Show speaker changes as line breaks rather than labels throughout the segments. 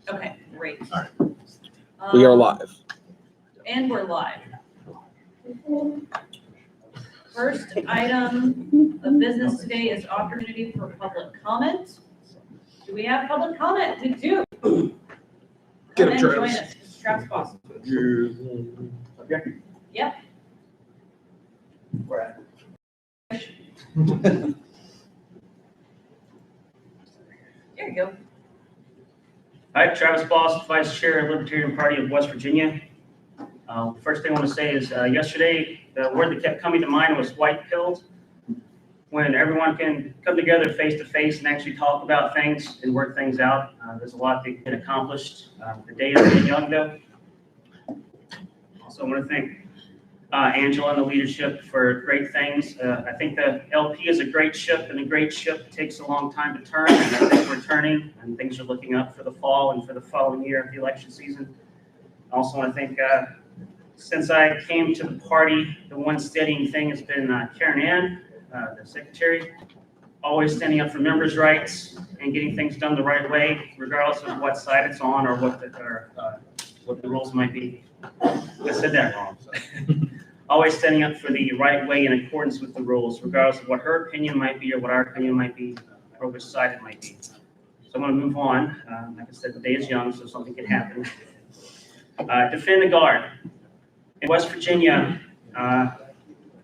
Okay, great.
All right. We are live.
And we're live. First item of business today is opportunity for public comment. Do we have public comment? We do.
Get
Come
him,
and join
Travis.
us. Travis Boss. Yep. There you go.
Hi, Travis Boss, Vice Chair of Libertarian Party of West Virginia. First thing I want to say is yesterday, the word that kept coming to mind was white-pilled. When everyone can come together face-to-face and actually talk about things and work things out, there's a lot that can accomplished. The day is getting young, though. Also, I want to thank Angela and the leadership for great things. I think the LP is a great ship, and a great ship takes a long time to turn. And I think we're turning, and things are looking up for the fall and for the following year of the election season. I also want to thank, since I came to the party, the one steadying thing has been Karen Ann, the secretary, always standing up for members' rights and getting things done the right way, regardless of what side it's on or what the rules might be. I said that wrong. Always standing up for the right way in accordance with the rules, regardless of what her opinion might be or what our opinion might be or which side it might be. So I'm going to move on. Like I said, the day is young, so something can happen. Defend the guard. In West Virginia,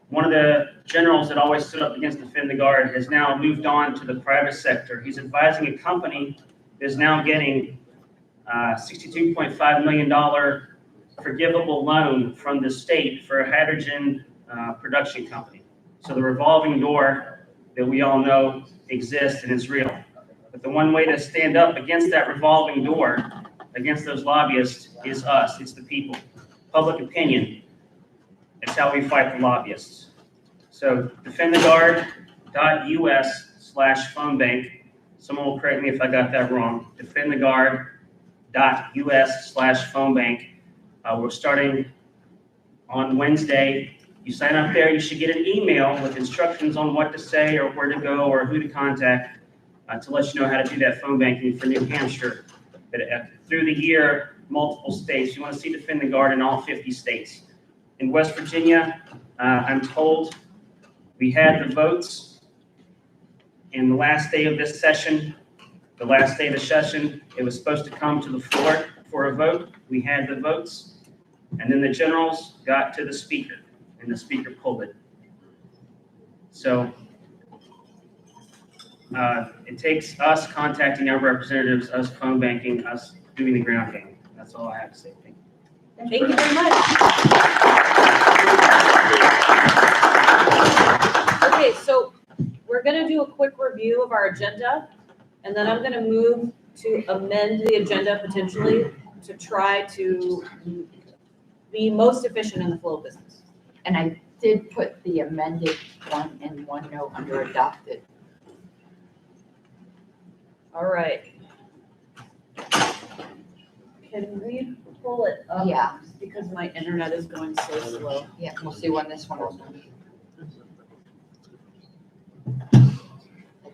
one of the generals that always stood up against Defend the Guard has now moved on to the private sector. He's advising a company that is now getting $62.5 million forgivable loan from the state for a hydrogen production company. So the revolving door that we all know exists and is real. But the one way to stand up against that revolving door, against those lobbyists, is us. It's the people. Public opinion. It's how we fight the lobbyists. So defendtheguard.us/phone bank. Someone will correct me if I got that wrong. defendtheguard.us/phone bank. We're starting on Wednesday. You sign up there, you should get an email with instructions on what to say or where to go or who to contact to let you know how to do that phone banking for New Hampshire. But through the year, multiple states. You want to see Defend the Guard in all 50 states. In West Virginia, I'm told we had the votes in the last day of this session. The last day of the session, it was supposed to come to the floor for a vote. We had the votes. And then the generals got to the speaker, and the speaker pulled it. So it takes us contacting our representatives, us phone banking, us doing the ground game. That's all I have to say. Thank you.
Thank you very much. Okay, so we're going to do a quick review of our agenda, and then I'm going to move to amend the agenda potentially to try to be most efficient in the flow of business.
And I did put the amended one in OneNote under adopted.
All right. Can we pull it up?
Yeah.
Because my internet is going so slow.
Yeah, we'll see when this one opens.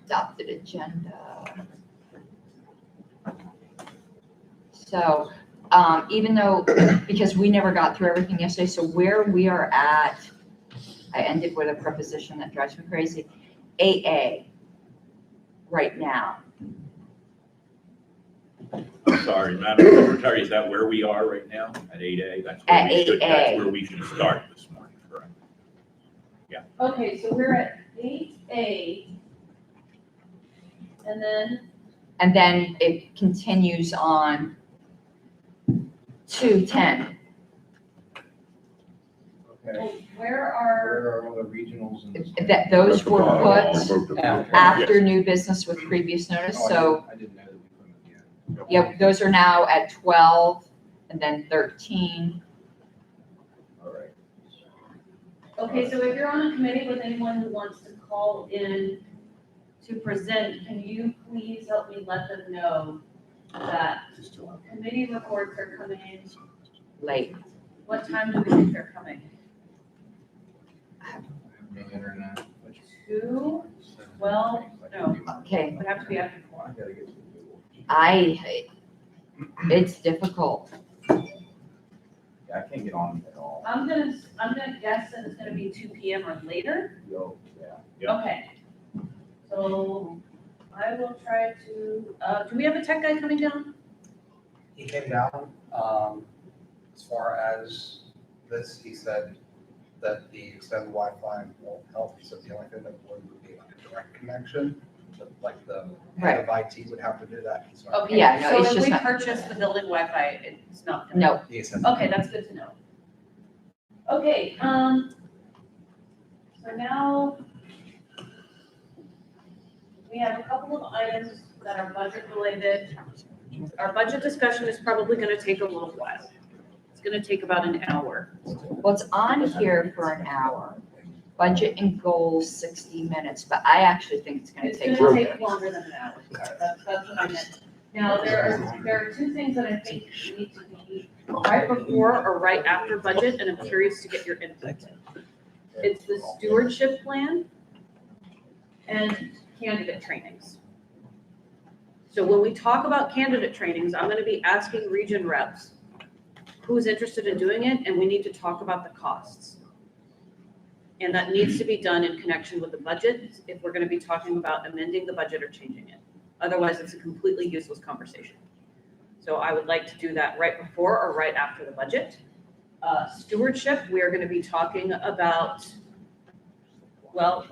Adopted agenda. So, even though, because we never got through everything yesterday, so where we are at, I ended with a preposition that drives me crazy. AA, right now.
I'm sorry, Madam Secretary, is that where we are right now, at 8A? That's where we should start this morning, correct?
Okay, so we're at 8A. And then
it continues on to 10.
Okay,
where are,
where are all the regionals and?
That those were put
After.
after new business with previous notice, so.
I didn't know that we couldn't yet.
Yep, those are now at 12 and then 13.
All right.
okay, so if you're on a committee with anyone who wants to call in to present, can you please help me let them know that committee reports are coming in?
Late.
What time do we think they're coming?
I have no internet.
2, 12, no,
Okay,
it would have to be after 4.
I gotta get to Google.
I It's difficult.
Yeah, I can't get on at all.
I'm gonna guess that it's gonna be 2 PM or later.
Yo, yeah.
Yeah.
Okay. So I will try to, do we have a tech guy coming down?
He came down, as far as this, he said that the extended Wi-Fi won't help, he said the only thing that would be like a direct connection, but like the head of IT would have to do that. He's not-
Okay,
Yeah, no,
so
it's
if
just
we
not-
purchase the building Wi-Fi, it's not gonna.
No,
He said.
Okay, that's good to know. Okay, so now we have a couple of items that are budget related. Our budget discussion is probably gonna take a little while. It's gonna take about an hour.
well, it's on here for an hour. Budget and goals, 60 minutes, but I actually think it's gonna
It's
take
gonna
longer.
take longer than an hour. That's what I meant. Now, there are two things that I think need to be right before or right after budget, and I'm curious to get your input. It's the stewardship plan and candidate trainings. So when we talk about candidate trainings, I'm gonna be asking region reps who's interested in doing it, and we need to talk about the costs. And that needs to be done in connection with the budget, if we're gonna be talking about amending the budget or changing it. Otherwise, it's a completely useless conversation. So I would like to do that right before or right after the budget. Stewardship, we are gonna be talking about, well,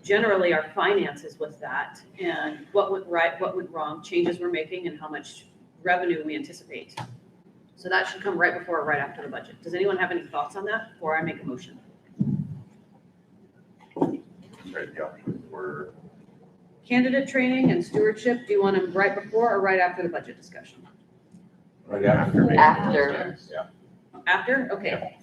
generally our finances with that, and what went right, what went wrong, changes we're making, and how much revenue we anticipate. So that should come right before or right after the budget. Does anyone have any thoughts on that before I make a motion?
Right, the options were,
Candidate training and stewardship, do you want them right before or right after the budget discussion?
right after. maybe.
After.
Yeah.
After? Okay.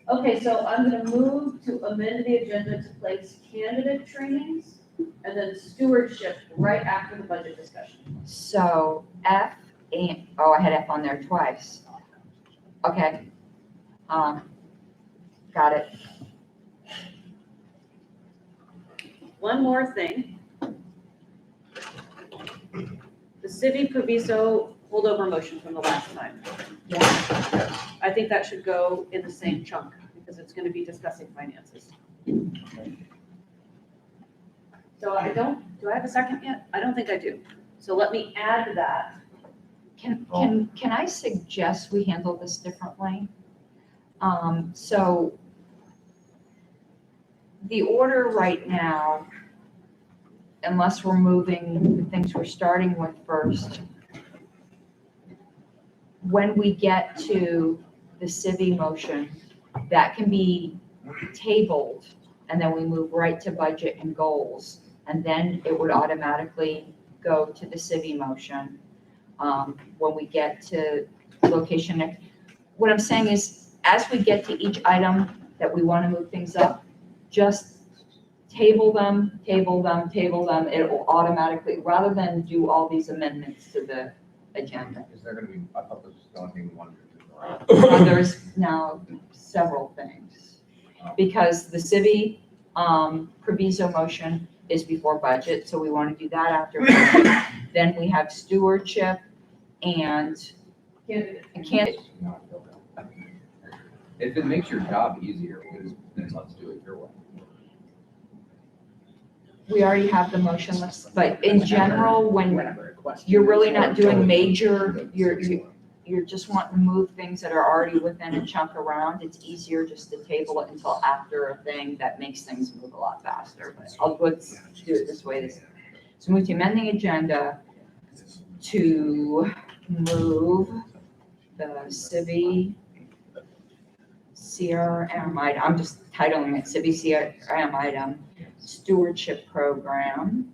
Okay, so I'm gonna move to amend the agenda to place candidate trainings and then stewardship right after the budget discussion.
So F and, oh, I had F on there twice. Okay. Got it.
One more thing. The Civi Proviso holdover motion from the last time.
Yeah.
I think that should go in the same chunk because it's gonna be discussing finances. So do I have a second yet? I don't think I do. So let me add that.
Can I suggest we handle this differently? So the order right now, unless we're moving the things we're starting with first, when we get to the Civi motion, that can be tabled, and then we move right to budget and goals, and then it would automatically go to the Civi motion. When we get to location, what I'm saying is, as we get to each item that we want to move things up, just table them, it will automatically, rather than do all these amendments to the agenda.
Is there gonna be, I thought this was the only thing we wanted to do.
There's now several things. Because the Civi, proviso motion is before budget, so we want to do that after budget. Then we have stewardship and candidate.
No, I feel that. If it makes your job easier, then let's do it your way.
We already have the motion list, but in general, when you're really not doing major, you're just wanting to move things that are already within a chunk around, it's easier just to table it until after a thing that makes things move a lot faster. But let's do it this way. So move to amend the agenda to move the Civi CRM item, I'm just titling it Civi CRM item, stewardship program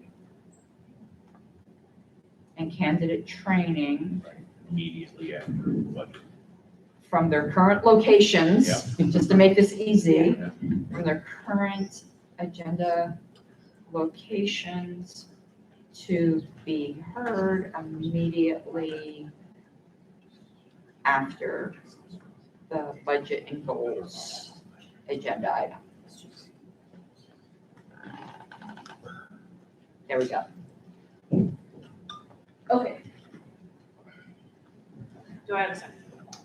and candidate training
Immediately after budget.
from their current locations, just to make this easy,
Yeah.
from their current agenda locations to be heard immediately after the budget and goals agenda item. There we go.
Okay. Do I have a second?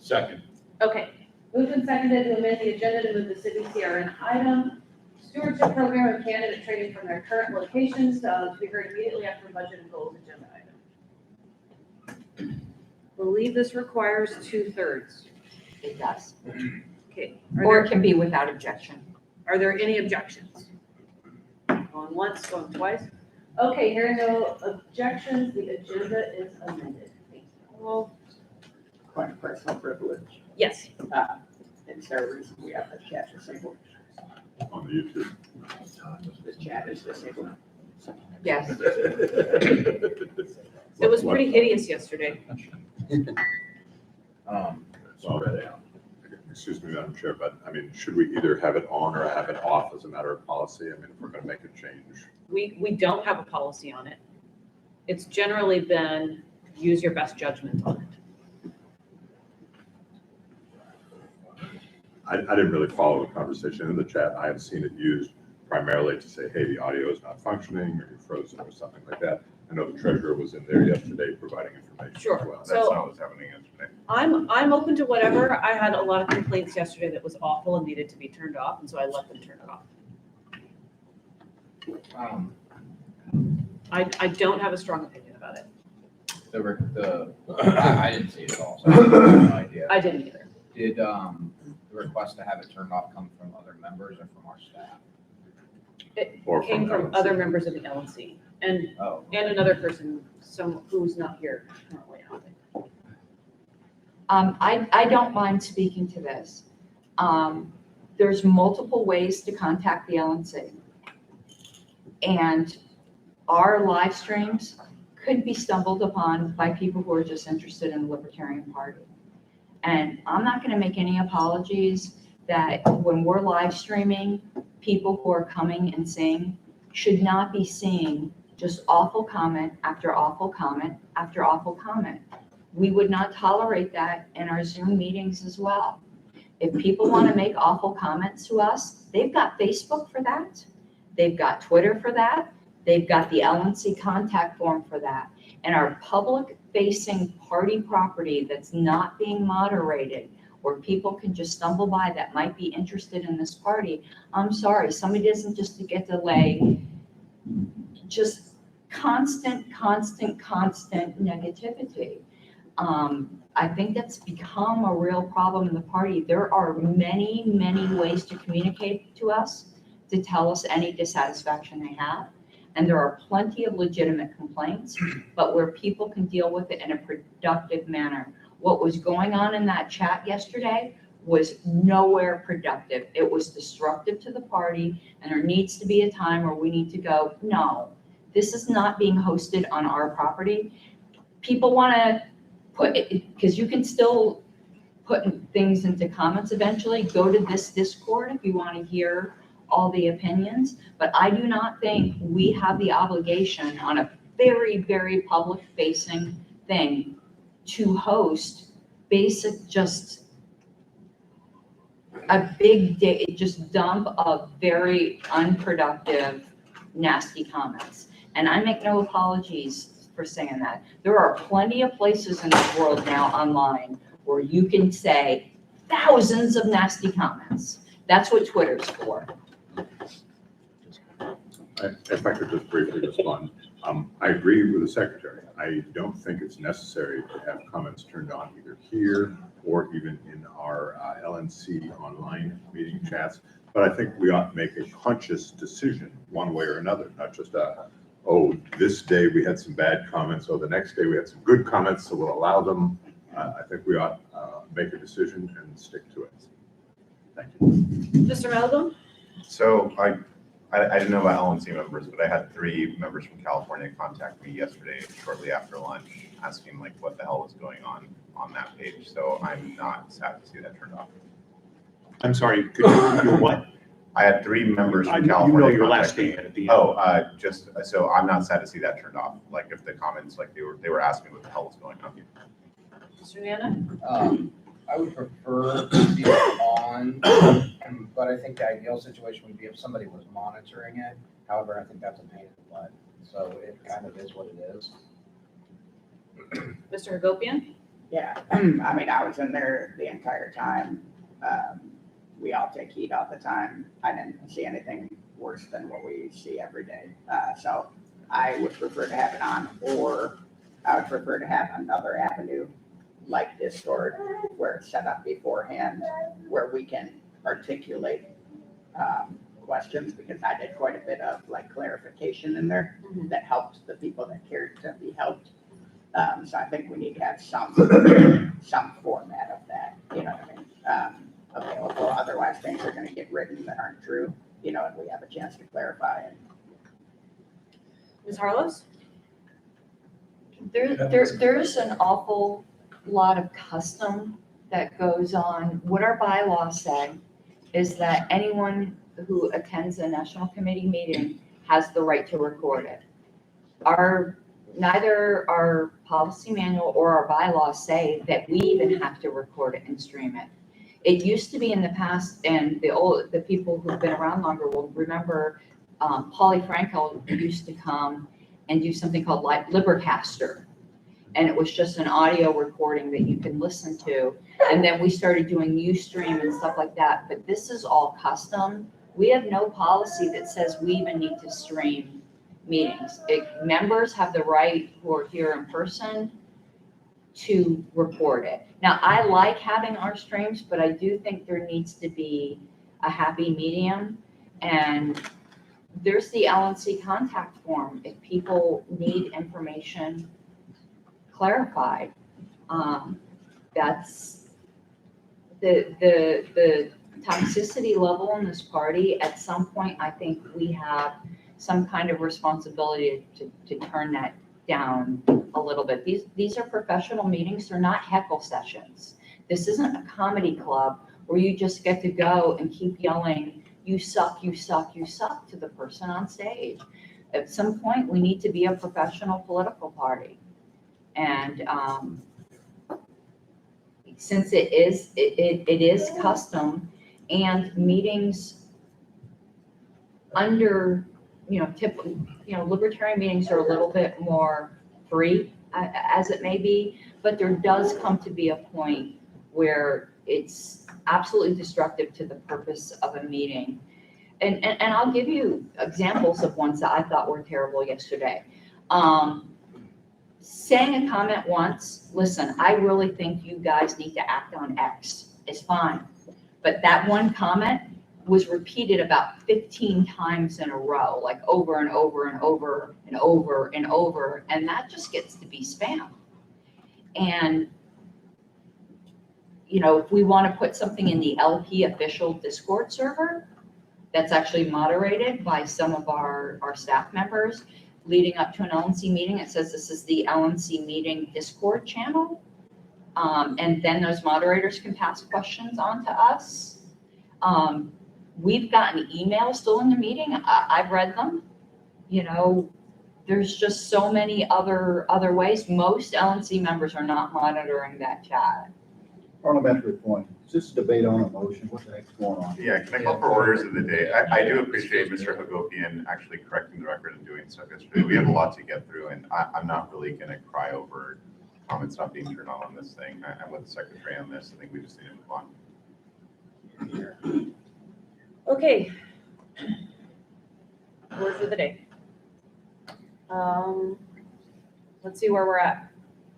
Second.
Okay, moved and seconded to amend the agenda to move the city CRN item, stewardship program and candidate training from their current locations, to be heard immediately after budget and goals agenda item. Believe this requires 2/3.
It does.
Okay,
Or it can be without objection.
are there any objections? Going once, going twice? Okay, hearing no objections, the agenda is amended. Thank you all.
Quite personal privilege.
Yes,
And servers, we have the chat disabled.
On the YouTube.
The chat is disabled.
Yes.
it was pretty hideous yesterday.
Well,
Excuse me, Madam Chair, but I mean, should we either have it on or have it off as a matter of policy? I mean, if we're going to make a change.
We don't have a policy on it. It's generally been use your best judgment on it.
I didn't really follow the conversation in the chat. I have seen it used primarily to say, hey, the audio is not functioning, or you're frozen, or something like that. I know the treasurer was in there yesterday providing information as
Sure.
well.
So-
That's not what's happening yesterday.
I'm open to whatever. I had a lot of complaints yesterday that was awful and needed to be turned off, and so I let them turn it off. I don't have a strong opinion about it.
I didn't see it at all, so I have no idea.
I didn't either.
Did, the request to have it turned off come from other members or from our staff?
Or
Came from
LNC.
other members of the LNC and
Oh.
another person, who's not here currently, I don't think.
I don't mind speaking to this. There's multiple ways to contact the LNC. And our live streams could be stumbled upon by people who are just interested in the Libertarian Party. And I'm not gonna make any apologies that when we're live streaming, people who are coming and seeing should not be seeing just awful comment after awful comment after awful comment. We would not tolerate that in our Zoom meetings as well. If people want to make awful comments to us, they've got Facebook for that. They've got Twitter for that. They've got the LNC contact form for that. And our public-facing party property that's not being moderated, where people can just stumble by that might be interested in this party, I'm sorry, somebody doesn't just get to lay just constant negativity. I think that's become a real problem in the party. There are many ways to communicate to us, to tell us any dissatisfaction they have. And there are plenty of legitimate complaints, but where people can deal with it in a productive manner. What was going on in that chat yesterday was nowhere productive. It was disruptive to the party, and there needs to be a time where we need to go, no, this is not being hosted on our property. People want to put it, because you can still put things into comments eventually. Go to this Discord if you want to hear all the opinions, but I do not think we have the obligation on a very public facing thing to host basic, just a big day, just dump of very unproductive, nasty comments. And I make no apologies for saying that. There are plenty of places in the world now online where you can say thousands of nasty comments. That's what Twitter's for.
If I could just briefly respond, I agree with the secretary. I don't think it's necessary to have comments turned on either here or even in our LNC online meeting chats. But I think we ought to make a conscious decision one way or another, not just this day we had some bad comments, or the next day we had some good comments, so we'll allow them. I think we ought to make a decision and stick to it. Thank you.
Mr. Malcolm?
So I didn't know about LNC members, but I had 3 members from California contact me yesterday shortly after lunch, asking like what the hell was going on that page. So I'm not sad to see that turned off.
I'm sorry, could you repeat what?
I had 3 members
I
from
you know
California
your last
contact me.
statement at the end.
Oh, just, so I'm not sad to see that turned off. Like if the comments, like they were asking what the hell was going on.
Mr. Nana?
I would prefer to see it on, but I think the ideal situation would be if somebody was monitoring it. However, I think that's a pain in the butt. So it kind of is what it is.
Mr. Hagopian?
Yeah, I mean, I was in there the entire time. We all take heat all the time. I didn't see anything worse than what we see every day. So I would prefer to have it on, or I would prefer to have another avenue like Discord where it's set up beforehand, where we can articulate questions, because I did quite a bit of like clarification in there
Mhm.
that helped the people that cared to be helped. So I think we need to have some format of that, you know what I mean? Available, otherwise things are gonna get written that aren't true, you know, and we have a chance to clarify it.
Ms. Harlows?
There's an awful lot of custom that goes on. What our bylaws say is that anyone who attends a national committee meeting has the right to record it. Neither our policy manual or our bylaws say that we even have to record it and stream it. It used to be in the past, and the people who've been around longer will remember, Paulie Frankel used to come and do something called Libercaster. And it was just an audio recording that you can listen to. And then we started doing Ustream and stuff like that, but this is all custom. We have no policy that says we even need to stream meetings. Members have the right, who are here in person, to record it. Now, I like having our streams, but I do think there needs to be a happy medium. And there's the LNC contact form if people need information clarified. That's the toxicity level in this party. At some point, I think we have some kind of responsibility to turn that down a little bit. These are professional meetings. They're not heckle sessions. This isn't a comedy club where you just get to go and keep yelling, "You suck, you suck, you suck" to the person on stage. At some point, we need to be a professional political party. And since it is custom, and meetings under, typical, libertarian meetings are a little bit more free, as it may be, but there does come to be a point where it's absolutely destructive to the purpose of a meeting. And I'll give you examples of ones that I thought were terrible yesterday. Saying a comment once, listen, I really think you guys need to act on X, is fine. But that one comment was repeated about 15 times in a row, like over and over and over and over and over, and that just gets to be spam. And, if we want to put something in the LP official Discord server, that's actually moderated by some of our staff members, leading up to an LNC meeting, it says this is the LNC meeting Discord channel. And then those moderators can pass questions on to us. We've gotten emails still in the meeting. I've read them. There's just so many other ways. Most LNC members are not monitoring that chat.
Parliamentary point, is this a debate on a motion? What the heck's going on?
Yeah, can I call for orders of the day? I do appreciate Mr. Hagopian actually correcting the record and doing stuff yesterday. We have a lot to get through, and I'm not really gonna cry over comments not being turned on this thing. I'm with the secretary on this. I think we just need to move on.
Okay. Word for the day. Let's see where we're at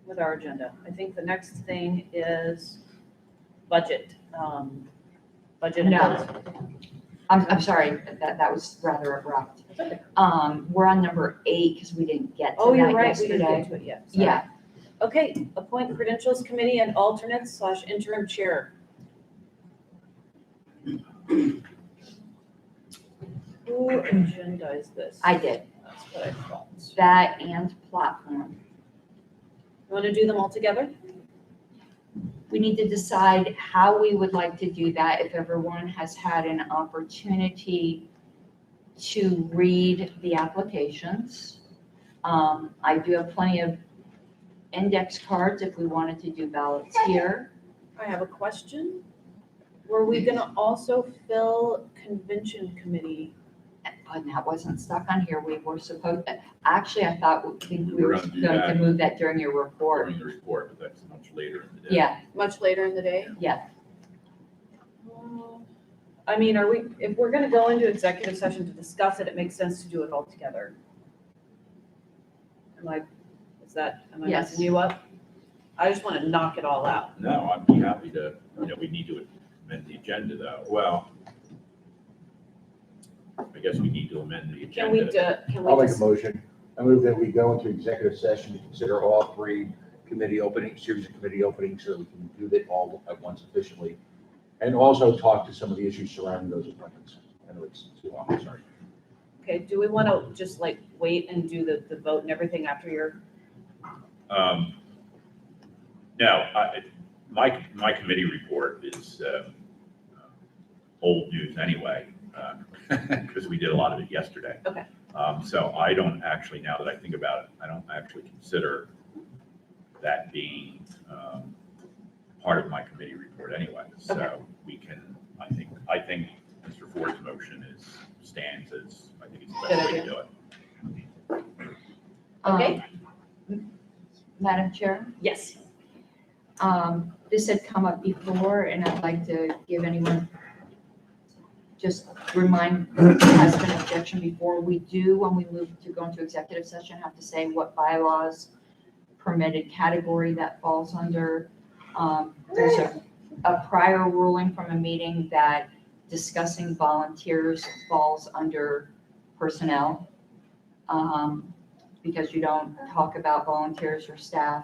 with our agenda. I think the next thing is budget. Budget.
No. I'm sorry, that was rather abrupt.
Okay.
We're on number 8 because we didn't get to
Oh, you're
that
right, we didn't
yesterday.
get to it yet. Sorry.
Yeah,
Okay, appoint credentials committee and alternates / interim chair. Who agendized this?
I did.
That's what I thought.
That and platform.
You want to do them all together?
We need to decide how we would like to do that, if everyone has had an opportunity to read the applications. I do have plenty of index cards if we wanted to do ballots here.
I have a question. Were we gonna also fill convention committee?
and that wasn't stuck on here. We were supposed, actually, I thought we
We were
were
gonna do
going to
that.
move that during your report.
During the report, but that's much later in the day.
Yeah,
Much later in the day?
yeah.
I mean, are we, if we're gonna go into executive session to discuss it, it makes sense to do it all together. Am I
Yes.
messing you up? I just wanna knock it all out.
No, I'd be happy to, we need to amend the agenda though. Well, I guess we need to amend the
Can we,
agenda.
I'll make a
just,
motion. I move that we go into executive session to consider all three committee openings, series of committee openings, so that we can do that all at once efficiently. And also talk to some of the issues surrounding those appointments. I know it's too long, sorry.
okay, do we wanna just like wait and do the vote and everything after your,
No, my committee report is old news anyway, because we did a lot of it yesterday.
Okay.
So I don't actually, now that I think about it, I don't actually consider that being part of my committee report anyway.
Okay.
So we can, I think Mr. Ford's motion stands as, I think it's the best way to do it.
Okay.
Madam Chair,
yes.
this had come up before, and I'd like to give anyone, just remind, has been objection before. We do, when we move to go into executive session, have to say what bylaws permitted category that falls under. There's a prior ruling from a meeting that discussing volunteers falls under personnel, because you don't talk about volunteers or staff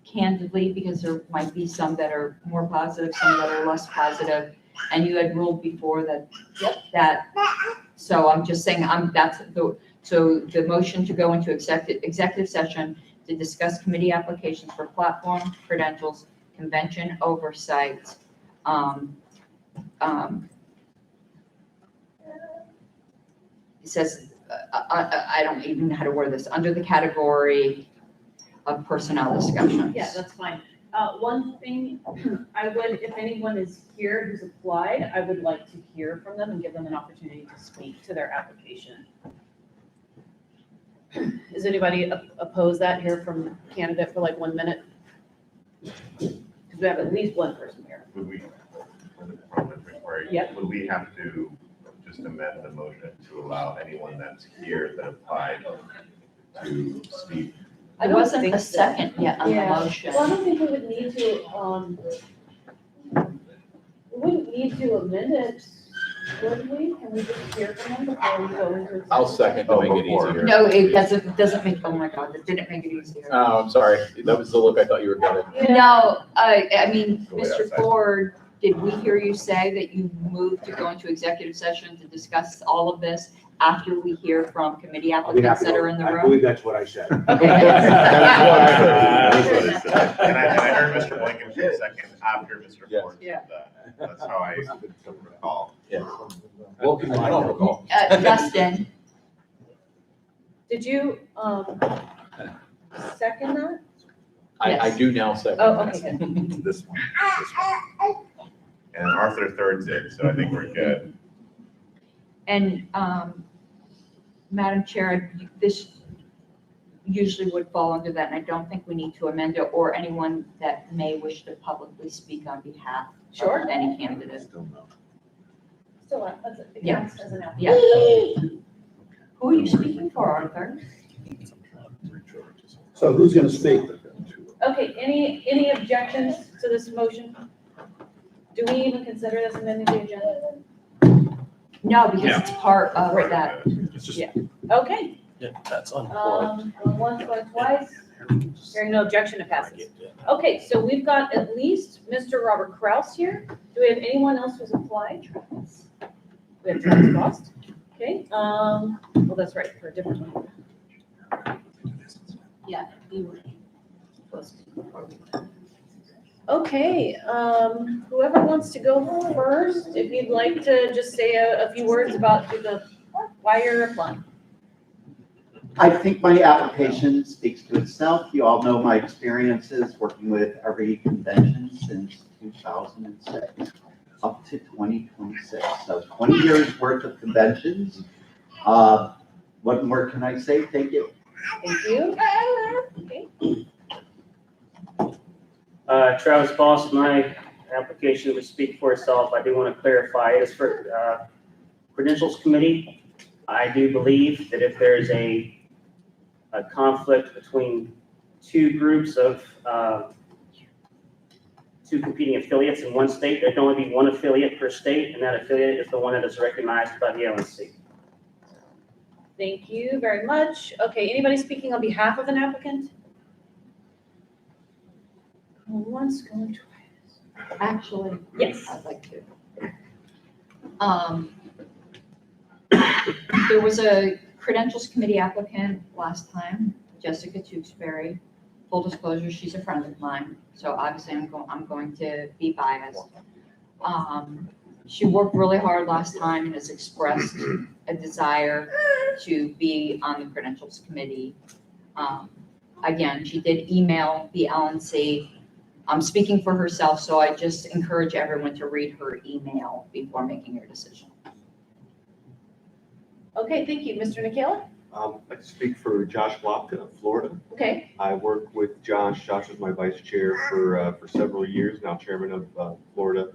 candidly, because there might be some that are more positive, some that are less positive. And you had ruled before that, so I'm just saying, so the motion to go into executive session to discuss committee applications for platform credentials, convention oversight. It says, I don't even know how to word this, under the category of personnel discussions.
Yeah, that's fine. One thing, I would, if anyone is here who's applied, I would like to hear from them and give them an opportunity to speak to their application. Is anybody oppose that here from candidate for like 1 minute? Because we have at least one person here.
Would we,
Yep.
would we have to just amend the motion to allow anyone that's here that applied to speak?
I
There
don't
wasn't
think
a
so.
second yet on the
Yeah.
motion.
Well, I don't think we would need to, we wouldn't need to amend it, would we? Can we just hear from them before we go into?
I'll second to make it
Before.
easier.
No, it doesn't make, oh my God, that didn't make it easier.
Oh, I'm sorry. That was the look I thought you were getting.
Yeah.
No, I mean,
Go wait
Mr.
outside.
Ford, did we hear you say that you moved to go into executive session to discuss all of this after we hear from committee
I'll be
applicants
happy
that
to-
are in the
I
room?
believe that's what I said.
Okay.
That's what I heard.
That's what it said.
And I heard Mr. Blankenship second after Mr.
Yes.
Ford
Yeah.
said that. That's how I recall.
Yeah. Well, I don't recall.
Justin,
Did you, second that?
I
Yes.
do now second.
Oh, okay, good.
This one.
And Arthur thirds it, so I think we're good.
and, Madam Chair, this usually would fall under that, and I don't think we need to amend it, or anyone that may wish to publicly speak on behalf
Sure.
of any candidate.
Still, that's it. It
Yeah.
counts as an
Yeah. Who are you speaking for, Arthur?
So who's gonna speak?
Okay, any objections to this motion? Do we even consider this amending the agenda?
No, because it's part of
Right.
that.
It's just,
Yeah. Okay,
Yeah, that's on.
once, twice, hearing no objection, it passes. Okay, so we've got at least Mr. Robert Kraus here. Do we have anyone else who's applied? We have Travis Frost. Okay, well, that's right, for a different one. Yeah. Okay, whoever wants to go first, if you'd like to just say a few words about why you're applying.
I think my application speaks to itself. You all know my experiences working with every convention since 2006. up to 2026. So 20 years worth of conventions. What more can I say? Thank you.
Thank you. Okay.
Travis Boss, my application would speak for itself. I do want to clarify, it is for Credentials Committee. I do believe that if there's a conflict between two groups of two competing affiliates in one state, there can only be one affiliate per state, and that affiliate is the one that is recognized by the LNC.
Thank you very much. Okay, anybody speaking on behalf of an applicant? Going once, going twice.
Actually,
Yes.
I'd like to. There was a Credentials Committee applicant last time, Jessica Tewksbury. Full disclosure, she's a friend of mine, so obviously I'm going to be biased. She worked really hard last time and has expressed a desire to be on the Credentials Committee. Again, she did email the LNC. I'm speaking for herself, so I just encourage everyone to read her email before making your decision.
Okay, thank you. Mr. Nicola?
I speak for Josh Lopka of Florida.
Okay,
I worked with Josh. Josh was my vice chair for several years, now chairman of Florida.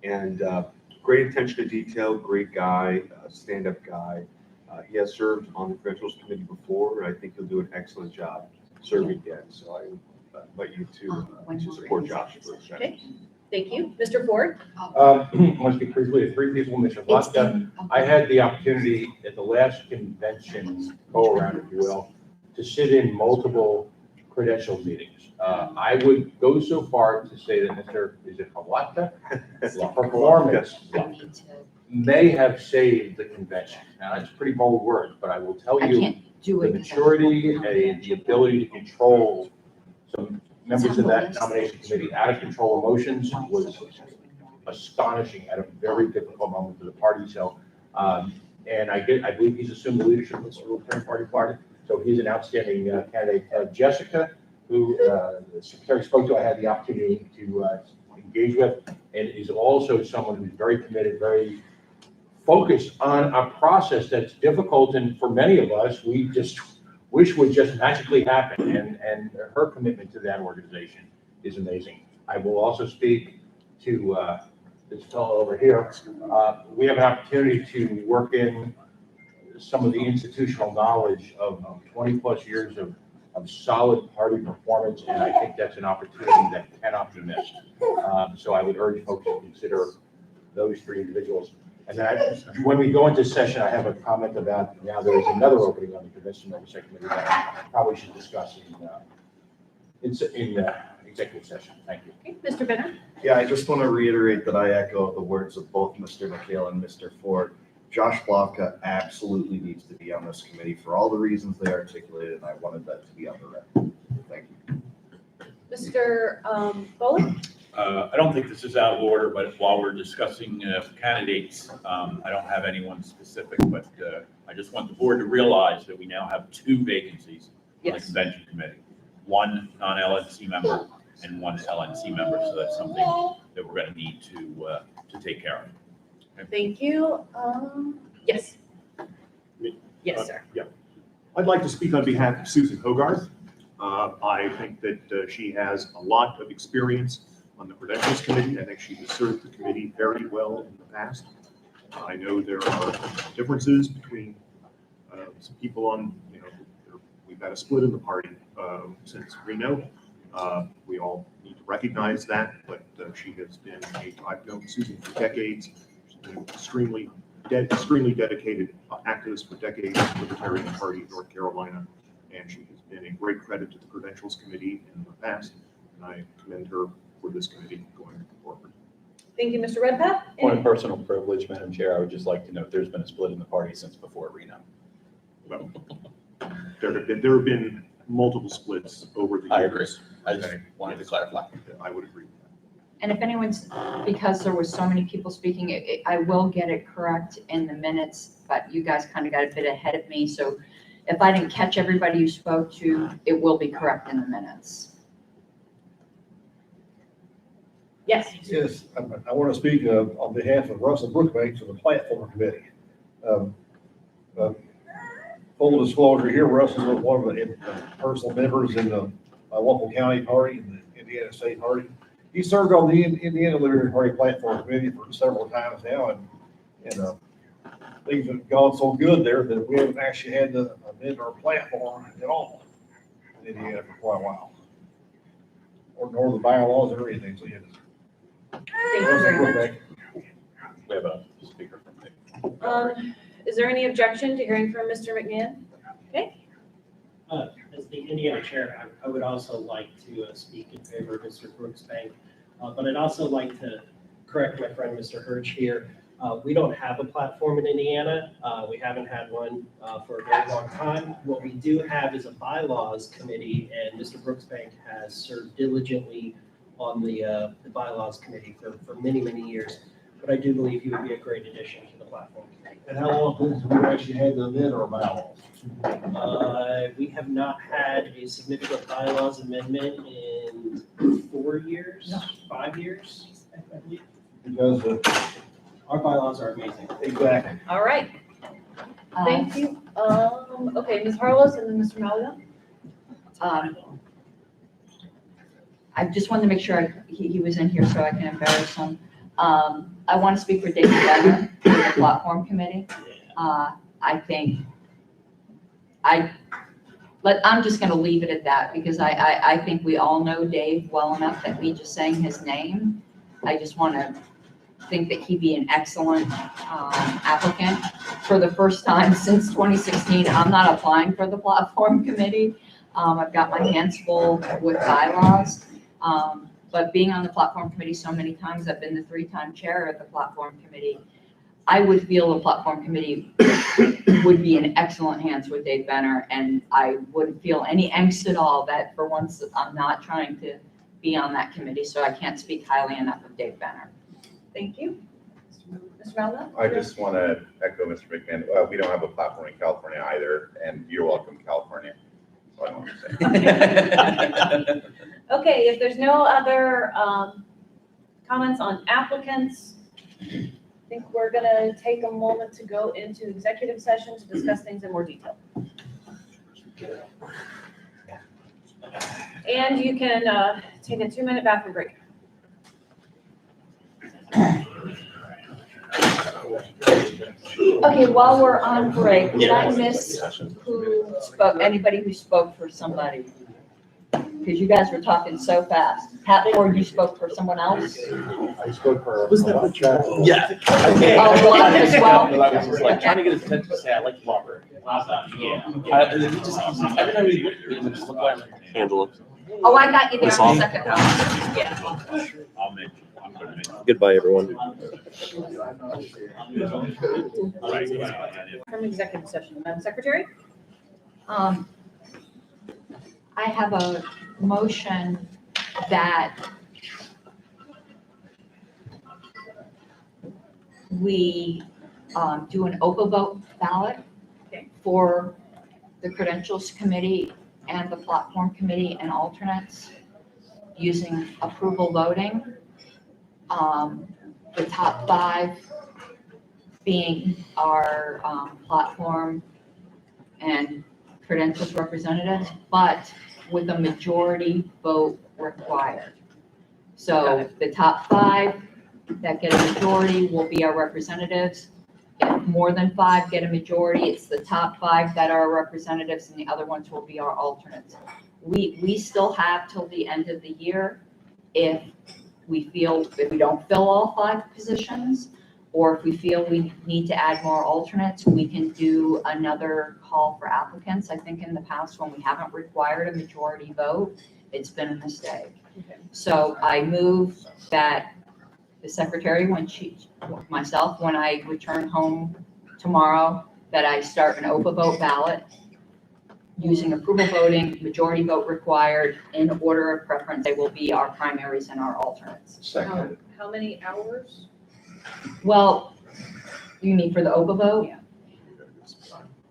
And great attention to detail, great guy, stand-up guy. He has served on the Credentials Committee before, and I think he'll do an excellent job serving again. So I invite you to support Josh for his
okay. Thank you. Mr. Ford?
I want to speak briefly to three people, Mr. Vodka. I had the opportunity at the last convention, go around, if you will, to sit in multiple credential meetings. I would go so far to say that Mr. Is it Vodka? Performance may have saved the convention. Now, that's a pretty bold word, but I will tell
I
you,
can't do
the
it.
maturity, the ability to control some members of that nomination committee out of control emotions was astonishing at a very difficult moment for the party. So, and I believe he's assumed the leadership of the Libertarian Party. So he's an outstanding candidate. Jessica, who the secretary spoke to, I had the opportunity to engage with, and is also someone who's very committed, very focused on a process that's difficult, and for many of us, we just wish would just magically happen, and her commitment to that organization is amazing. I will also speak to this fellow over here. We have an opportunity to work in some of the institutional knowledge of 20 plus years of solid party performance, and I think that's an opportunity that cannot be missed. So I would urge folks to consider those three individuals. And then when we go into session, I have a comment about now there is another opening on the Convention Oversight Committee that I probably should discuss in executive session. Thank you.
Okay, Mr. Benner?
Yeah, I just want to reiterate that I echo the words of both Mr. McHale and Mr. Ford. Josh Blavka absolutely needs to be on this committee for all the reasons they articulated, and I wanted that to be on the record. Thank you.
Mr. Bowling?
I don't think this is out of order, but while we're discussing candidates, I don't have anyone specific, but I just want the board to realize that we now have two vacancies on the convention committee. One non-LNC member and one LNC member, so that's something that we're going to need to take care of. Okay.
Thank you. Yes. Yes, sir.
Yeah. I'd like to speak on behalf of Susan Hogarth. I think that she has a lot of experience on the Credentials Committee. I think she has served the committee very well in the past. I know there are differences between some people on, we've had a split in the party since Reno. We all need to recognize that, but she has been, I've known Susan for decades. She's been an extremely dedicated activist for decades in the Libertarian Party of North Carolina, and she has been a great credit to the Credentials Committee in the past, and I commend her for this committee going forward.
Thank you, Mr. Redpath.
Point of personal privilege, Madam Chair, I would just like to note there's been a split in the party since before Reno.
Well, there have been multiple splits over the years.
I agree. I just wanted to clarify.
I would agree with that.
And if anyone's, because there was so many people speaking, I will get it correct in the minutes, but you guys kind of got a bit ahead of me. So if I didn't catch everybody you spoke to, it will be correct in the minutes.
Yes.
Yes, I want to speak on behalf of Russell Brookbank for the Platform Committee. Um, uh, Full disclosure here, Russell is one of the personal members in the Waffle County Party and the Indiana State Party. He served on the Indiana Libertarian Party Platform Committee for several times now, and things have gone so good there that we haven't actually had to amend our platform at all in Indiana for quite a while. Nor the bylaws or anything, so yeah.
Thank you very much.
We have a speaker from the.
Is there any objection to hearing from Mr. McMahon? Okay.
As the Indiana chair, I would also like to speak in favor of Mr. Brooksbank, but I'd also like to correct my friend, Mr. Hirsch here. We don't have a platform in Indiana. We haven't had one for a very long time. What we do have is a bylaws committee, and Mr. Brooksbank has served diligently on the bylaws committee for many, many years. But I do believe he would be a great addition to the platform committee.
And how long have we actually had to amend our bylaws?
We have not had a significant bylaws amendment in 4 years, 5 years, I believe.
Because
Our bylaws are amazing.
exactly.
All right. Thank you. Okay, Ms. Harlos and then Mr. Malio.
I just wanted to make sure he was in here so I can embarrass him. I want to speak for David Benner, for the platform committee. I'm just gonna leave it at that because I think we all know Dave well enough that me just saying his name, I just want to think that he'd be an excellent applicant. For the first time since 2016, I'm not applying for the platform committee. I've got my hands full with bylaws. But being on the platform committee so many times, I've been the 3-time chair of the platform committee. I would feel the platform committee would be in excellent hands with Dave Benner, and I wouldn't feel any angst at all that for once I'm not trying to be on that committee, so I can't speak highly enough of Dave Benner.
Thank you. Mr. Malio?
I just want to echo Mr. McMahon. We don't have a platform in California either, and you're welcome, California. So I don't want to say.
Okay, if there's no other comments on applicants, I think we're gonna take a moment to go into executive session to discuss things in more detail. And you can take a 2-minute bathroom break.
Okay, while we're on break, did I miss who spoke, anybody who spoke for somebody? Because you guys were talking so fast. Pat Ford, you spoke for someone else?
I spoke for.
Yeah.
Okay. Oh, Block as well?
I was just like trying to get his attention to say I like Blocker. Yeah. Every time we just look like Angela.
Oh, I got you there on the second one. Yeah.
I'll mention. I'm going to mention.
Goodbye, everyone.
From executive session, Madam Secretary?
I have a motion that we do an open vote ballot for the Credentials Committee and the Platform Committee and alternates using approval voting. The top 5 being our platform and credentials representatives, but with a majority vote required. So the top 5 that get a majority will be our representatives. If more than 5 get a majority, it's the top 5 that are our representatives and the other ones will be our alternates. We still have till the end of the year if we don't fill all 5 positions, or if we feel we need to add more alternates, we can do another call for applicants. I think in the past, when we haven't required a majority vote, it's been a mistake.
Okay.
So I move that the secretary, when I return home tomorrow, that I start an open vote ballot using approval voting, majority vote required, in order of preference. They will be our primaries and our alternates.
Second.
How many hours?
Well, you mean for the OPA vote?
Yeah.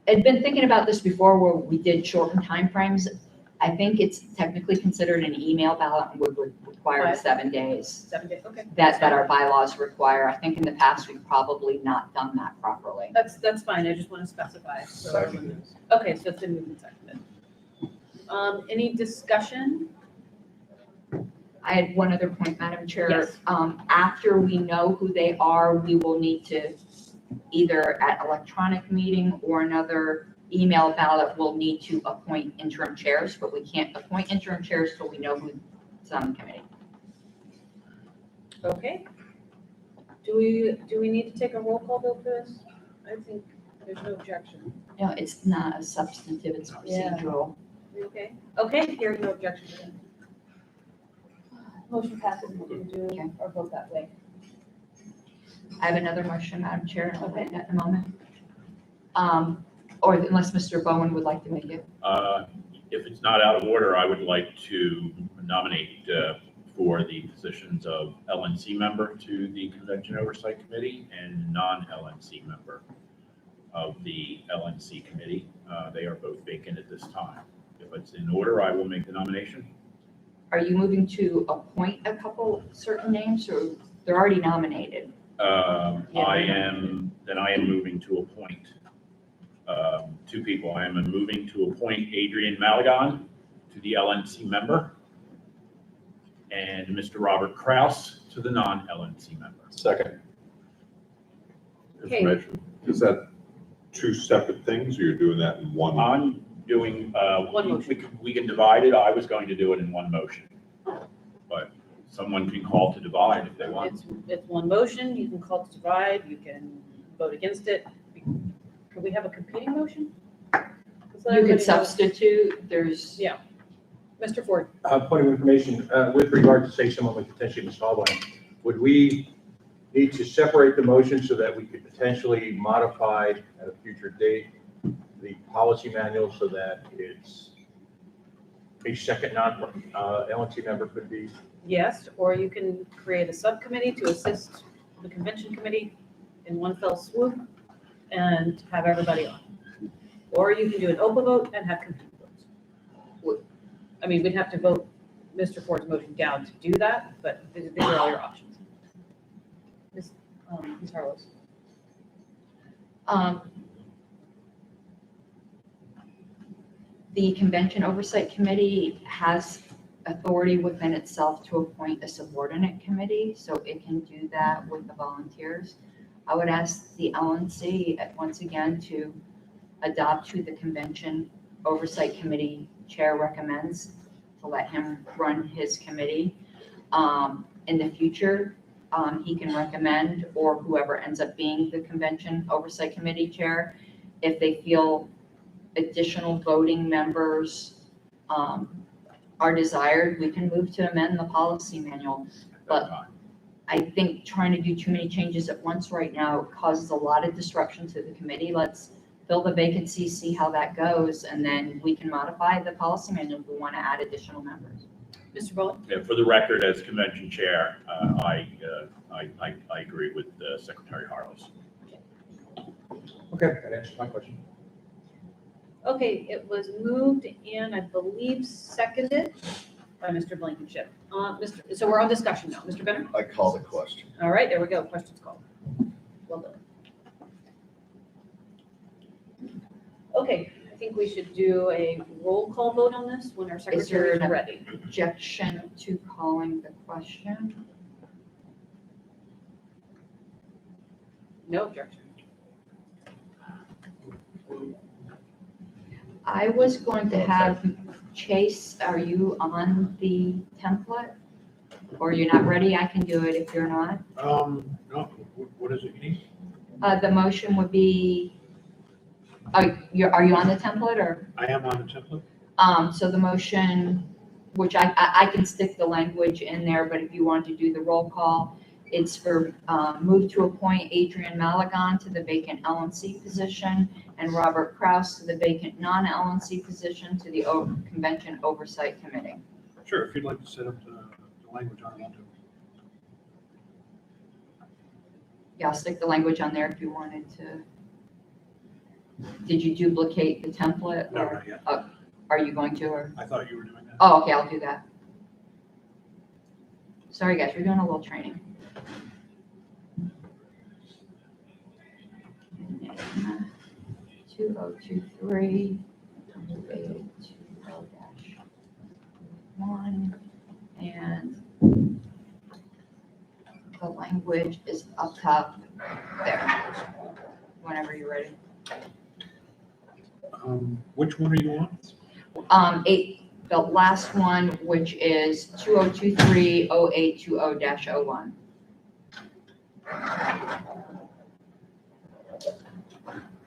I'd been thinking about this before where we did shortened timeframes. I think it's technically considered an email ballot and would require
Right.
7 days.
7 days, okay.
That our bylaws require. I think in the past, we've probably not done that properly.
That's fine, I just want to specify. So everyone knows. Okay, so it's been moved and seconded. Any discussion?
I had one other point, Madam Chair.
Yes.
After we know who they are, we will need to, either at electronic meeting or another email ballot, we'll need to appoint interim chairs, but we can't appoint interim chairs till we know who's on the committee.
Okay. Do we need to take a roll call vote for this? I think there's no objection.
No, it's not a substantive, it's
Yeah.
procedural.
We okay? Okay, hearing no objection then. Motion passes, we can do our vote that way.
I have another motion, Madam Chair, and I'll
Okay.
make that in a moment. Or unless Mr. Bowen would like to make it.
If it's not out of order, I would like to nominate for the positions of LNC member to the Convention Oversight Committee and non-LNC member of the LNC Committee. They are both vacant at this time. If it's in order, I will make the nomination.
Are you moving to appoint a couple certain names, or they're already nominated?
I am moving to appoint two people. I am moving to appoint Adrian Malagon to the LNC member and Mr. Robert Kraus to the non-LNC member.
Second.
Okay.
Information. Is that two separate things, or you're doing that in one?
I'm doing,
One motion.
we can divide it. I was going to do it in one motion. But someone can call to divide if they want.
It's one motion, you can call to divide, you can vote against it. Could we have a competing motion? Let's let
You
everybody
could
know.
substitute, there's.
Yeah. Mr. Ford,
Point of information, with regard to, say, someone like potentially Ms. Hallwine, would we need to separate the motion so that we could potentially modify at a future date the policy manual so that it's a second non-LNC member could be?
yes, or you can create a subcommittee to assist the convention committee in one fell swoop and have everybody on. Or you can do an open vote and have competing votes. I mean, we'd have to vote Mr. Ford's motion down to do that, but these are all your options. Ms. Harlow.
The Convention Oversight Committee has authority within itself to appoint a subordinate committee, so it can do that with the volunteers. I would ask the LNC once again to adopt who the Convention Oversight Committee Chair recommends, to let him run his committee. In the future, he can recommend, or whoever ends up being the Convention Oversight Committee Chair, if they feel additional voting members are desired, we can move to amend the policy manual. But I think trying to do too many changes at once right now causes a lot of disruption to the committee. Let's fill the vacancy, see how that goes, and then we can modify the policy manual if we want to add additional members.
Mr. Bullock?
Yeah, for the record, as convention chair, I agree with Secretary Harlows.
Okay, that answers my question.
Okay, it was moved and I believe seconded by Mr. Blankenship. So we're on discussion now. Mr. Benner?
I call the question.
All right, there we go. Questions called. Well done. Okay, I think we should do a roll call vote on this when our secretary is ready.
Objection to calling the question?
No objection.
I was going to have Chase, are you on the template? Or you're not ready? I can do it if you're not.
No, what is it you need?
The motion would be, are you on the template or?
I am on the template.
So the motion, which I can stick the language in there, but if you want to do the roll call, it's for move to appoint Adrian Malagon to the vacant LNC position and Robert Kraus to the vacant non-LNC position to the Convention Oversight Committee.
Sure, if you'd like to set up the language on that.
Yeah, I'll stick the language on there if you wanted to. Did you duplicate the template?
No, not yet.
Are you going to, or?
I thought you were doing that.
Oh, okay, I'll do that. Sorry, guys, we're doing a little training. 2023 220-1, and the language is up top there, whenever you're ready.
Which one are you on?
The last one, which is 2023-0820-01.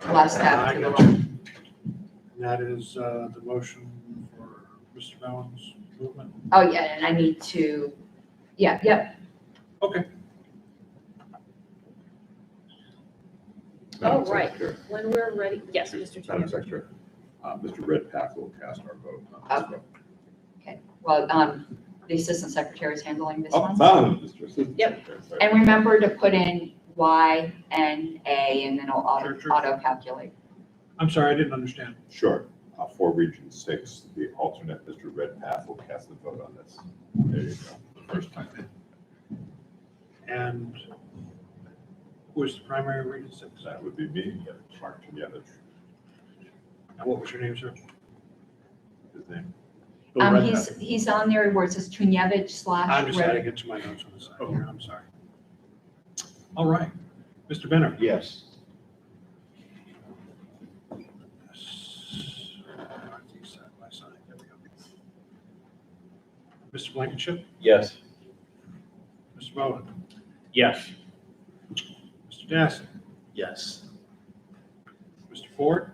Last tab to the right.
And that is the motion for Mr. Bowen's movement.
Oh, yeah, and I need to, yeah, yep.
Okay.
Oh, right, when we're ready, yes, Mr.
Madam
Chair.
Secretary, Mr. Redpath will cast our vote on this vote.
Okay, well, the assistant secretary is handling this one.
Mr. Assistant
Yep.
Secretary, sorry.
And remember to put in Y, N, A, and then it'll auto calculate.
I'm sorry, I didn't understand.
Sure. For Region 6, the alternate, Mr. Redpath, will cast the vote on this. There you go. First time.
And who's the primary Region 6?
That would be me, Mark Together.
And what was your name, sir?
His name.
He's on there where it says Tunjevich /
I'm just adding
Reddick.
it to my notes on the side here, I'm sorry. All right, Mr. Benner.
Yes.
Mr. Blankenship,
Yes.
Mr. Bowen,
Yes.
Mr. Dassett,
Yes.
Mr. Ford,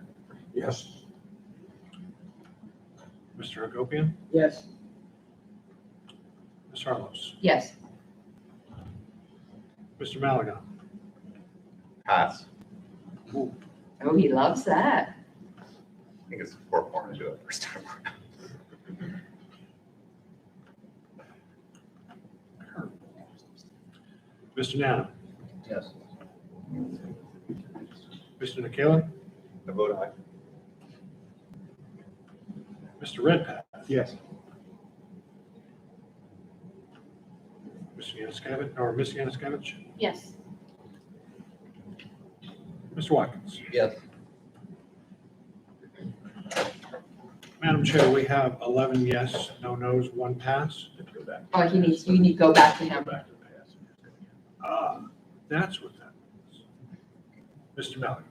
Yes.
Mr. Hagopian,
Yes.
Ms. Harlos,
Yes,
Mr. Malaga.
Pass.
oh, he loves that.
I think it's 4-4 to do it first time.
Mr. Nana,
Yes.
Mr. Nicola,
I vote aye.
Mr. Redpath,
Yes.
Mr. Yanuskevich, or Ms. Yanuskevich,
Yes.
Mr. Watkins.
Yes.
Madam Chair, we have 11 yes, no no's, 1 pass.
Go back.
Oh, you need to go back to
Go
him.
back to the pass.
That's what that was. Mr. Malaga.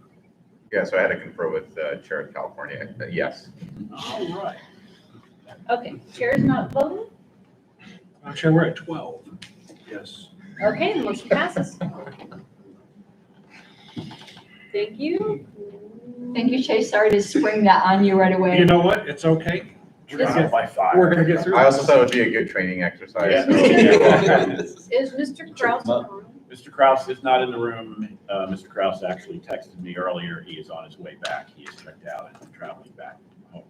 Yeah, so I had to confer with Chair of California. Yes.
All right.
Okay, chair is not voting?
Madam Chair, we're at 12. Yes.
Okay, the motion passes. Thank you.
Thank you, Chase. Sorry to spring that on you right away.
You know what? It's okay. We're gonna get-
By 5.
We're gonna get through
I also
this.
thought it would be a good training exercise.
Yeah.
Is Mr. Kraus in the room?
Mr. Kraus is not in the room. Mr. Kraus actually texted me earlier. He is on his way back. He is checked out and traveling back home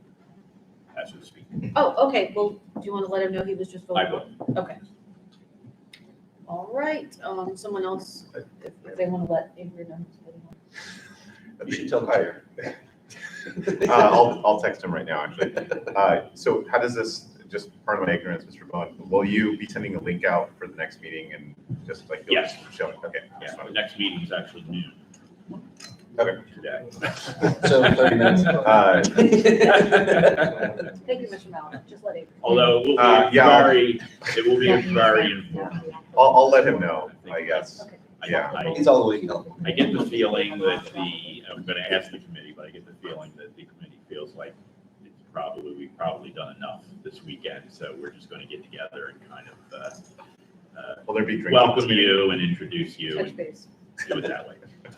as we speak.
Oh, okay, well, do you want to let him know he was just voting?
I will.
Okay. All right, someone else, if they want to let Avery know.
You should tell Kyer. I'll text him right now, actually. So how does this, just pardon my ignorance, Mr. Bowen, will you be sending a link out for the next meeting and just like?
Yes.
Show it? Okay.
Yeah, the next meeting is actually noon
Okay.
today.
So 30 minutes.
Thank you, Mr. Mallon, just let Avery.
Although it will be
Yeah.
it will be very informal.
I'll let him know, I guess.
Okay.
Yeah.
He's all the way up.
I get the feeling that I'm gonna ask the committee, but I get the feeling that the committee feels like we've probably done enough this weekend, so we're just gonna get together and kind of,
Will there be drinking?
welcome you and introduce you
Touch
and
base.
do it that way.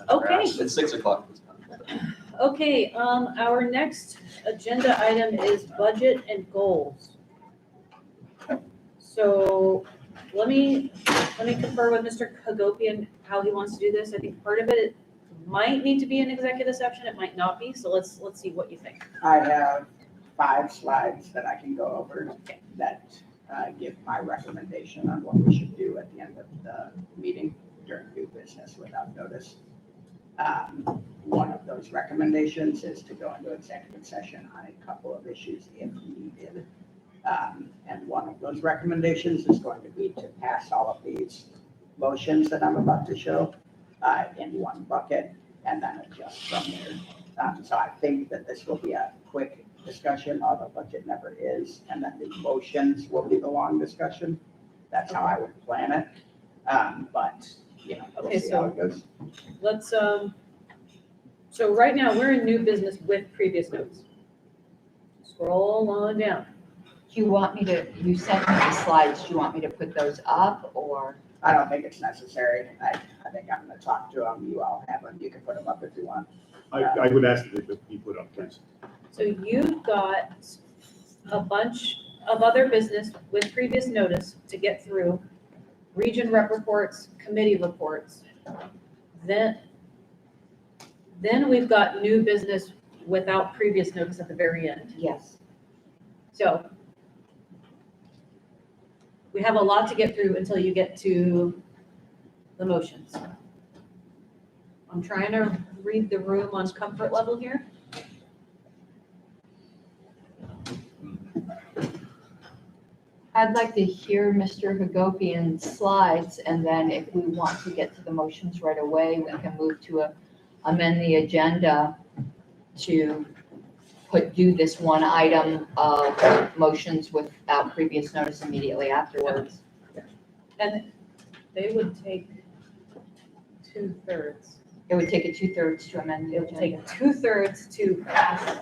Okay,
It's 6 o'clock.
okay, our next agenda item is budget and goals. So let me confer with Mr. Hagopian how he wants to do this. I think part of it might need to be an executive session, it might not be, so let's see what you think.
I have 5 slides that I can go over that give my recommendation on what we should do at the end of the meeting during new business without notice. One of those recommendations is to go into executive session on a couple of issues if needed. And one of those recommendations is going to be to pass all of these motions that I'm about to show in one bucket and then adjust from there. So I think that this will be a quick discussion, although budget never is, and then the motions will be the long discussion. That's how I would plan it. But, you know, we'll
Okay,
see how it goes.
Let's, so right now, we're in new business with previous notes. Scroll on down.
Do you want me to, you sent me the slides, do you want me to put those up or?
I don't think it's necessary. I think I'm gonna talk to them. You all have them. You can put them up if you want.
I would ask that they be put up, please.
So you've got a bunch of other business with previous notice to get through, region rep reports, committee reports. Then we've got new business without previous notice at the very end.
Yes.
So we have a lot to get through until you get to the motions. I'm trying to read the room on comfort level here.
I'd like to hear Mr. Hagopian's slides, and then if we want to get to the motions right away, we can move to amend the agenda to do this one item of motions without previous notice immediately afterwards.
And they would take 2/3.
It would take a 2/3 to amend the
It would
agenda.
take 2/3 to pass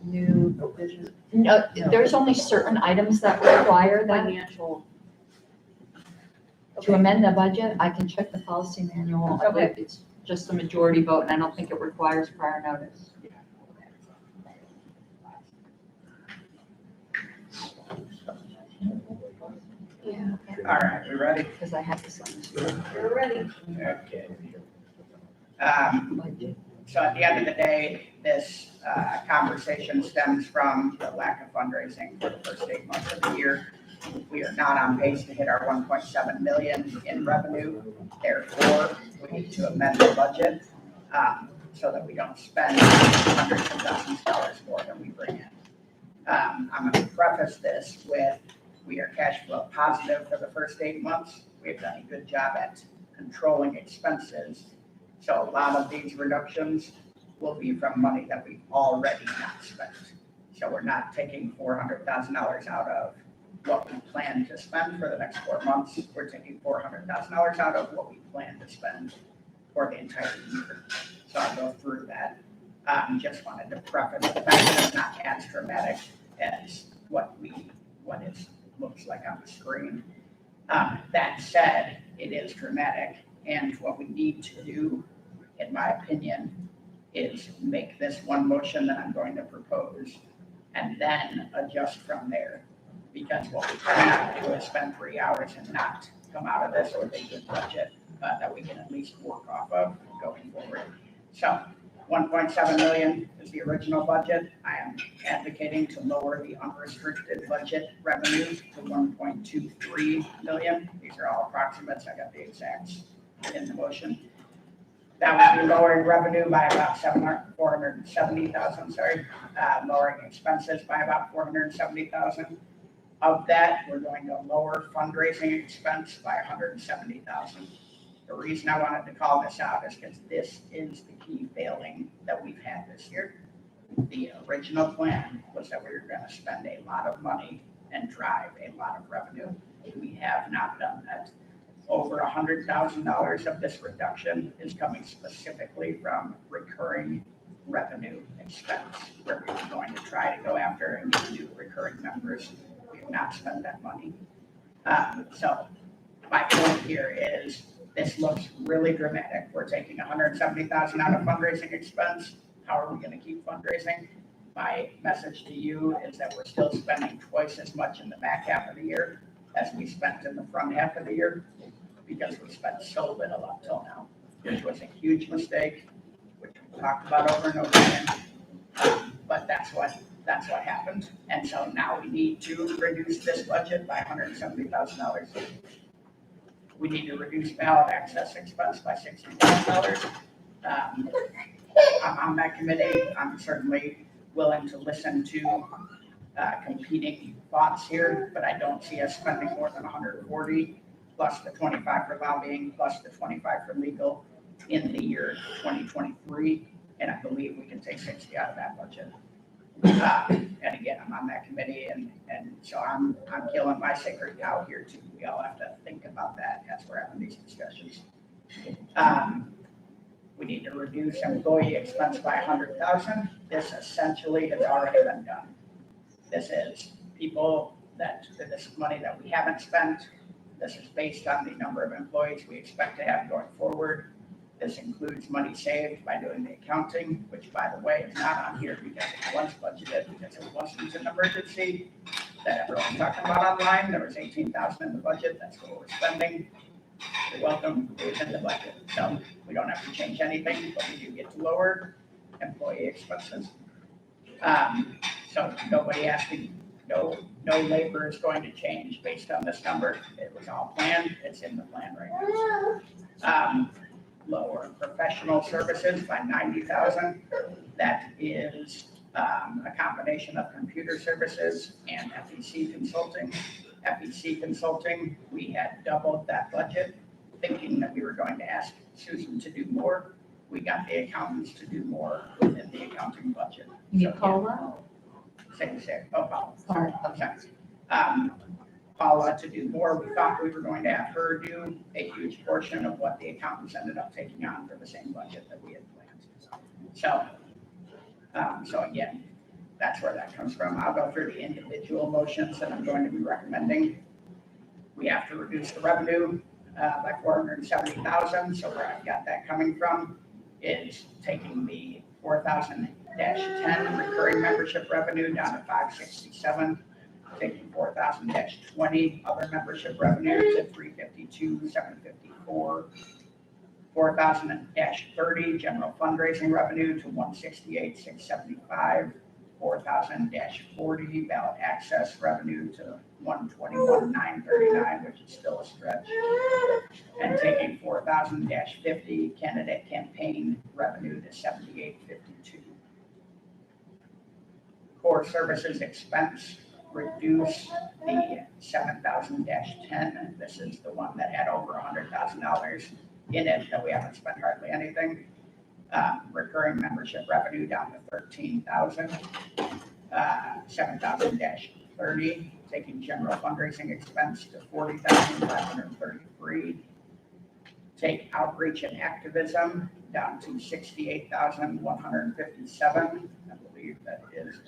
new provision.
No, there's only certain items that require that.
Financial.
To amend the budget, I can check the policy manual. I believe it's just a majority vote, and I don't think it requires prior notice. Yeah.
All right, we ready?
Because I have to sign this.
We're ready.
Okay. So at the end of the day, this conversation stems from the lack of fundraising for the first 8 months of the year. We are not on pace to hit our 1.7 million in revenue. Therefore, we need to amend the budget so that we don't spend hundreds of thousands of dollars more than we bring in. I'm going to preface this with, we are cash flow positive for the first 8 months. We've done a good job at controlling expenses. So a lot of these reductions will be from money that we've already not spent. So we're not taking $400,000 out of what we plan to spend for the next 4 months. We're taking $400,000 out of what we plan to spend for the entire year. So I'll go through that. Just wanted to preface the fact that it's not as dramatic as what it looks like on the screen. That said, it is dramatic, and what we need to do, in my opinion, is make this one motion that I'm going to propose and then adjust from there. Because what we cannot do is spend 3 hours and not come out of this with a good budget that we can at least work off of going forward. So 1.7 million is the original budget. I am advocating to lower the unrestricted budget revenue to 1.23 million. These are all approximates. I got the exacts in the motion. That would be lowering revenue by about 470,000, lowering expenses by about 470,000. Of that, we're going to lower fundraising expense by 170,000. The reason I wanted to call this out is because this is the key failing that we've had this year. The original plan was that we were going to spend a lot of money and drive a lot of revenue. We have not done that. Over $100,000 of this reduction is coming specifically from recurring revenue expense, where we're going to try to go after and get new recurring members. We have not spent that money. So my point here is this looks really dramatic. We're taking $170,000 out of fundraising expense. How are we going to keep fundraising? My message to you is that we're still spending twice as much in the back half of the year as we spent in the front half of the year, because we spent so little up till now, which was a huge mistake, which we talked about over and over again. But that's what happened. And so now we need to reduce this budget by $170,000. We need to reduce ballot access expense by $60,000. I'm on that committee. I'm certainly willing to listen to competing thoughts here, but I don't see us spending more than 140 plus the 25 for lobbying, plus the 25 for legal in the year 2023. And I believe we can take 60 out of that budget. And again, I'm on that committee, and so I'm killing my sacred cow here too. We all have to think about that as we're having these discussions. We need to reduce employee expense by 100,000. This essentially has already been done. This is people this is money that we haven't spent. This is based on the number of employees we expect to have going forward. This includes money saved by doing the accounting, which by the way is not on here because it was budgeted, because it wasn't an emergency that everyone's talking about online. There was 18,000 in the budget. That's what we're spending. You're welcome. It was in the budget. So we don't have to change anything, but we do get to lower employee expenses. So nobody asking, no labor is going to change based on this number. It was all planned. It's in the plan right now. Lower professional services by 90,000. That is a combination of computer services and FEC consulting. FEC consulting, we had doubled that budget, thinking that we were going to ask Susan to do more. We got the accountants to do more within the accounting budget.
You Paula?
Paula.
Sorry.
Paula to do more. We thought we were going to have her do a huge portion of what the accountants ended up taking on for the same budget that we had planned. So again, that's where that comes from. I'll go through the individual motions that I'm going to be recommending. We have to reduce the revenue by 470,000. So where I've got that coming from is taking the 4,000-10 recurring membership revenue down to 567. Taking 4,000-20 other membership revenue to 352,754. 4,000-30 general fundraising revenue to 168,675. 4,000-40 ballot access revenue to 121,939, which is still a stretch. And taking 4,000-50 candidate campaign revenue to 7,852. Core services expense, reduce the 7,000-10. This is the one that had over $100,000 in it that we haven't spent hardly anything. Recurring membership revenue down to 13,000. 7,000-30, taking general fundraising expense to 40,533. Take outreach and activism down to 68,157. I believe that is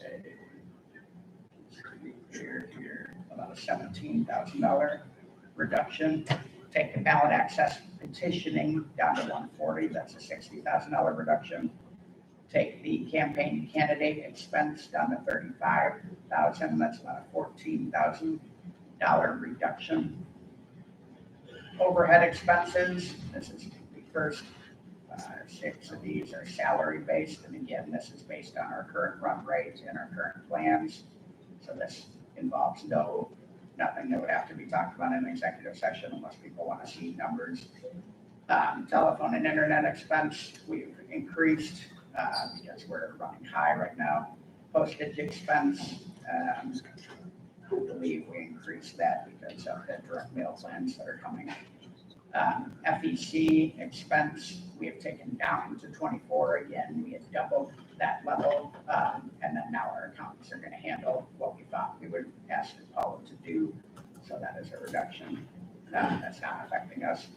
about a $17,000 reduction. Take the ballot access petitioning down to 140. That's a $60,000 reduction. Take the campaign candidate expense down to 35,000. That's about a $14,000 reduction. Overhead expenses. This is the first 6 of these are salary based, and again, this is based on our current run rate and our current plans. So this involves nothing that would have to be talked about in an executive session unless people want to see numbers. Telephone and internet expense, we've increased because we're running high right now. Postage expense, I believe we increased that because of the direct mail plans that are coming. FEC expense, we have taken down to 24. Again, we had doubled that level, and then now our accountants are going to handle what we thought we would ask Paula to do. So that is a reduction. That's not affecting us.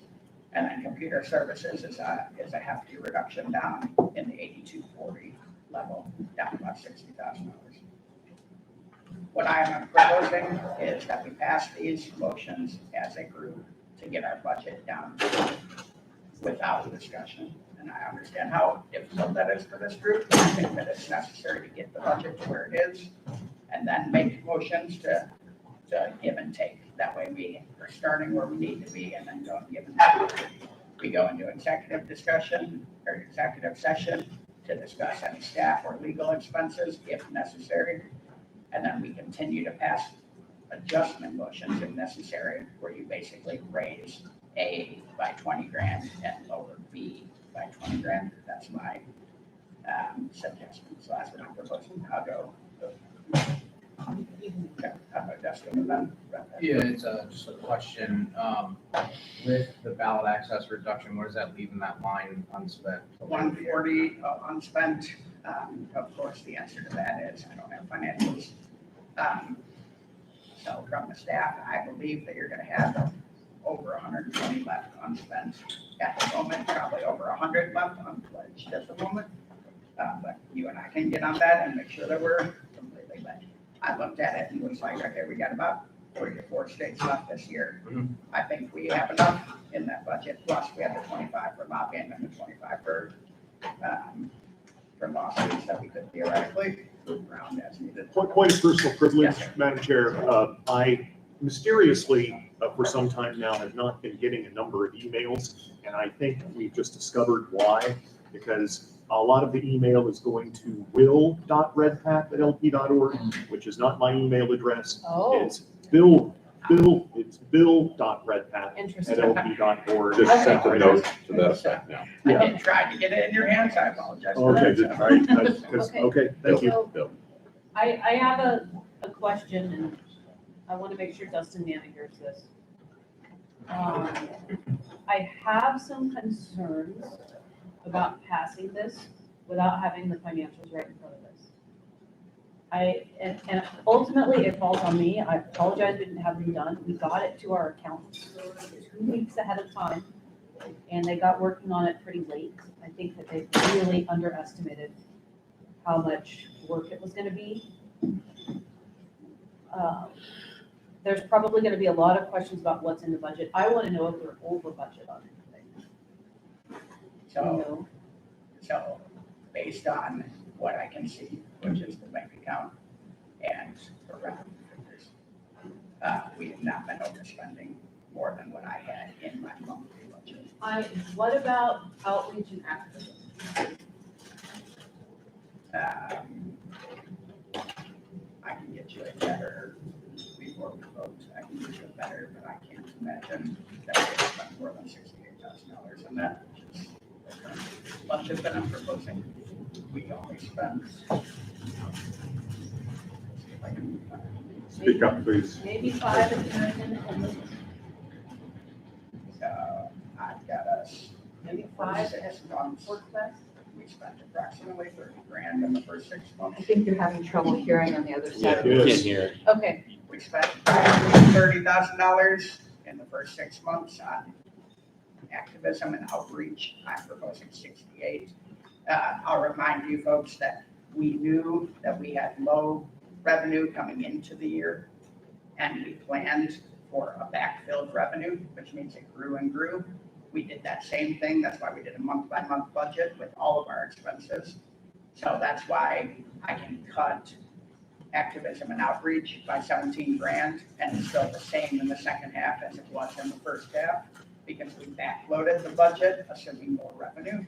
And then computer services is a hefty reduction down in the 8240 level, down about $60,000. What I am proposing is that we pass these motions as a group to get our budget down without discussion. And I understand how difficult that is for this group. I think that it's necessary to get the budget to where it is and then make motions to give and take. That way we are starting where we need to be and then go and give and take. We go into executive discussion or executive session to discuss any staff or legal expenses if necessary. And then we continue to pass adjustment motions if necessary, where you basically raise A by 20 grand and lower B by 20 grand. That's my suggestion. So that's what I'm proposing. I'll go. Yeah, how about Dustin and then?
Yeah, it's just a question. With the ballot access reduction, where does that leave in that line unspent?
140 unspent. Of course, the answer to that is I don't have financials. So from the staff, I believe that you're going to have over 120 left unspent at the moment, probably over 100 left unpledged at the moment. But you and I can get on that and make sure that we're completely lit. I looked at it and it was like, okay, we got about 44 states left this year. I think we have enough in that budget. Plus, we have the 25 for lock-in and the 25 for lawsuits that we could theoretically move around as needed.
Point of personal privilege,
Yes, sir.
Madam Chair. I mysteriously, for some time now, have not been getting a number of emails, and I think we've just discovered why, because a lot of the email is going to will.redpath@lp.org, which is not my email address.
Oh.
It's bill.redpath@lp.org.
Just sent a note to that effect now.
I did try to get it in your hands. I apologize for
Okay,
that.
all right, okay, thank you.
So, I have a question, and I want to make sure Dustin Manning hears this. I have some concerns about passing this without having the financials right in front of us. And ultimately it falls on me. I apologize, we didn't have them done. We got it to our accountants 2 weeks ahead of time, and they got working on it pretty late. I think that they really underestimated how much work it was gonna be. There's probably gonna be a lot of questions about what's in the budget. I wanna know if we're over budget on anything.
So based on what I can see, which is the bank account and the revenue figures, we have not been overspending more than what I had in my monthly budget.
What about outreach and activism?
I can get you a better, before we vote, I can get you a better, but I can't imagine that we spent more than $68,000 on that, which is the current budget that I'm proposing. We only spent.
Speak up, please.
Maybe 5 at the American Embassy.
I've got us.
Maybe 5 at Work Fest.
We spent approximately 30 grand in the first 6 months.
I think you're having trouble hearing on the other side.
Yeah, we can't hear it.
Okay,
We spent $30,000 in the first 6 months on activism and outreach. I'm proposing 68. I'll remind you folks that we knew that we had low revenue coming into the year, and we planned for a backfilled revenue, which means it grew and grew. We did that same thing. That's why we did a month-by-month budget with all of our expenses. So that's why I can cut activism and outreach by 17 grand, and it's still the same in the second half as it was in the first half, because we backloaded the budget, assuming more revenue.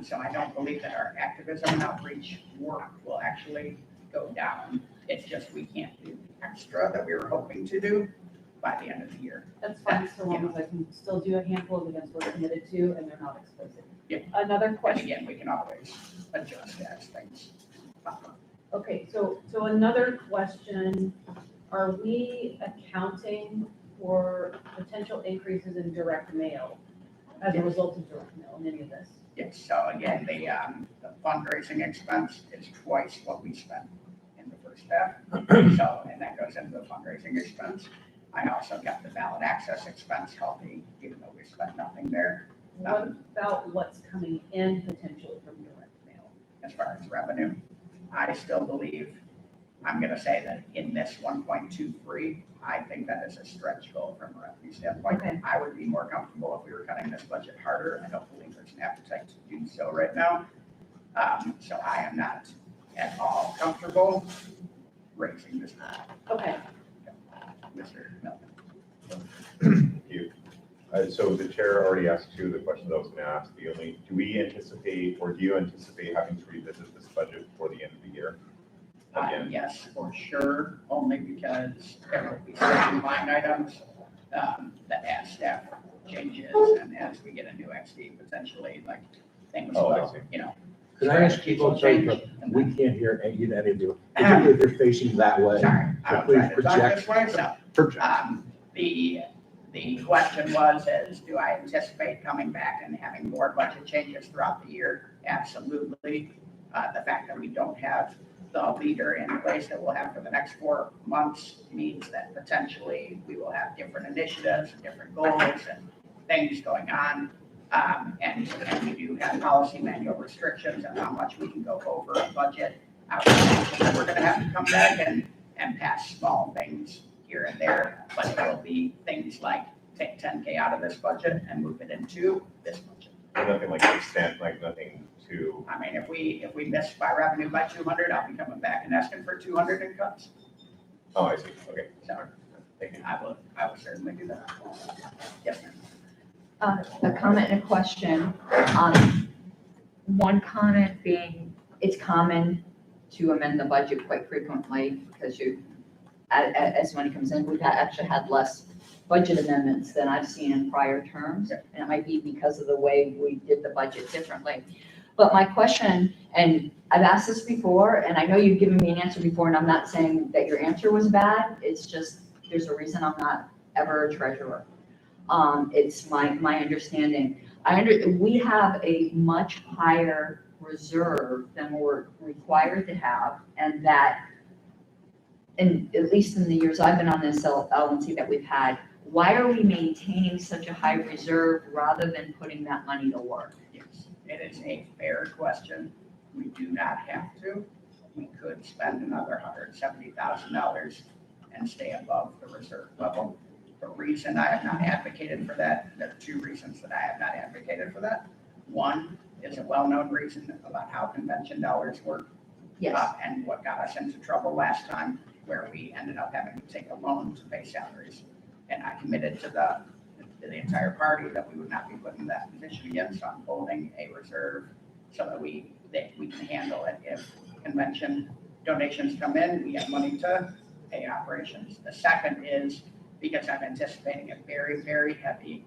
So I don't believe that our activism and outreach work will actually go down. It's just we can't do the extra that we were hoping to do by the end of the year.
that's fine, so long as I can still do a handful of events we're committed to and they're not expensive.
Yeah.
Another
And
question.
again, we can always adjust as things pop up.
Okay, so another question, are we accounting for potential increases in direct mail as a result of direct mail in any of this?
Yes, so again, the fundraising expense is twice what we spent in the first half. So, and that goes into the fundraising expense. I also got the ballot access expense helping, even though we spent nothing there.
What about what's coming in potentially from direct mail?
As far as revenue, I still believe, I'm gonna say that in this 1.23, I think that is a stretch goal from a revenue standpoint.
Okay.
I would be more comfortable if we were cutting this budget harder. I don't believe there's an appetite to do so right now. So I am not at all comfortable raising this.
Okay,
Mr. Melvin.
Thank you. So the chair already asked two of the questions I was gonna ask. Do we anticipate, or do you anticipate having to revisit this budget before the end of the year? Again?
Yes, for sure, only because there will be certain line items that as staff changes and as we get a new next week, potentially, like, things
Oh, I
will,
see.
you know.
Could I ask
strategies
people,
will
sorry,
change,
but
and
we
then-
can't hear any of you, particularly if they're facing that way.
Sorry,
So
I'll
please
try to talk
project.
this way, so.
Project.
The question was, do I anticipate coming back and having more budget changes throughout the year? Absolutely. The fact that we don't have the leader in place that we'll have for the next 4 months means that potentially we will have different initiatives, and different goals and things going on. And we do have policy manual restrictions on how much we can go over a budget. We're gonna have to come back and pass small things here and there, but it will be things like take 10K out of this budget and move it into this budget.
Nothing like like nothing to.
I mean, if we miss by revenue by 200, I'll be coming back and asking for 200 in cuts.
Oh, I see, okay.
So, I will certainly do that. Yes, ma'am.
A comment and a question. One comment being, it's common to amend the budget quite frequently because as money comes in, we've actually had less budget amendments than I've seen in prior terms. And it might be because of the way we did the budget differently. But my question, and I've asked this before, and I know you've given me an answer before, and I'm not saying that your answer was bad. It's just, there's a reason I'm not ever a treasurer. It's my understanding. We have a much higher reserve than we're required to have, and that, and at least in the years I've been on this LNC that we've had, why are we maintaining such a high reserve rather than putting that money to work?
Yes, it is a fair question. We do not have to. We could spend another $170,000 and stay above the reserve level. The reason I have not advocated for that, there are 2 reasons that I have not advocated for that. One is a well-known reason about how convention dollars work.
Yes.
And what got us into trouble last time, where we ended up having to take a loan to pay salaries. And I committed to the entire party that we would not be put in that position again, so I'm holding a reserve so that we can handle it. If convention donations come in, we have money to pay operations. The second is because I'm anticipating a very, very heavy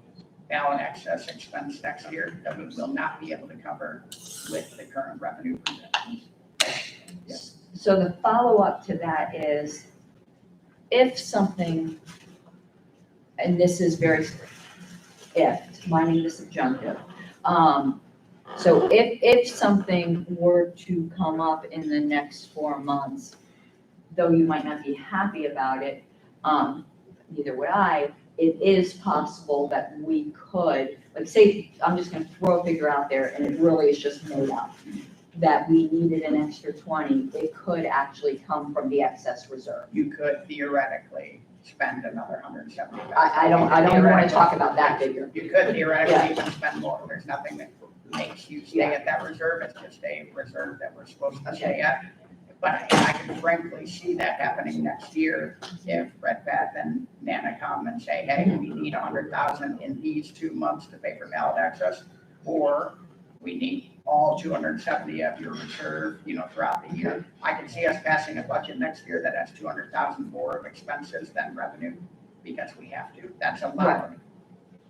ballot access expense next year that we will not be able to cover with the current revenue projections. Yes.
So the follow-up to that is, if something, and this is very, if, minding the subjunctive. So if something were to come up in the next 4 months, though you might not be happy about it, neither would I, it is possible that we could, like say, I'm just gonna throw a figure out there and it really is just made up, that we needed an extra 20, it could actually come from the excess reserve.
You could theoretically spend another $170,000.
I don't want to talk about that figure.
You could theoretically even spend more. There's nothing that makes you stay at that reserve. It's just a reserve that we're supposed to stay at. But I can frankly see that happening next year if Red Path and Nana come and say, hey, we need 100,000 in these 2 months to pay for ballot access, or we need all 270 of your reserve, throughout the year. I can see us passing a budget next year that has 200,000 more of expenses than revenue because we have to. That's allowed.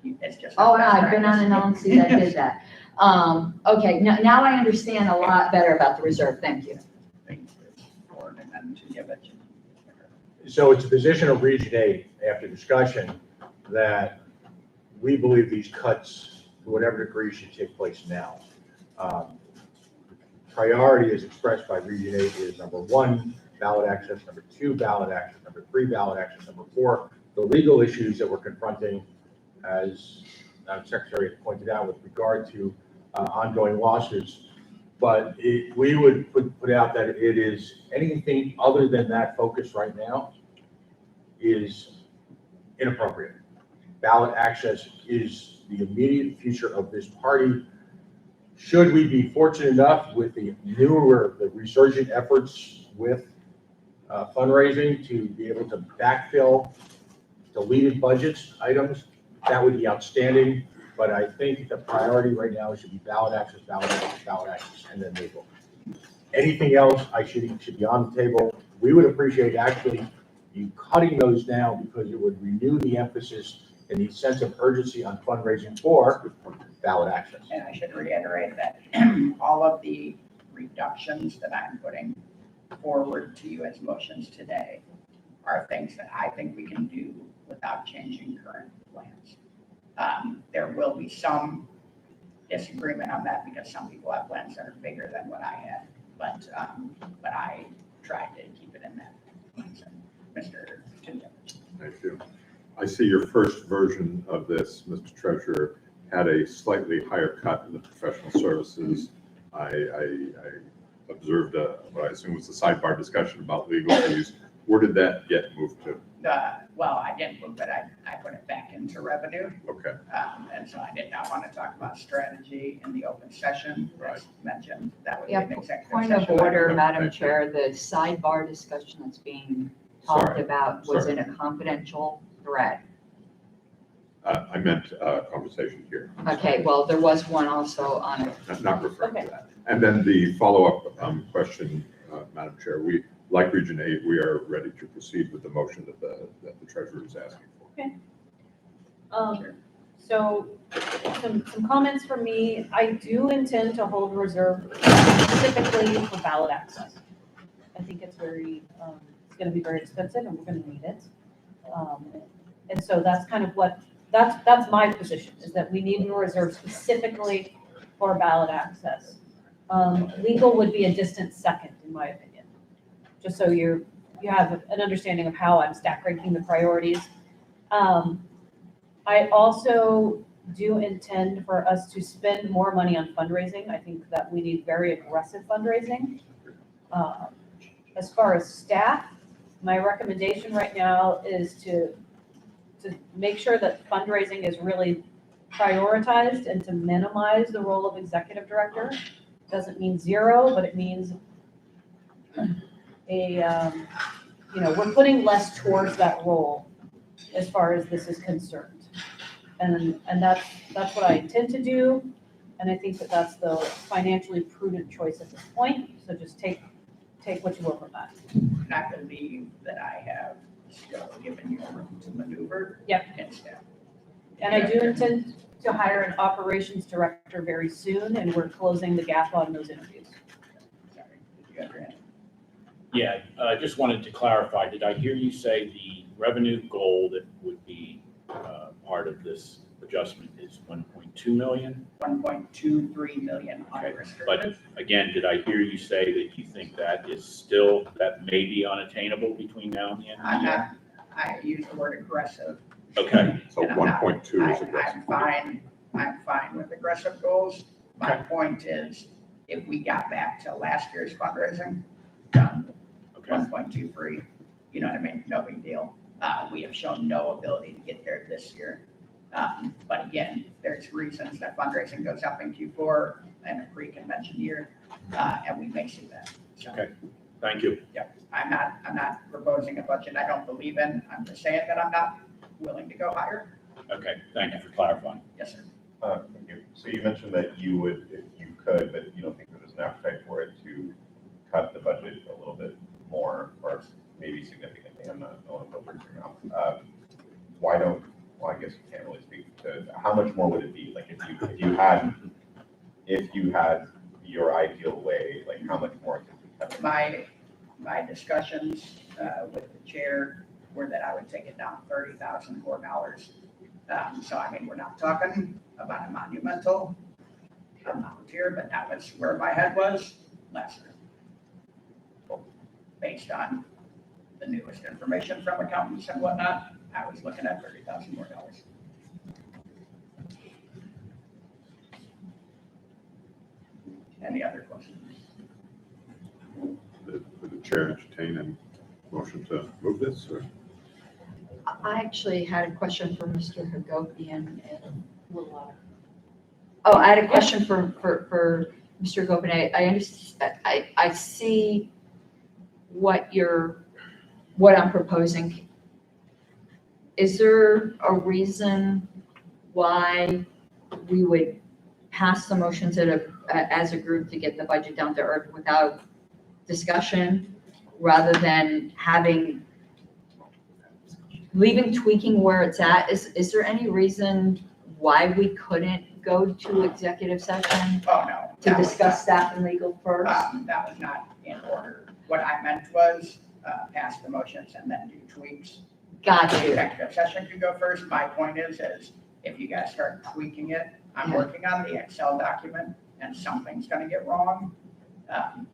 It's just.
Oh, no, I've been on an LNC that did that. Okay, now I understand a lot better about the reserve. Thank you.
So it's a position of Region 8 after discussion that we believe these cuts, to whatever degree, should take place now. Priority as expressed by Region 8 is number 1, ballot access, number 2, ballot access, number 3, ballot access, number 4, the legal issues that we're confronting, as Secretary has pointed out, with regard to ongoing lawsuits. But we would put out that it is anything other than that focus right now is inappropriate. Ballot access is the immediate future of this party. Should we be fortunate enough with the resurgent efforts with fundraising to be able to backfill deleted budgets items, that would be outstanding. But I think the priority right now should be ballot access, and then legal. Anything else should be on the table. We would appreciate actually you cutting those down because it would renew the emphasis and the sense of urgency on fundraising for ballot access.
And I should reiterate that all of the reductions that I'm putting forward to you as motions today are things that I think we can do without changing current plans. There will be some disagreement on that because some people have plans that are bigger than what I had, but I tried to keep it in that. Mr. Tinton.
Thank you. I see your first version of this, Mr. Treasurer, had a slightly higher cut in the professional services. I observed what I assume was the sidebar discussion about legal fees. Where did that get moved to?
Well, I didn't move it. I put it back into revenue.
Okay.
And so I did not want to talk about strategy in the open session. As mentioned, that would be
Yeah,
an executive
point of
session.
order, Madam
Thank you.
Chair, the sidebar discussion that's being talked
Sorry.
about was
Sorry.
in a confidential thread.
I meant conversation here.
Okay, well, there was one also on it.
Not referring
Okay.
to that. And then the follow-up question, Madam Chair, we, like Region 8, we are ready to proceed with the motion that the treasurer is asking for.
So some comments from me. I do intend to hold reserve specifically for ballot access. I think it's it's gonna be very expensive and we're gonna need it. And so that's kind of that's my position, is that we need a reserve specifically for ballot access. Legal would be a distant second, in my opinion, just so you have an understanding of how I'm stack ranking the priorities. I also do intend for us to spend more money on fundraising. I think that we need very aggressive fundraising. As far as staff, my recommendation right now is to make sure that fundraising is really prioritized and to minimize the role of executive director. Doesn't mean zero, but it means we're putting less towards that role as far as this is concerned. And that's what I intend to do. And I think that that's the financially prudent choice at this point. So just take what you will from that.
And I believe that I have still given you room to maneuver.
Yep.
And staff.
And I do intend to hire an operations director very soon, and we're closing the gap on those interviews.
Sorry, did you have your hand?
Yeah, I just wanted to clarify, did I hear you say the revenue goal that would be part of this adjustment is 1.2 million?
1.23 million
Okay,
unrestricted.
but again, did I hear you say that you think that may be unattainable between now and the end of the year?
I use the word aggressive.
Okay.
So
And I'm not-
1.2 is aggressive.
I'm fine with aggressive goals. My point is, if we got back to last year's fundraising, done,
Okay.
1.23, you know what I mean? No big deal. We have shown no ability to get there this year. But again, there's reasons that fundraising goes up in Q4 and a pre-convention year, and we may see that. So,
Okay, thank you.
Yep, I'm not proposing a budget I don't believe in. I'm just saying that I'm not willing to go higher.
Okay, thank you for clarifying.
Yes, sir.
Thank you. So you mentioned that you would, if you could, but you don't think there's an appetite for it to cut the budget a little bit more, or maybe significantly. I don't want to put words in your mouth. Why don't? Well, I guess you can't really speak to how much more would it be? Like if you had your ideal way, like how much more could we cut?
My discussions with the chair were that I would take it down $30,000 more. So I mean, we're not talking about a monumental amount here, but that was where my head was last year. Based on the newest information from accountants and whatnot, I was looking at $30,000 more. Any other questions?
Would the chair entertain a motion to move this, or?
I actually had a question for Mr. Hagopian. Oh, I had a question for Mr. Hagopian. I understand, I see what I'm proposing. Is there a reason why we would pass the motions as a group to get the budget down to earth without discussion, rather than having leaving tweaking where it's at, is there any reason why we couldn't go to executive session
Oh, no.
to
that was
discuss staff and legal first?
That was not in order. What I meant was, pass the motions and then do tweaks.
Got you.
Executive session could go first. My point is if you guys start tweaking it, I'm working on the Excel document and something's gonna get wrong.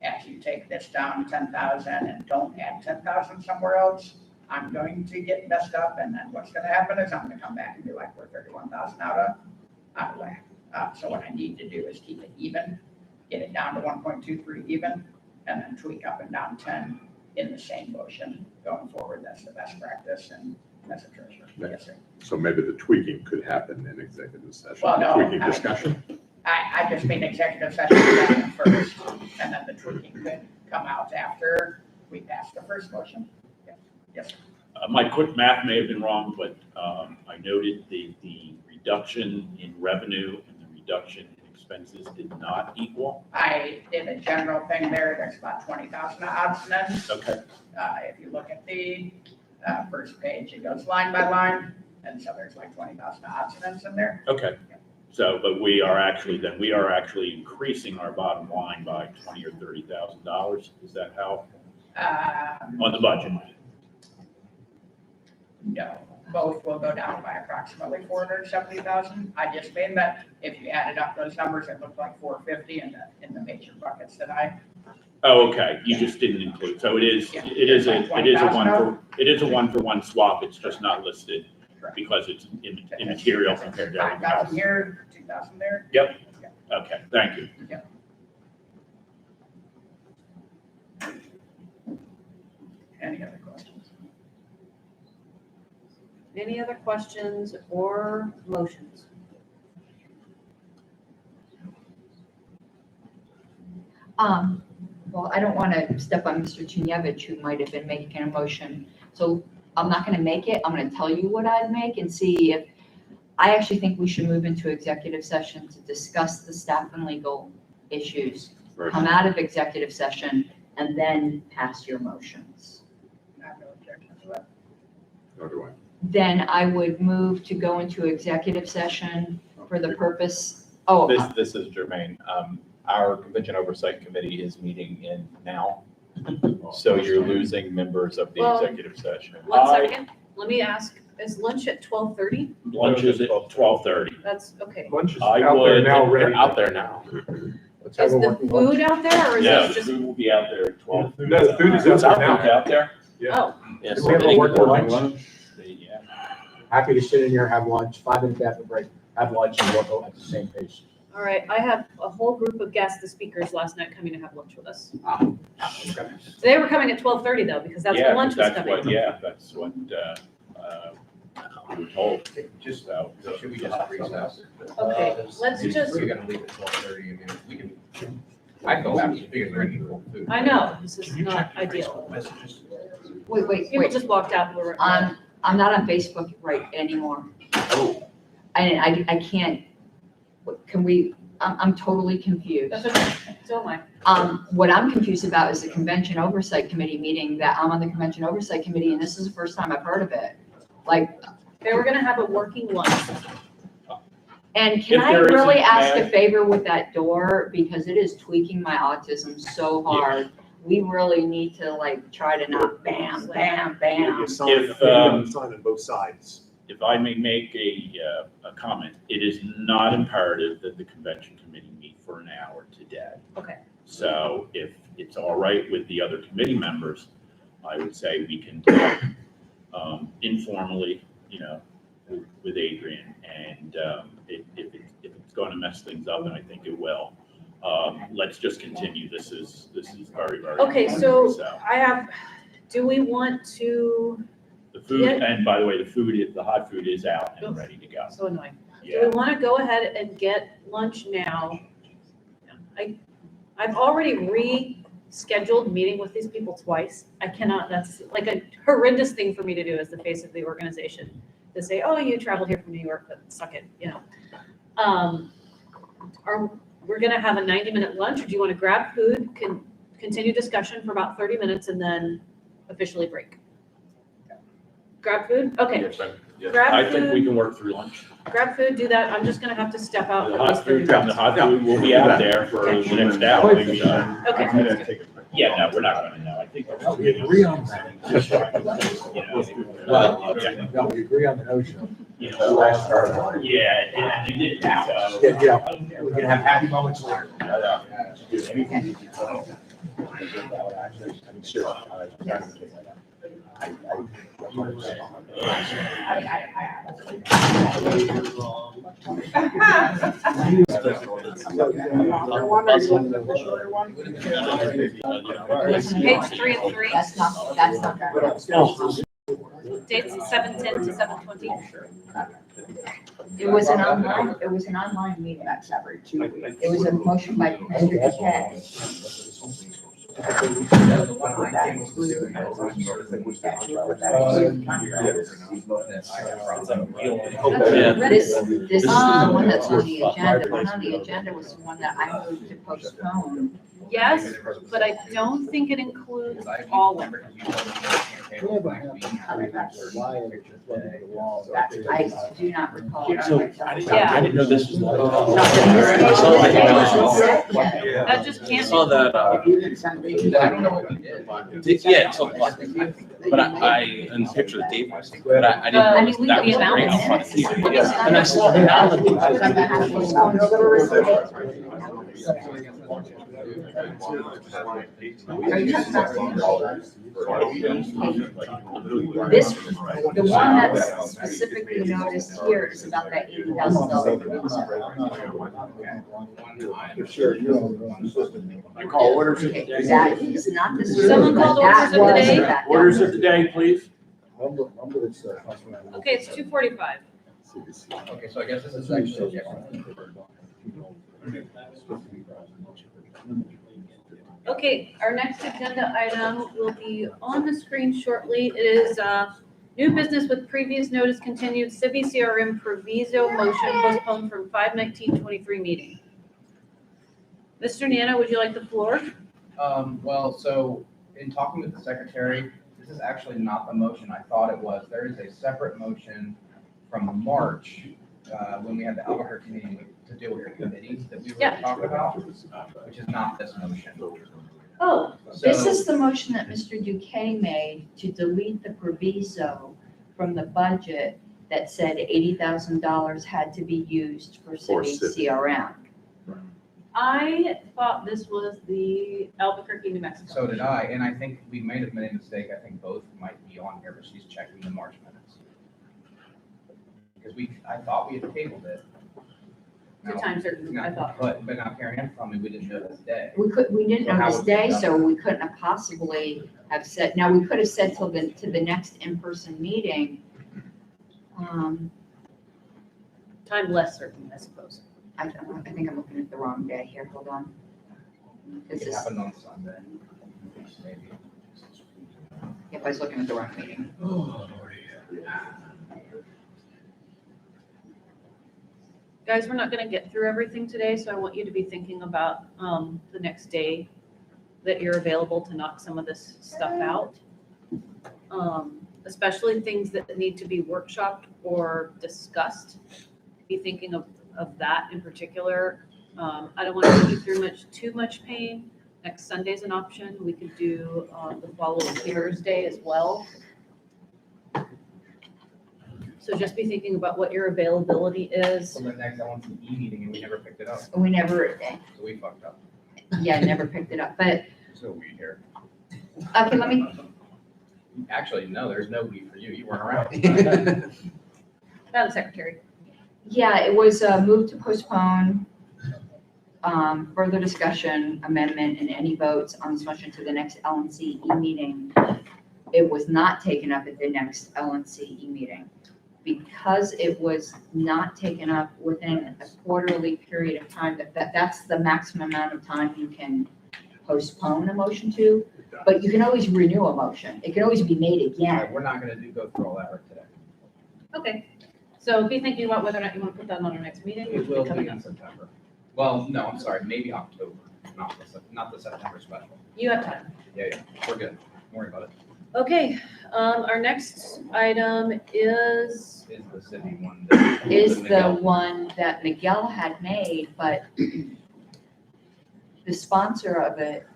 As you take this down 10,000 and don't add 10,000 somewhere else, I'm going to get messed up, and then what's gonna happen is I'm gonna come back and be like, we're 31,000 out of whack. So what I need to do is keep it even, get it down to 1.23 even, and then tweak up and down 10 in the same motion going forward. That's the best practice, and that's a treasure. Yes, sir.
So maybe the tweaking could happen in executive session,
Well, no,
tweaking discussion.
I just mean executive session first, and then the tweaking could come out after we pass the first motion. Yes, sir.
My quick math may have been wrong, but I noted the reduction in revenue and the reduction in expenses did not equal.
I did a general thing there. There's about 20,000 odds and ends.
Okay.
If you look at the first page, it goes line by line, and so there's like 20,000 odds and ends in there.
Okay. So, but we are actually increasing our bottom line by $20,000 or $30,000. Is that how? On the budget?
No, both will go down by approximately 470,000. I just made that, if you added up those numbers, it looked like 450 in the major buckets that I.
Oh, okay. You just didn't include. So it is a one-for-one swap. It's just not listed because it's immaterial compared to everything
5,000
else.
here, 2,000 there.
Yep. Okay, thank you.
Yep. Any other questions?
Any other questions or motions?
Well, I don't want to step on Mr. Chinyevich, who might have been making a motion. So I'm not going to make it. I'm going to tell you what I'd make and see if, I actually think we should move into executive session to discuss the staff and legal issues.
Right.
Come out of executive session and then pass your motions.
I have no objection to that.
Nor do I.
Then I would move to go into executive session for the purpose,
This is Jermaine. Our Convention Oversight Committee is meeting in now, so you're losing members of the
Well,
executive session.
1 second, let me ask, is lunch at 12:30?
Lunch is at 12:30.
That's, okay.
Lunch is
I
out there
would-
now, ready.
They're out there now.
Let's have
Is
a
the
working lunch.
food out there, or is
Yeah,
this
the
just,
food will be out there at 12.
No, the food is out there now.
Food's out there?
oh,
Yeah,
Do
so
we have a
getting
working
working
lunch?
Yeah.
Happy to sit in here, have lunch, 5 minutes after break, have lunch and we'll go at the same pace.
all right, I have a whole group of guests, the speakers last night coming to have lunch with us.
Okay.
They were coming at 12:30 though, because that's when lunch was
That's
coming.
what, yeah, that's what we were told.
Just,
So,
should we just recess?
Okay, let's just,
We're gonna leave at 12:30, I mean, we can, I felt that was bigger than equal food.
I know, this is not ideal.
Messages.
People just walked out and were.
I'm not on Facebook right anymore. I can't, can we, I'm totally confused.
That's okay, so am I.
What I'm confused about is the Convention Oversight Committee meeting, that I'm on the Convention Oversight Committee, and this is the first time I've heard of it. Like,
They were gonna have a working lunch.
and can
If
I
there isn't,
really ask
may
a favor with that door, because it is tweaking my autism so hard. We really need to like try to not bam, bam, bam.
You sign
If,
sign on both sides.
If I may make a comment, it is not imperative that the convention committee meet for an hour today.
Okay.
So if it's all right with the other committee members, I would say we can talk informally, with Adrian. And if it's going to mess things up, and I think it will, let's just continue. This is very, very
Okay,
important.
so do we want to,
The food, and by the way, the hot food is out and ready to go.
so annoying. Do we
Yeah.
want to go ahead and get lunch now? I've already rescheduled meeting with these people twice. I cannot, that's like a horrendous thing for me to do as the face of the organization. To say, oh, you traveled here from New York, but suck it, We're gonna have a 90-minute lunch, or do you want to grab food, continue discussion for about 30 minutes and then officially break? Grab food? Okay,
Yes, yes.
Grab
I think we
food.
can work through lunch.
grab food, do that. I'm just gonna have to step out.
The
at least
hot
30
food, the
minutes.
hot food will be out there for the next hour.
Okay.
Yeah, no, we're not gonna know. I think.
We agree on that.
You know,
Well,
yeah.
no, we agree on the notion.
You know, yeah, and you did now, so.
Yeah, we can have happy moments later.
Page 3 of 3.
That's not that.
Dates 7:10 to 7:20.
It was an online meeting.
That's every 2 weeks.
It was a motion by Mr. Duquette. This is the one that's on the agenda. The one on the agenda was the one that I moved to postpone.
Yes, but I don't think it includes all of it.
I do not recall.
So I
Yeah.
didn't know this was.
That just can't.
Saw that,
I don't know what we did.
yeah, so, but I, in the picture that Dave was, but I didn't.
I mean, we
that
could be
was great.
announcing
I was
it.
like, yeah. And I saw the ballot.
This, the one that's specifically noticed here is about that $80,000.
I call orders of the day.
That is not the.
Someone called orders of the day?
Orders of the day, please.
Okay, it's 2:45.
Okay, so I guess this is actually.
Okay, our next agenda item will be on the screen shortly. It is new business with previous notice continued, Civi CRM proviso motion postponed from 5/19/23 meeting. Mr. Nana, would you like the floor?
Well, so in talking with the secretary, this is actually not the motion I thought it was. There is a separate motion from March, when we had the Albuquerque meeting to deal with the committees that we were
Yeah.
talking about, which is not this motion.
Oh,
This
So-
is the motion that Mr. Duquet made to delete the proviso from the budget that said $80,000 had to be used for city CRM.
I thought this was the Albuquerque, New Mexico.
So did I, and I think we may have made a mistake. I think both might be on here, but she's checking the March minutes. Because I thought we had tabled it.
Two times certain, I thought.
But now Karen Ann told me we didn't know this day.
We didn't
So
know
how
this
would we
day,
have
so
done
we couldn't have possibly have said, now we could have said to the next in-person meeting.
Time less certain, I suppose.
I think I'm looking at the wrong day here, hold on. This
It
is,
happened on Sunday. Maybe.
if I was looking at the wrong meeting.
Guys, we're not gonna get through everything today, so I want you to be thinking about, the next day that you're available to knock some of this stuff out. Especially things that need to be workshopped or discussed. Be thinking of that in particular. I don't want to put you through too much pain. Next Sunday's an option. We could do, the following Thursday as well. So just be thinking about what your availability is.
So the next LNC meeting and we never picked it up.
We never,
So we fucked up.
yeah, never picked it up, but,
So we here.
okay, let me,
Actually, no, there's no we for you. You weren't around.
Madam Secretary.
yeah, it was a move to postpone further discussion, amendment, and any votes on this motion to the next LNCE meeting. It was not taken up at the next LNCE meeting. Because it was not taken up within a quarterly period of time, that's the maximum amount of time you can postpone a motion to, but you can always renew a motion. It can always be made again.
We're not gonna go through all that right today.
Okay. So be thinking about whether or not you want to put that on our next meeting.
It will be
Coming
in
up.
September. Well, no, I'm sorry, maybe October, not the September special.
You have time.
Yeah, we're good. Don't worry about it.
Okay, our next item is,
Is the city one.
Is the one that Miguel had made, but the sponsor of it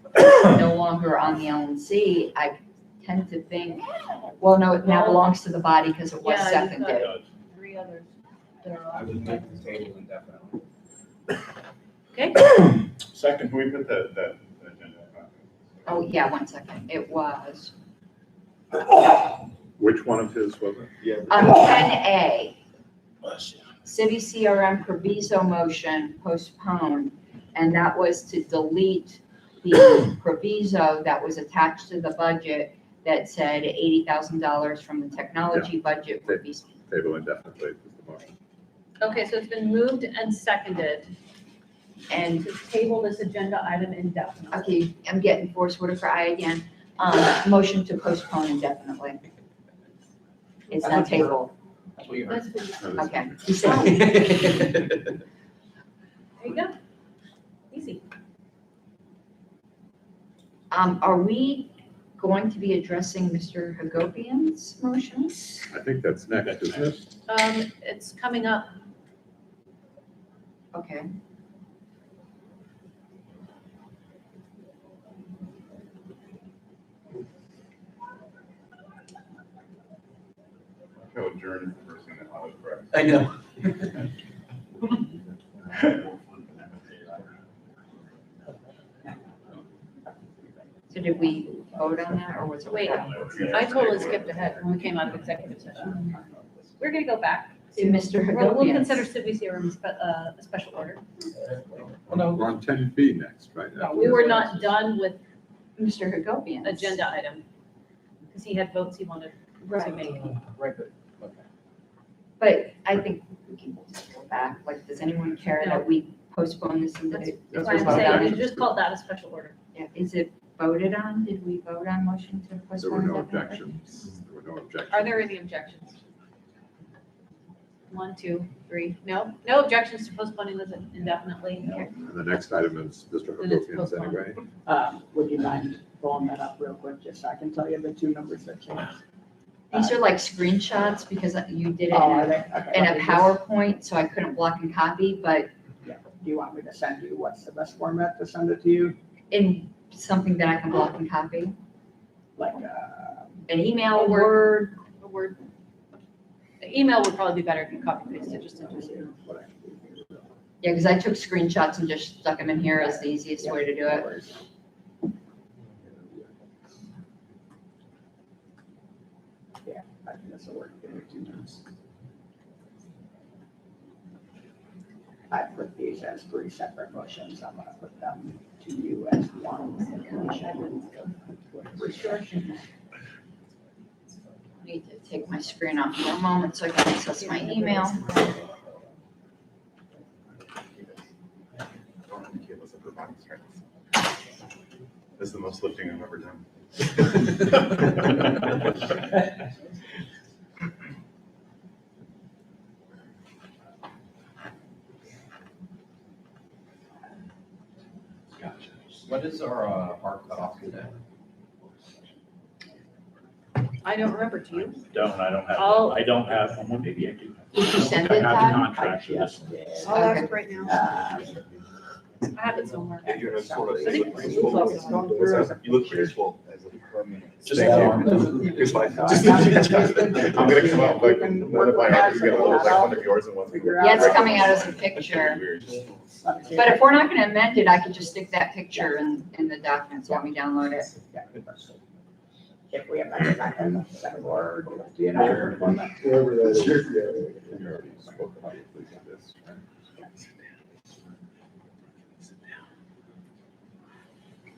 no longer on the LNC. I tend to think, well, no, it now belongs to the body because it was
Yeah, you've got-
seconded.
3 others that are
I
on.
would move the table indefinitely.
Okay,
Second, can we put the agenda back?
Oh, yeah, 1 second. It was,
Which one of his was it?
Yeah.
10A, city CRM proviso motion postponed. And that was to delete the proviso that was attached to the budget that said $80,000 from the technology budget would be.
Table indefinitely is the motion.
okay, so it's been moved and seconded
And,
to table this agenda item indefinitely.
okay, I'm getting Forrest Whitaker eye again. Motion to postpone indefinitely. It's not table.
That's what you heard.
That's good.
Okay. You said-
There you go. Easy.
Are we going to be addressing Mr. Hagopian's motions?
I think that's next, isn't it?
It's coming up.
Okay.
I'll adjourn the first thing that I was correct.
I know.
So did we vote on that or was it?
Wait, I totally skipped ahead when we came out of executive session. We're gonna go back
To Mr.
We'll
Hagopian's.
consider civic CRM a special order.
We're on 10B next, right now.
We were not done with
Mr. Hagopian's.
agenda item, because he had votes he wanted to make.
Right, but, okay.
But I think we can just go back. Like, does anyone care that we postpone this into?
That's what I'm saying, you just called that a special order.
Yeah, is it voted on? Did we vote on motion to
There were
postpone?
no
indefinitely?
objections. There were no objections.
Are there any objections? 1, 2, 3, no objections to postponing this indefinitely.
And the next item is Mr.
Then it's
Hagopian's
postponed.
anyway.
Would you mind pulling that up real quick, just so I can tell you the 2 numbers that changed?
These are like screenshots because you did it
Oh, are
in
they? Okay,
in
let
a
me just-
PowerPoint, so I couldn't block and copy, but
Yeah. Do you want me to send you, what's the best format to send it to you?
in something that I can block and copy.
Like,
An email,
A
Word.
A word. The email would probably be better if you copy paste it just into here.
Yeah, because I took screenshots and just stuck them in here as the easiest way to do it.
Yeah, I think this will work. Give me 2 minutes. I put these as 3 separate motions. I'm gonna put them to you as one.
I need to take my screen off for a moment so I can access my email.
This is the most lifting I've ever done.
What is our hard cutoff today?
I don't remember, do you?
I don't have,
I'll-
I don't have, well, maybe I do.
Did you send
I
it,
have the
Todd?
contract for this.
Yes.
I'll ask right now. I have it somewhere.
You have sort of-
I think-
you look pretty swole.
Just
Thank you. It's fine. I'm gonna come up, like, one of my actors get a little, like, one of yours and one's.
Yeah, it's coming out as a picture. But if we're not gonna amend it, I could just stick that picture in the documents when we download it.
If we have that back in, or do you know different format?
Whoever that is. You already spoke about it, please, this, right?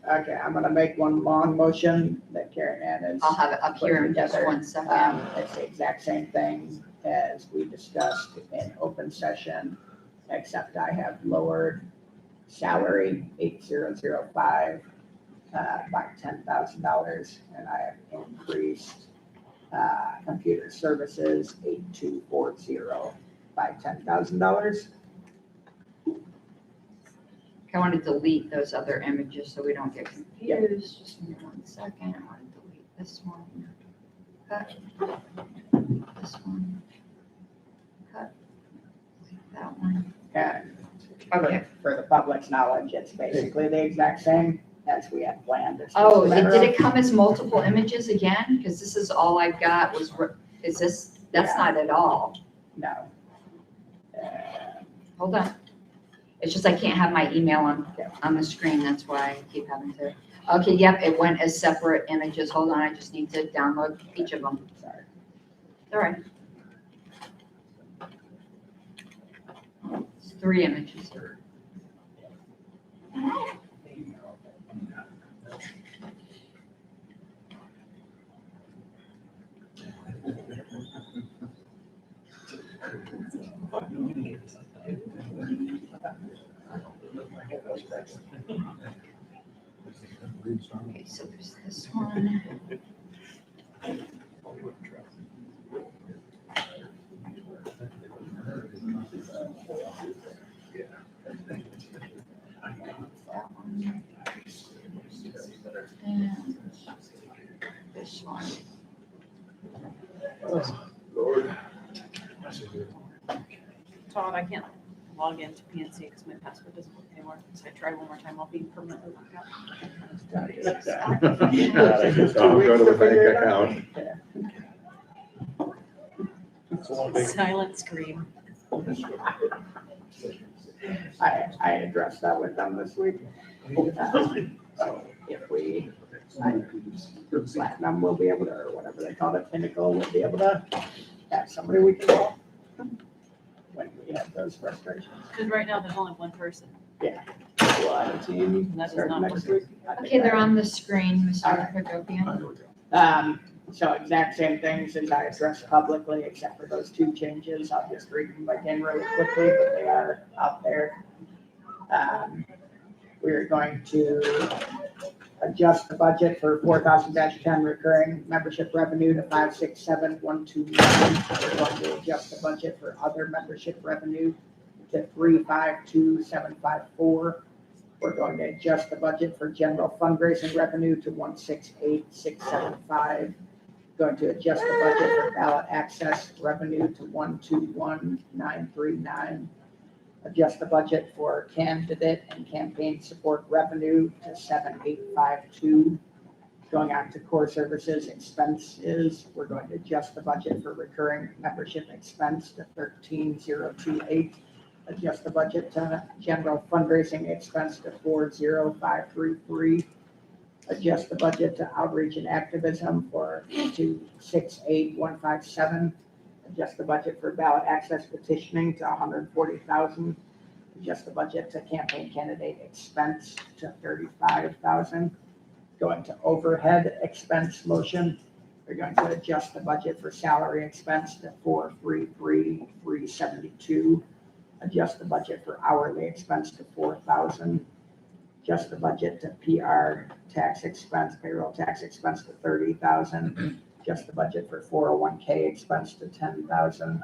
Okay, I'm gonna make one long motion that Karen Ann is.
I'll have it up here in just
together.
1 second.
It's the exact same thing as we discussed in open session, except I have lowered salary 8005 by $10,000, and I have increased computer services 8240 by $10,000.
I want to delete those other images so we don't get confused. Just give me 1 second. I want to delete This one. Cut. This one. Cut. That one.
And
Okay.
for the public's knowledge, it's basically the exact same as we had planned. It's just a
Oh,
matter
did
of-
it come as multiple images again? Because this is all I've got was, is this, that's
Yeah.
not at all.
No.
Hold on. It's just I can't have my email on the screen, that's why I keep having to. Okay, yep, it went as separate images. Hold on, I just need to download each of them.
Sorry.
All right. It's 3 images. Okay, so there's this one. That one. And this one.
Todd, I can't log into PNC because my password doesn't work anymore. So I try one more time, I'll be permanently locked out.
I'll go to the bank account.
Silent scream.
I addressed that with them this week. So if we, Platinum will be able to, or whatever they call it, Pinnacle will be able to have somebody we can call when we have those frustrations.
Because right now there's only one person.
Yeah. We'll have a team
And that does
start
not
next
work.
week. I think
Okay, they're
that-
on the screen, Mr. Hagopian.
So exact same things as I addressed publicly, except for those 2 changes. I'll just read them again really quickly, but they are out there. We're going to adjust the budget for 4,000-10 recurring membership revenue to 567,129. We're going to adjust the budget for other membership revenue to 352,754. We're going to adjust the budget for general fundraising revenue to 168,675. Going to adjust the budget for ballot access revenue to 121,939. Adjust the budget for candidate and campaign support revenue to 7,852. Going on to core services expenses, we're going to adjust the budget for recurring membership expense to 13,028. Adjust the budget to general fundraising expense to 4,0533. Adjust the budget to outreach and activism to 68157. Adjust the budget for ballot access petitioning to 140,000. Adjust the budget to campaign candidate expense to 35,000. Going to overhead expense motion, we're going to adjust the budget for salary expense to 433,372. Adjust the budget for hourly expense to 4,000. Adjust the budget to PR tax expense, payroll tax expense to 30,000. Adjust the budget for 401k expense to 10,000.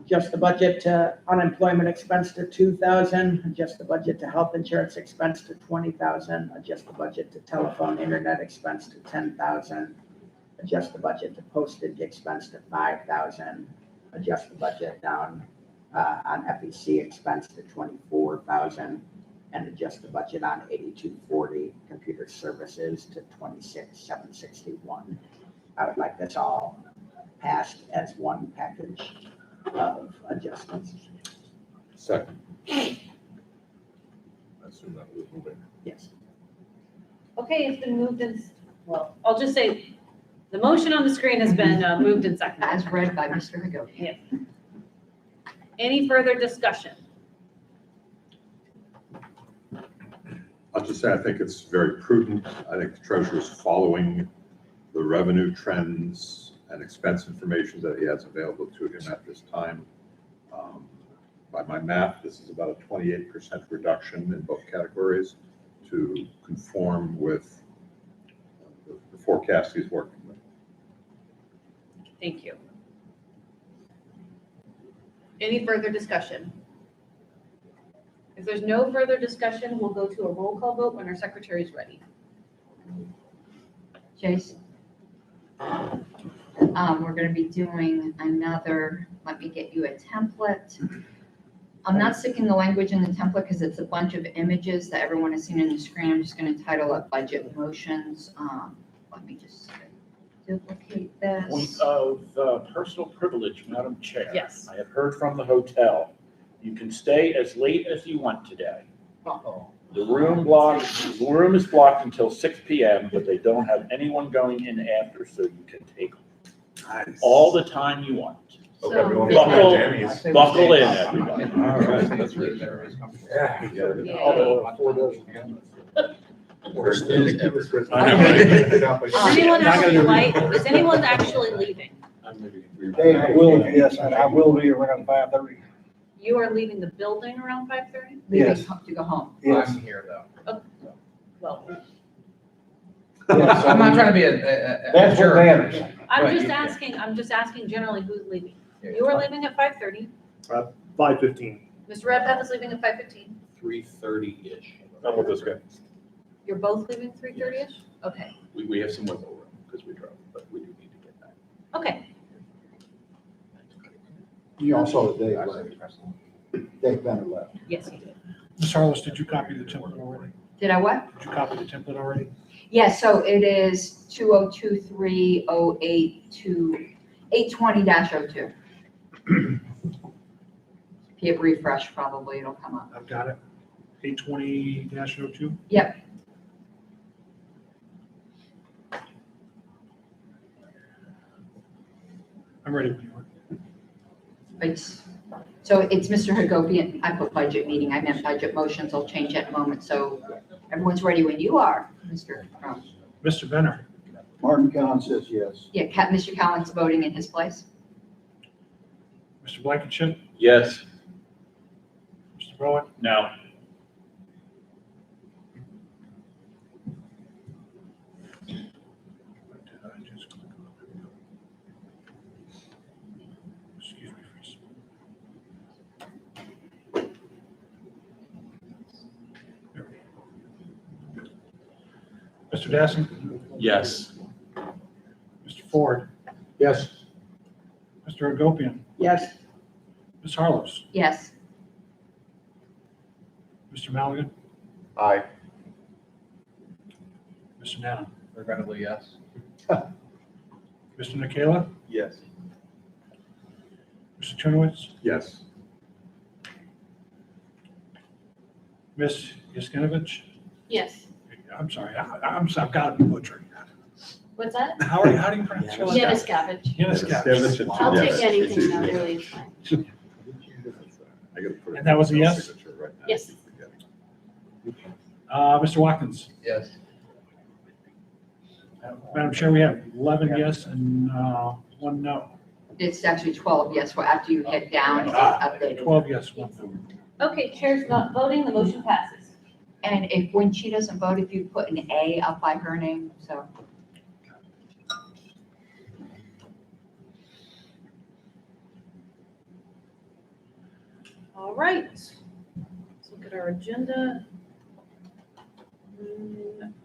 Adjust the budget to unemployment expense to 2,000. Adjust the budget to health insurance expense to 20,000. Adjust the budget to telephone internet expense to 10,000. Adjust the budget to postage expense to 5,000. Adjust the budget down on FEC expense to 24,000. And adjust the budget on 8240 computer services to 26,761. I would like this all passed as one package of adjustments.
Second. I assume that was moving.
Yes.
Okay, it's been moved and, well, I'll just say, the motion on the screen has been moved and seconded.
As read by Mr. Hagopian.
Yes. Any further discussion?
I'll just say, I think it's very prudent. I think the treasurer is following the revenue trends and expense information that he has available to him at this time. By my math, this is about a 28% reduction in both categories to conform with the forecast he's working with.
Thank you. Any further discussion? If there's no further discussion, we'll go to a roll call vote when our secretary is ready.
Jason? We're gonna be doing another, let me get you a template. I'm not sticking the language in the template because it's a bunch of images that everyone has seen on the screen. I'm just gonna title it budget motions. Let me just duplicate
Point
this.
of personal privilege, Madam Chair.
Yes.
I have heard from the hotel. You can stay as late as you want today. The room is blocked until 6 PM, but they don't have anyone going in after, so you can take all the time you want.
So-
Buckle in, everybody.
All right, that's rich.
Is anyone actually is anyone actually leaving?
Hey, I will, yes, I will be around 5:30.
You are leaving the building around 5:30?
Yes.
To go home.
Yes.
I'm here though.
Well,
I'm not trying to be a
That's what
jerk.
matters.
I'm just asking generally who's leaving. You are leaving at 5:30.
5:15.
Mr. Redpath is leaving at 5:15.
3:30-ish.
I'm with this guy.
You're both leaving 3:30-ish? Okay,
We have some wiggle room because we drove, but we do need to get back.
okay.
You also have Dave left. Dave Bennett left.
Yes, you did.
Ms. Harless, did you copy the template already?
Did I what?
Did you copy the template already?
Yeah, so it is 2023-082-820-02. If you hit refresh, probably it'll come up.
I've got it. 820-02?
Yep.
I'm ready when you are.
So it's Mr. Hagopian, I put budget meeting, I meant budget motions, I'll change that in a moment, so everyone's ready when you are, Mr. Crum.
Mr. Benner?
Martin Kahn says yes.
Yeah, Mr. Callen's voting in his place.
Mr. Blankenship?
Yes.
Mr. Bowen?
No.
Excuse me for a second. There we go. Mr. Dasson?
Yes.
Mr. Ford?
Yes.
Mr. Hagopian?
Yes.
Ms. Harless?
Yes.
Mr. Maligan?
Aye.
Mr. Nana?
Regrettably, yes.
Mr. Nikela?
Yes.
Mr. Tunowitz?
Yes.
Ms. Yaskinovich?
Yes.
I'm sorry, I've got to be butchering that.
What's that?
How do you pronounce it?
Yanuskavich.
Yanuskavich.
I'll take anything, though, really, it's fine.
I gotta put it
And that was a
in
yes?
signature right now.
Yes.
Mr. Watkins?
Yes.
Madam Chair, we have 11 yes and 1 no.
It's actually 12, yes, well, after you head down, it's updated.
12 yes, 1 no.
Okay, chair's not voting, the motion passes.
And when she doesn't vote, if you put an A up by her name, so.
All right, let's look at our agenda.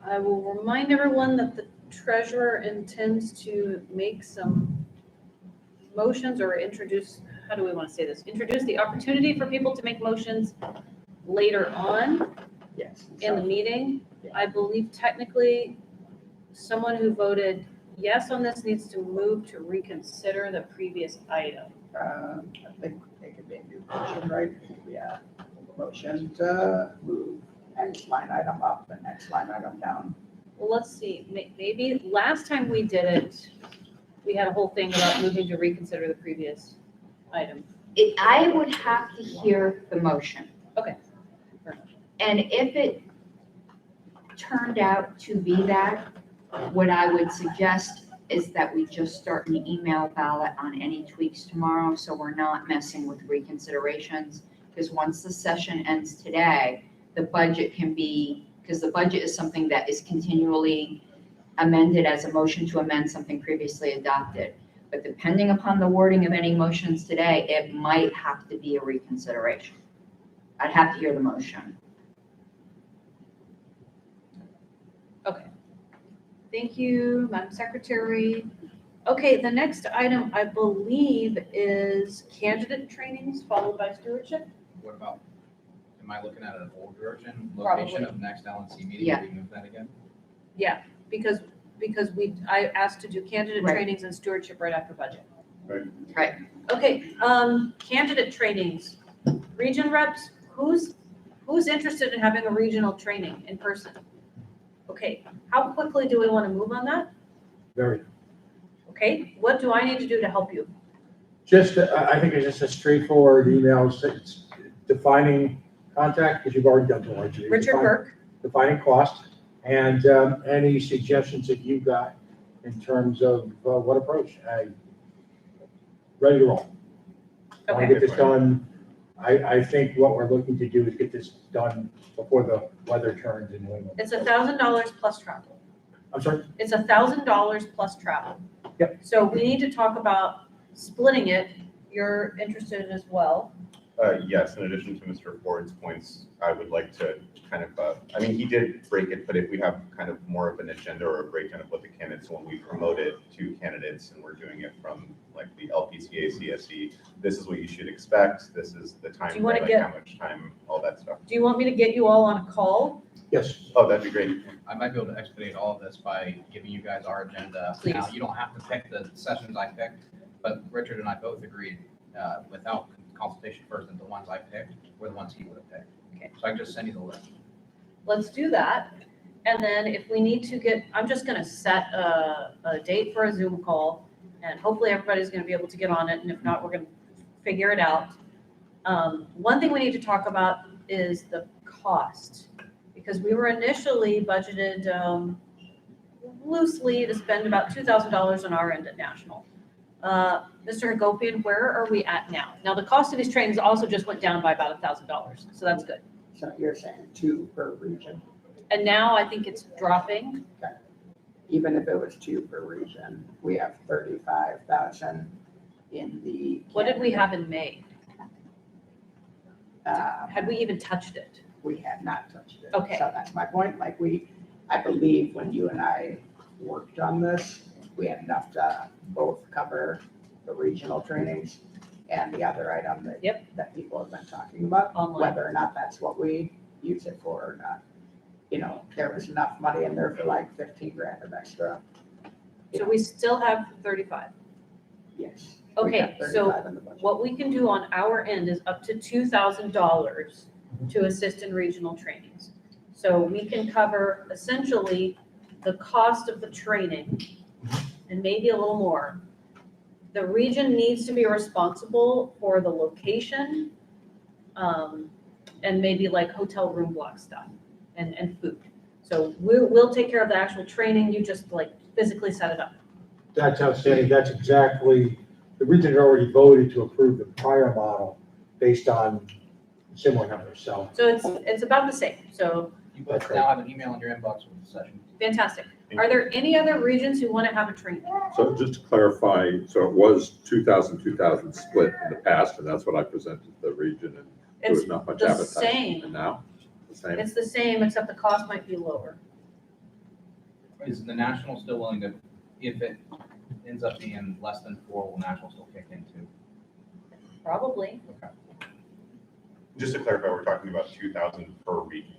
I will remind everyone that the treasurer intends to make some motions or introduce, how do we want to say this? Introduce the opportunity for people to make motions later on
Yes.
in the meeting. I believe technically someone who voted yes on this needs to move to reconsider the previous item.
I think it could be a new motion, right? Yeah, motion to move next line item up and next line item down.
Well, let's see, maybe last time we did it, we had a whole thing about moving to reconsider the previous item.
I would have to hear the motion.
Okay.
And if it turned out to be that, what I would suggest is that we just start an email ballot on any tweaks tomorrow, so we're not messing with reconsiderations. Because once the session ends today, the budget can be, because the budget is something that is continually amended as a motion to amend something previously adopted. But depending upon the wording of any motions today, it might have to be a reconsideration. I'd have to hear the motion.
Okay. Thank you, Madam Secretary. Okay, the next item, I believe, is candidate trainings followed by stewardship.
What about, am I looking at an old version,
Probably.
location of next LNC meeting?
Yeah.
Did we move that again?
Yeah, because I asked to do candidate
Right.
trainings and stewardship right after budget.
Right.
Okay, candidate trainings, region reps, who's interested in having a regional training in person? Okay, how quickly do we want to move on that?
Very.
Okay, what do I need to do to help you?
Just, I think it's just a straightforward email, it's defining contact, because you've already done the large.
Richard Burke,
Defining cost, and any suggestions that you got in terms of what approach. Ready to roll. I want to get this done. I think what we're looking to do is get this done before the weather turns in New England.
it's $1,000 plus travel.
I'm sorry?
It's $1,000 plus travel.
Yep.
So we need to talk about splitting it. You're interested in as well.
Yes, in addition to Mr. Ford's points, I would like to kind of, I mean, he did break it, but if we have kind of more of an agenda or a breakdown of what the candidates, when we promote it to candidates and we're doing it from like the LPCA, CSE, this is what you should expect, this is the time,
Do you wanna
like
get-
how much time, all that stuff.
Do you want me to get you all on a call?
Yes.
Oh, that'd be great.
I might be able to expedite all of this by giving you guys our agenda.
Please.
Now, you don't have to pick the sessions I picked, but Richard and I both agreed, without consultation first, that the ones I picked were the ones he would have picked.
Okay.
So I can just send you the list.
Let's do that. And then if we need to get, I'm just gonna set a date for a Zoom call, and hopefully everybody's gonna be able to get on it, and if not, we're gonna figure it out. One thing we need to talk about is the cost, because we were initially budgeted loosely to spend about $2,000 on our end at National. Mr. Hagopian, where are we at now? Now, the cost of these trainings also just went down by about $1,000, so that's good.
So you're saying 2 per region?
And now I think it's dropping.
Even if it was 2 per region, we have 35,000 in the.
What did we have in May?
Um,
Had we even touched it?
We had not touched it.
Okay.
So that's my point, like I believe when you and I worked on this, we had enough to both cover the regional trainings and the other item that people have been talking about,
Online.
whether or not that's what we use it for or not. You know, there was enough money in there for like 15 grand of extra.
So we still have 35.
Yes. we
Okay,
got
so
35 in the budget.
what we can do on our end is up to $2,000 to assist in regional trainings. So we can cover essentially the cost of the training and maybe a little more. The region needs to be responsible for the location, and maybe like hotel room block stuff and food. So we'll take care of the actual training, you just like physically set it up.
That's outstanding. That's exactly, the region had already voted to approve the prior model based on similar numbers, so.
So it's about the same, so
You both now have an email in your inbox with the session.
fantastic. Are there any other regions who want to have a training?
So just to clarify, so it was 2,000 split in the past, and that's what I presented to the region, and there was
It's
not much
the
appetite.
same.
And now, the same?
It's the same, except the cost might be lower.
Is the national still willing to, if it ends up being less than 4, will national still kick in too?
Probably.
Just to clarify, we're talking about 2,000 per region,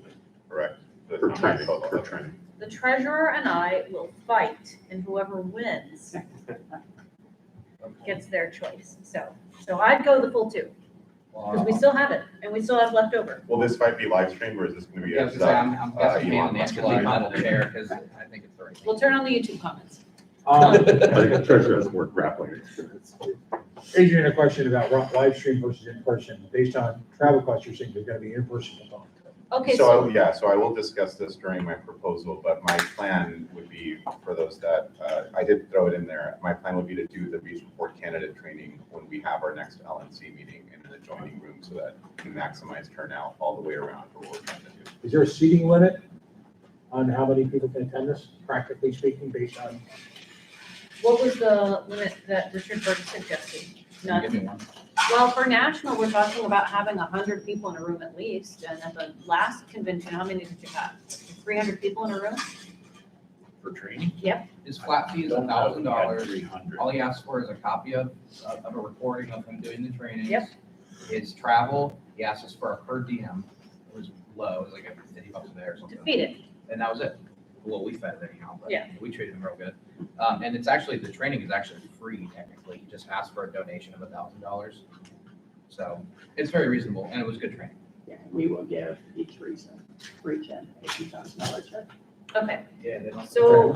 correct? So it's
Per
not
training,
total.
per training.
The treasurer and I will fight, and whoever wins gets their choice. So I'd go the full 2, because we still have it, and we still have leftover.
Will this fight be live streamed or is this going to be?
Yeah, I was gonna say, I'm guessing
Elon
Nancy
Musk
will
live?
not chair, because I think it's the right thing.
We'll turn on the YouTube comments.
I think the treasurer has more grappling experience.
Adrian, a question about live stream versus in person. Based on travel costs, you're saying they're gonna be in person component.
Okay,
So, so I will discuss this during my proposal, but my plan would be for those that, I did throw it in there. My plan would be to do the region 4 candidate training when we have our next LNC meeting in an adjoining room so that we can maximize turnout all the way around for what we're trying to do.
Is there a seating limit on how many people can attend this, practically speaking, based on?
What was the limit that Richard Burke suggested? None?
Give me one.
Well, for national, we're talking about having 100 people in a room at least, and at the last convention, how many did you have? 300 people in a room?
for training?
Yep.
His flat fee is
Don't know if we had
$1,000.
300.
All he asks for is a copy of a recording of him doing the trainings.
Yep.
His travel, he asks us for a per diem. It was low, it was like $50 a day or something.
To feed it.
And that was it. Well, we fed it anyhow, but
Yeah.
we treated him real good. And it's actually, the training is actually free technically. He just asked for a donation of $1,000. So it's very reasonable and it was good training.
Yeah, we will give each region a $2,000 check.
Okay,
Yeah, they don't.
so,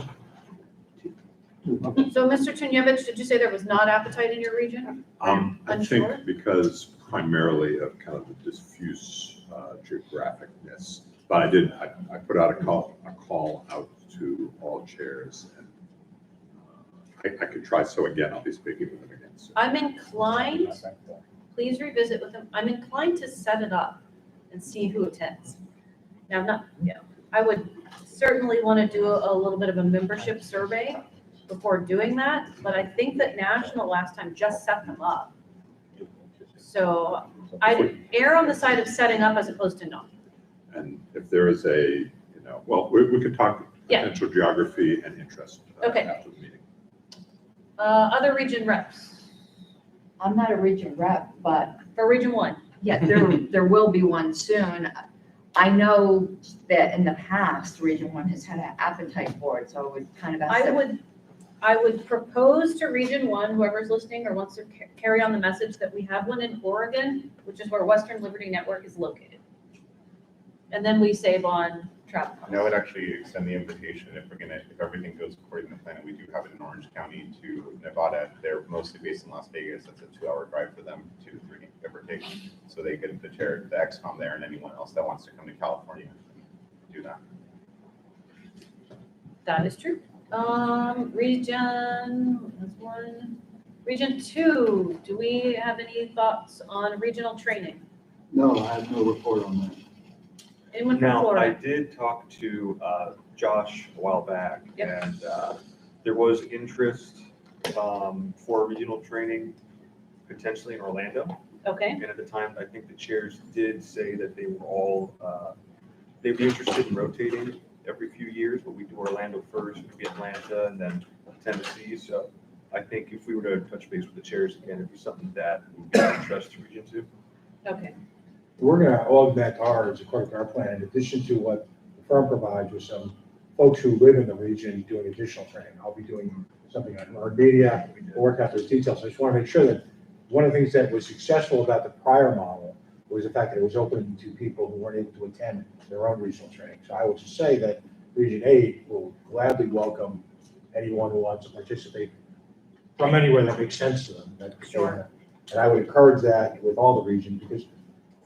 so Mr. Tunyevich, did you say there was not appetite in your region?
I
Unsure?
think because primarily of kind of the diffuse geographicness. But I put out a call out to all chairs, and I could try, so again, I'll be speaking with them again soon.
I'm inclined, please revisit with them, I'm inclined to set it up and see who attends. Now, I would certainly want to do a little bit of a membership survey before doing that, but I think that National last time just set them up. So I'd err on the side of setting up as opposed to not.
And if there is well, we could talk
Yeah.
potential geography and interest
Okay.
after the meeting.
Other region reps,
I'm not a region rep, but
for Region 1.
yeah, there will be one soon. I know that in the past, Region 1 has had an appetite for it, so I would kind of ask them.
I would propose to Region 1, whoever's listening or wants to carry on the message, that we have one in Oregon, which is where Western Liberty Network is located. And then we save on travel
And I would actually extend the invitation if everything goes according to plan, and we do have it in Orange County to Nevada. They're mostly based in Las Vegas. That's a 2-hour drive for them, 2 to 3, give or take. So they get the chair, the XCOM there, and anyone else that wants to come to California, do that.
That is true. Region 2, do we have any thoughts on regional training?
No, I have no report on that.
Anyone from
Now, I
Florida?
did talk to Josh a while back,
Yep.
and there was interest for regional training potentially in Orlando.
Okay,
And at the time, I think the chairs did say that they were all, they'd be interested in rotating every few years, but we do Orlando first, maybe Atlanta, and then Tennessee. So I think if we were to touch base with the chairs again, it'd be something that would be of interest to Region 2.
okay.
We're gonna augment ours according to our plan, in addition to what the firm provides with some folks who live in the region doing additional training. I'll be doing something on our media, we'll work out those details. I just want to make sure that one of the things that was successful about the prior model was the fact that it was open to people who weren't able to attend their own regional training. So I would just say that Region 8 will gladly welcome anyone who wants to participate from anywhere that makes sense to them.
Sure.
And I would encourage that with all the regions, because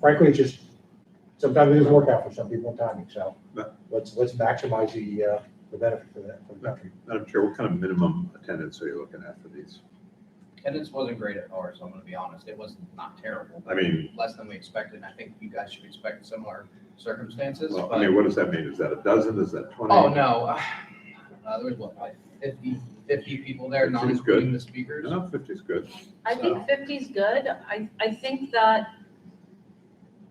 frankly, just sometimes it doesn't work out for some people in timing. So let's maximize the benefit for that, for the country.
Madam Chair, what kind of minimum attendance are you looking at for these?
Attendance wasn't great at ours, I'm gonna be honest. It was not terrible.
I mean-
Less than we expected, and I think you guys should expect similar circumstances.
Well,
but-
I mean, what does that mean? Is that a dozen? Is that 20?
Oh, no. There was what, like 50 people there, not
50 is
including
good.
the speakers.
No, 50 is good.
I think 50 is good. I think that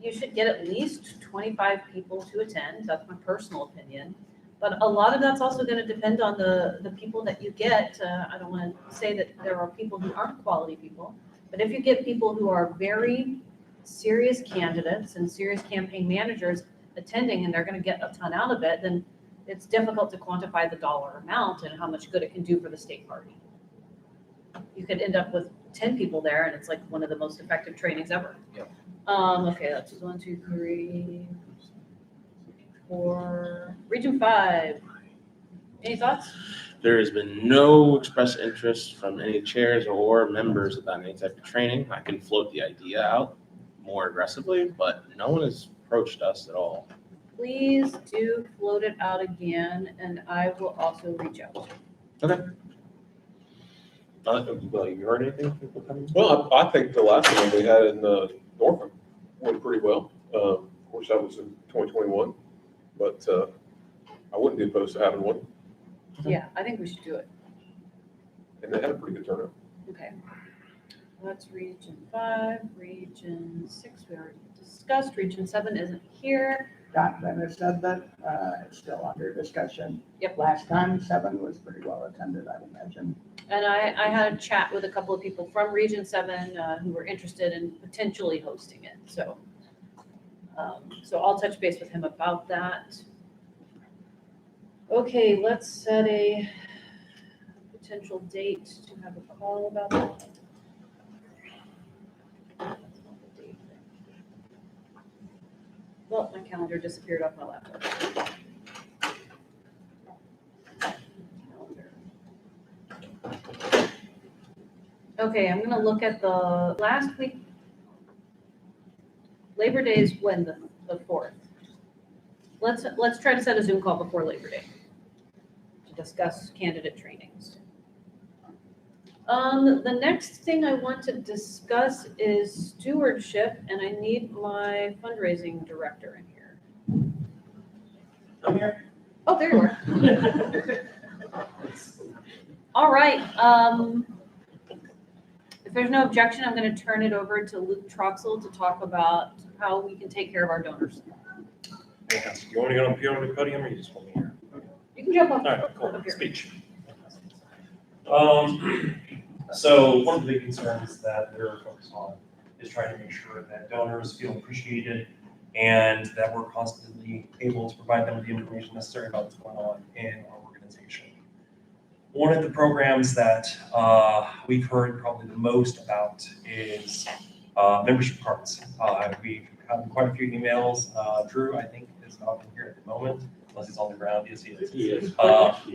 you should get at least 25 people to attend. That's my personal opinion. But a lot of that's also going to depend on the people that you get. I don't want to say that there are people who aren't quality people, but if you get people who are very serious candidates and serious campaign managers attending and they're going to get a ton out of it, then it's difficult to quantify the dollar amount and how much good it can do for the state party. You could end up with 10 people there and it's like one of the most effective trainings ever.
Yep.
Okay, that's 1, 2, 3, 4. Region 5. Any thoughts?
There has been no expressed interest from any chairs or members about any type of training. I can float the idea out more aggressively, but no one has approached us at all.
Please do float it out again and I will also reach out.
Okay. Well, you heard anything? People coming?
Well, I think the last one we had in Norfolk went pretty well. Of course, that was in 2021, but I wouldn't be opposed to having one,
Yeah, I think we should do it.
and they had a pretty good turnout.
Okay. That's Region 5, Region 6 we already discussed, Region 7 isn't here.
Jonathan has said that, it's still under discussion.
Yep.
Last time, 7 was pretty well attended, I'd imagine.
And I had a chat with a couple of people from Region 7 who were interested in potentially hosting it, so. So I'll touch base with him about that. Okay, let's set a potential date to have a call about that. Well, my calendar disappeared off my laptop. Okay, I'm gonna look at the last week. Labor Day is when, the 4th? Let's try to set a Zoom call before Labor Day to discuss candidate trainings. The next thing I want to discuss is stewardship, and I need my fundraising director in here.
I'm here.
Oh, there you are. All right, if there's no objection, I'm gonna turn it over to Luke Troxel to talk about how we can take care of our donors.
Yes. Do you want to go up here on the podium or you just want me here?
You can jump up.
All right, cool.
Up here.
Speech. So one of the big concerns that we're focused on is trying to make sure that donors feel appreciated and that we're constantly able to provide them with the information necessary about what's going on in our organization. One of the programs that we've heard probably the most about is membership cards. We've had quite a few emails. Drew, I think, is not in here at the moment, unless he's on the ground. Yes, he is.
He is.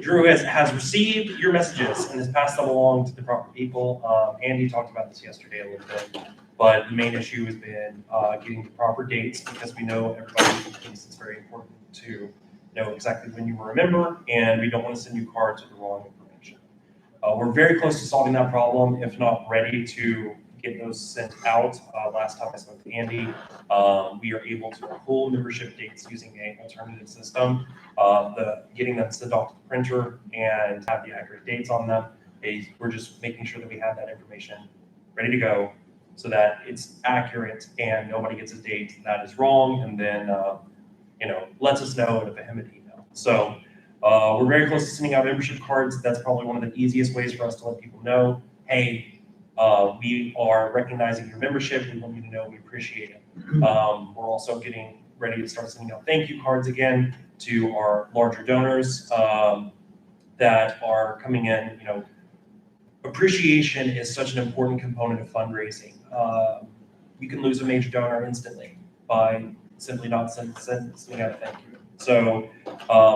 Drew has received your messages and has passed them along to the proper people. Andy talked about this yesterday a little bit, but the main issue has been getting the proper dates, because we know everybody thinks it's very important to know exactly when you were a member, and we don't want to send you cards with the wrong information. We're very close to solving that problem, if not ready to get those sent out. Last time I spoke to Andy, we are able to pull membership dates using an alternative system. Getting them sent off to the printer and have the accurate dates on them. We're just making sure that we have that information ready to go so that it's accurate and nobody gets a date that is wrong and then lets us know in a vehement email. So we're very close to sending out membership cards. That's probably one of the easiest ways for us to let people know, hey, we are recognizing your membership. We want you to know we appreciate it. We're also getting ready to start sending out thank you cards again to our larger donors that are coming in. Appreciation is such an important component of fundraising. You can lose a major donor instantly by simply not sending out a thank you. So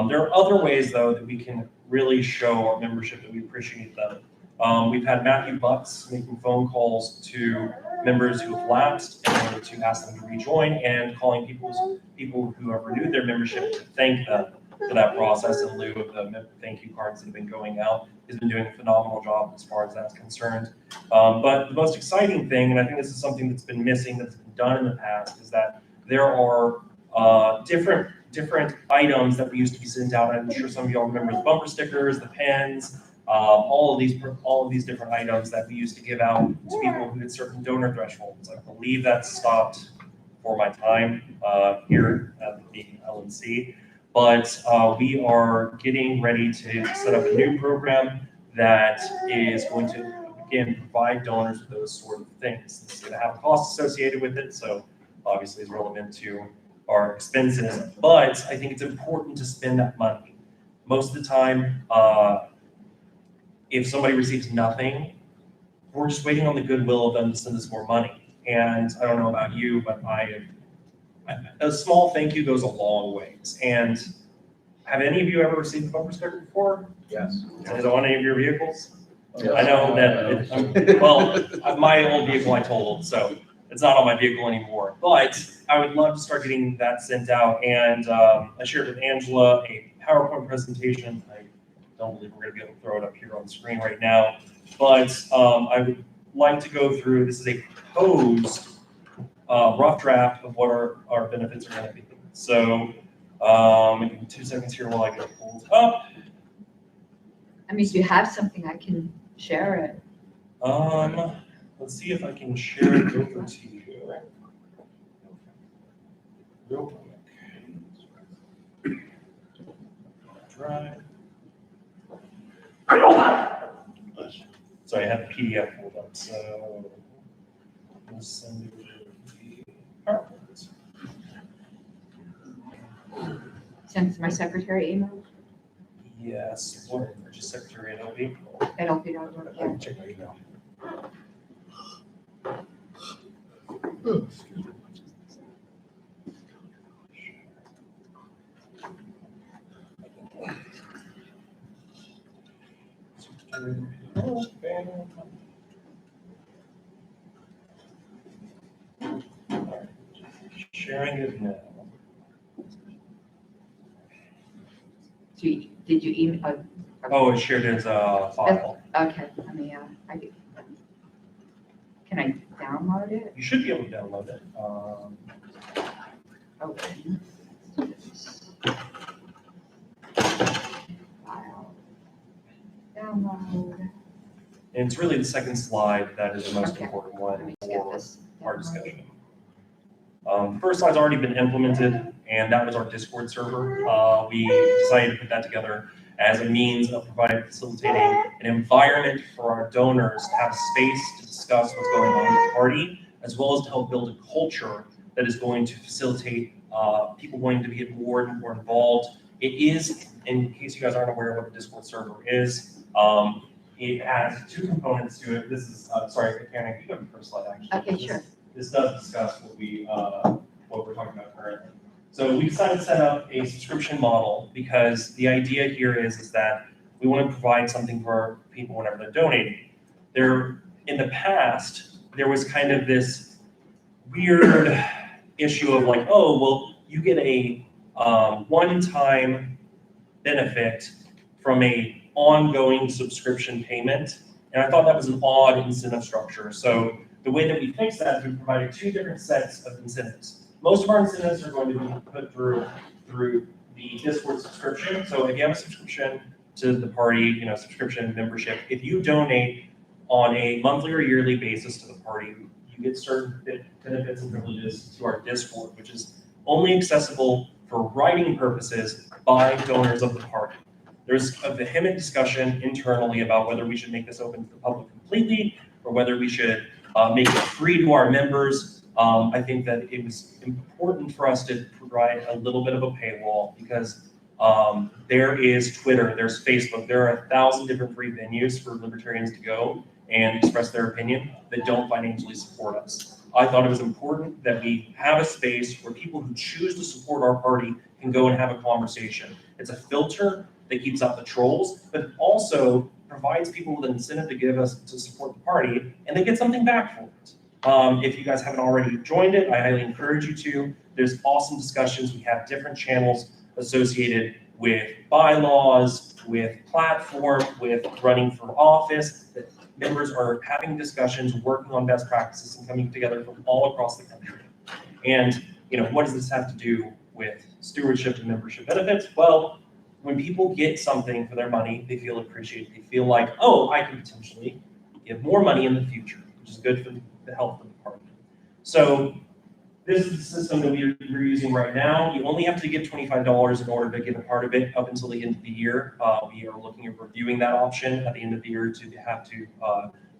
there are other ways, though, that we can really show our membership that we appreciate them. We've had Matthew Bucks making phone calls to members who have lapsed in order to ask them to rejoin, and calling people who have renewed their membership to thank them for that process in lieu of the thank you cards that have been going out. He's been doing a phenomenal job as far as that's concerned. But the most exciting thing, and I think this is something that's been missing, that's been done in the past, is that there are different items that we used to be sent out. I'm sure some of y'all remember the bumper stickers, the pens, all of these different items that we used to give out to people who had certain donor thresholds. I believe that stopped for my time here at the LNC. But we are getting ready to set up a new program that is going to, again, provide donors with those sort of things. It's going to have a cost associated with it, so obviously it's relevant to our expenses. But I think it's important to spend that money. Most of the time, if somebody receives nothing, we're just waiting on the goodwill of them to send us more money. And I don't know about you, but a small thank you goes a long ways. And have any of you ever received a bumper sticker before?
Yes.
Is it on any of your vehicles?
Yes.
I know that, my old vehicle I totaled, so it's not on my vehicle anymore. But I would love to start getting that sent out. And I shared with Angela a PowerPoint presentation. I don't believe we're going to be able to throw it up here on the screen right now. But I would like to go through, this is a proposed rough draft of what our benefits are going to be. So give me 2 seconds here while I get it pulled up.
I mean, if you have something, I can share it.
Let's see if I can share it over to you. Real quick. right. So I had the PDF pulled up, so we'll send you the PowerPoint.
Send to my secretary email
Yes, or just Secretary at LB.
at LP.org.
I can check my email. Sharing it now.
Did you email?
Oh, it's shared as a file.
Okay, let me, can I download it?
You should be able to download it.
Open. File. Download.
And it's really the second slide that is the most
Okay.
important
Let
one
me just get
for
this.
our discussion. The first slide's already been implemented, and that was our Discord server. We decided to put that together as a means of facilitating an environment for our donors to have space to discuss what's going on in the party, as well as to help build a culture that is going to facilitate people wanting to get more and more involved. It is, in case you guys aren't aware of what the Discord server is, it has two components to it. This is, sorry, Karen, you go to the first slide, actually.
Okay, sure.
This does discuss what we're talking about currently. So we decided to set up a subscription model because the idea here is that we want to provide something for people whenever they're donating. In the past, there was kind of this weird issue of like, oh, well, you get a one-time benefit from a ongoing subscription payment. And I thought that was an odd incentive structure. So the way that we fixed that is we provided two different sets of incentives. Most of our incentives are going to be put through the Discord subscription. So if you have a subscription to the party, subscription membership, if you donate on a monthly or yearly basis to the party, you get certain benefits and privileges to our Discord, which is only accessible for writing purposes by donors of the party. There's a vehement discussion internally about whether we should make this open to the public completely or whether we should make it free to our members. I think that it was important for us to provide a little bit of a paywall because there is Twitter, there's Facebook, there are 1,000 different free venues for libertarians to go and express their opinion that don't financially support us. I thought it was important that we have a space where people who choose to support our party can go and have a conversation. It's a filter that keeps out the trolls, but also provides people with an incentive to support the party, and they get something back for it. If you guys haven't already joined it, I highly encourage you to. There's awesome discussions. We have different channels associated with bylaws, with platform, with running for office, that members are having discussions, working on best practices, and coming together from all across the country. And what does this have to do with stewardship and membership benefits? Well, when people get something for their money, they feel appreciated. They feel like, oh, I can potentially give more money in the future, which is good for the health of the party. So this is the system that we're using right now. You only have to give $25 in order to get a part of it up until the end of the year. We are looking at reviewing that option at the end of the year to have to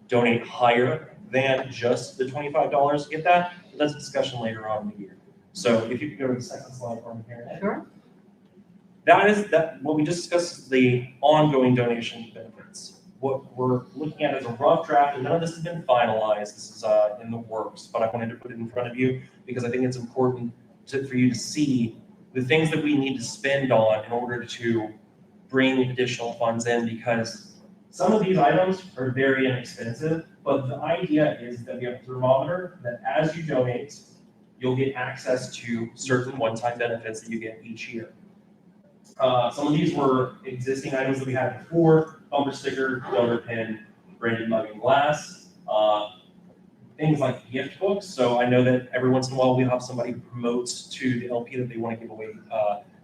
donate higher than just the $25 to get that. But that's a discussion later on in the year. So if you could go to the second slide for me here.
Sure.
What we just discussed is the ongoing donation benefits. What we're looking at is a rough draft, and none of this has been finalized. This is in the works, but I wanted to put it in front of you because I think it's important for you to see the things that we need to spend on in order to bring additional funds in, because some of these items are very inexpensive, but the idea is that we have a thermometer that as you donate, you'll get access to certain one-time benefits that you get each year. Some of these were existing items that we had before: bumper sticker, donor pin, branded mug and glass, things like gift books. So I know that every once in a while we'll have somebody who promotes to the LP that they want to give away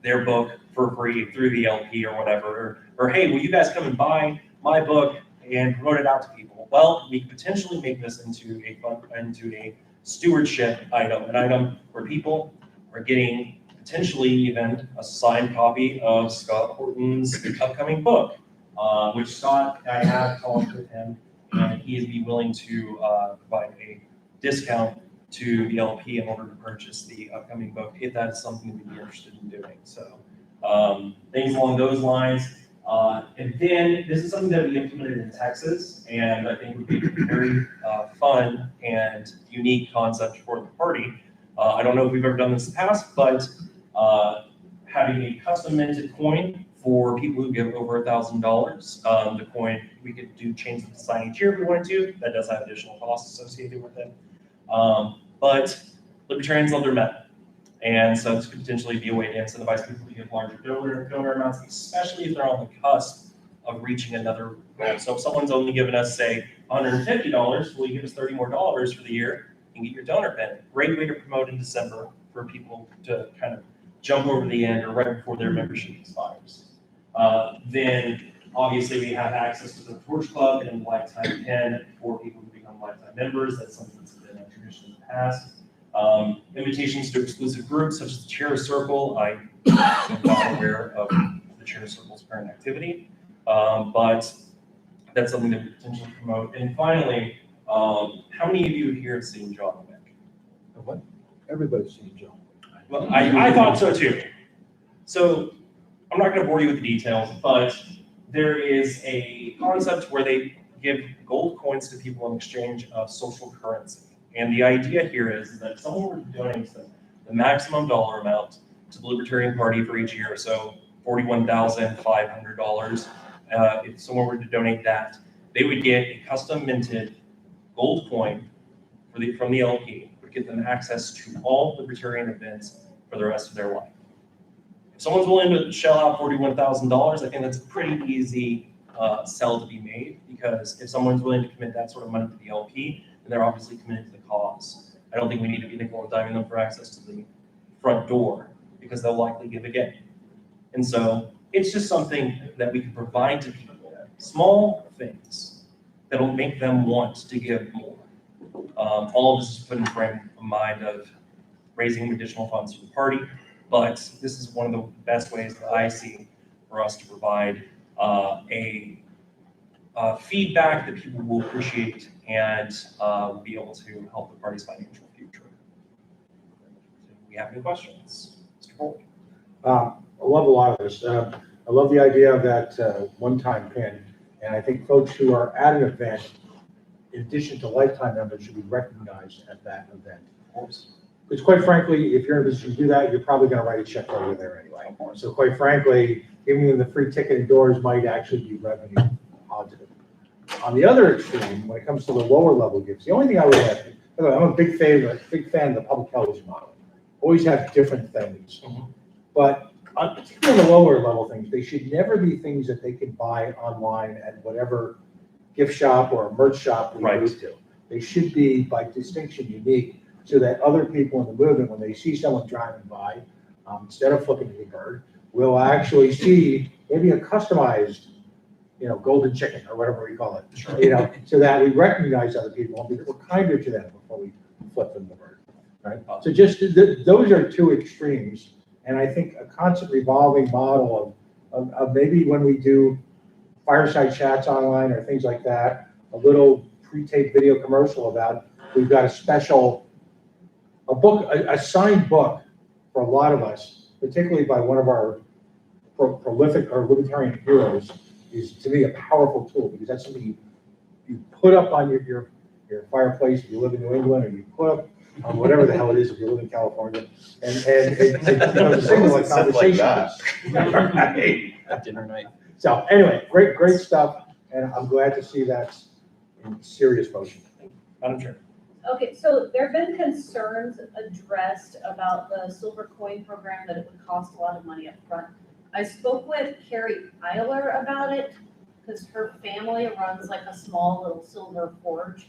their book for free through the LP or whatever, or hey, will you guys come and buy my book and promote it out to people? Well, we could potentially make this into a stewardship item, an item where people are getting potentially even a signed copy of Scott Horton's upcoming book, which Scott, I have talked with him, and he'd be willing to provide a discount to the LP in order to purchase the upcoming book, if that is something we'd be interested in doing. So things along those lines. And then this is something that we implemented in Texas, and I think would be a very fun and unique concept for the party. I don't know if we've ever done this in the past, but having a custom minted coin for people who give over $1,000. The coin, we could change the design each year if we wanted to. That does have additional costs associated with it. But Libertarians love their metal. And so this could potentially be a way to incentivize people to give larger donor amounts, especially if they're on the cusp of reaching another goal. So if someone's only given us, say, $150, will you give us $30 more for the year and get your donor pin? Great way to promote in December for people to kind of jump over the end or right before their membership expires. Then obviously we have access to the Torch Club and lifetime pin for people who become lifetime members. That's something that's been a tradition in the past. Invitations to exclusive groups such as the Chair Circle. I am not aware of the Chair Circle's current activity, but that's something that we potentially promote. And finally, how many of you here have seen John Wick?
What? Everybody's seen John.
Well, I thought so too. So I'm not going to bore you with the details, but there is a concept where they give gold coins to people in exchange of social currency. And the idea here is that if someone were to donate the maximum dollar amount to the Libertarian Party for each year, so $41,500, if someone were to donate that, they would get a custom minted gold coin from the LP, would give them access to all Libertarian events for the rest of their life. If someone's willing to shell out $41,000, I think that's a pretty easy sell to be made, because if someone's willing to commit that sort of money to the LP, then they're obviously committed to the cause. I don't think we need to be nickel and diming them for access to the front door, because they'll likely give again. And so it's just something that we can provide to people, small things that'll make them want to give more. All of this is put in frame of mind of raising additional funds for the party, but this is one of the best ways that I see for us to provide feedback that people will appreciate and will be able to help the party's financial future. Do we have any questions? Mr. Polk?
I love a lot of this. I love the idea of that one-time pin, and I think folks who are at an event, in addition to lifetime members, should be recognized at that event.
Of course.
Because quite frankly, if you're in a position to do that, you're probably going to write a check while you're there anyway. So quite frankly, giving them the free ticket indoors might actually be revenue positive. On the other extreme, when it comes to the lower level gifts, the only thing I would ask, I'm a big fan of the public television model. Always have different things. But particularly on the lower level things, they should never be things that they can buy online at whatever gift shop or merch shop we move to. They should be, by distinction, unique, so that other people in the movement, when they see someone driving by, instead of flipping the bird, will actually see maybe a customized, golden chicken or whatever we call it, so that we recognize other people and we're kinder to them before we flip them the bird, right? So just those are two extremes, and I think a constant revolving model of maybe when we do fireside chats online or things like that, a little pre-taped video commercial about we've got a special a signed book for a lot of us, particularly by one of our prolific or libertarian heroes, is to me a powerful tool, because that's something you put up on your fireplace if you live in New England, or you put up on whatever the hell it is if you live in California, and it's a signal of conversation.
Dinner night.
So anyway, great stuff, and I'm glad to see that's in serious motion.
Madam Chair.
Okay, so there have been concerns addressed about the silver coin program, that it would cost a lot of money up front. I spoke with Carrie Eiler about it, because her family runs like a small little silver forge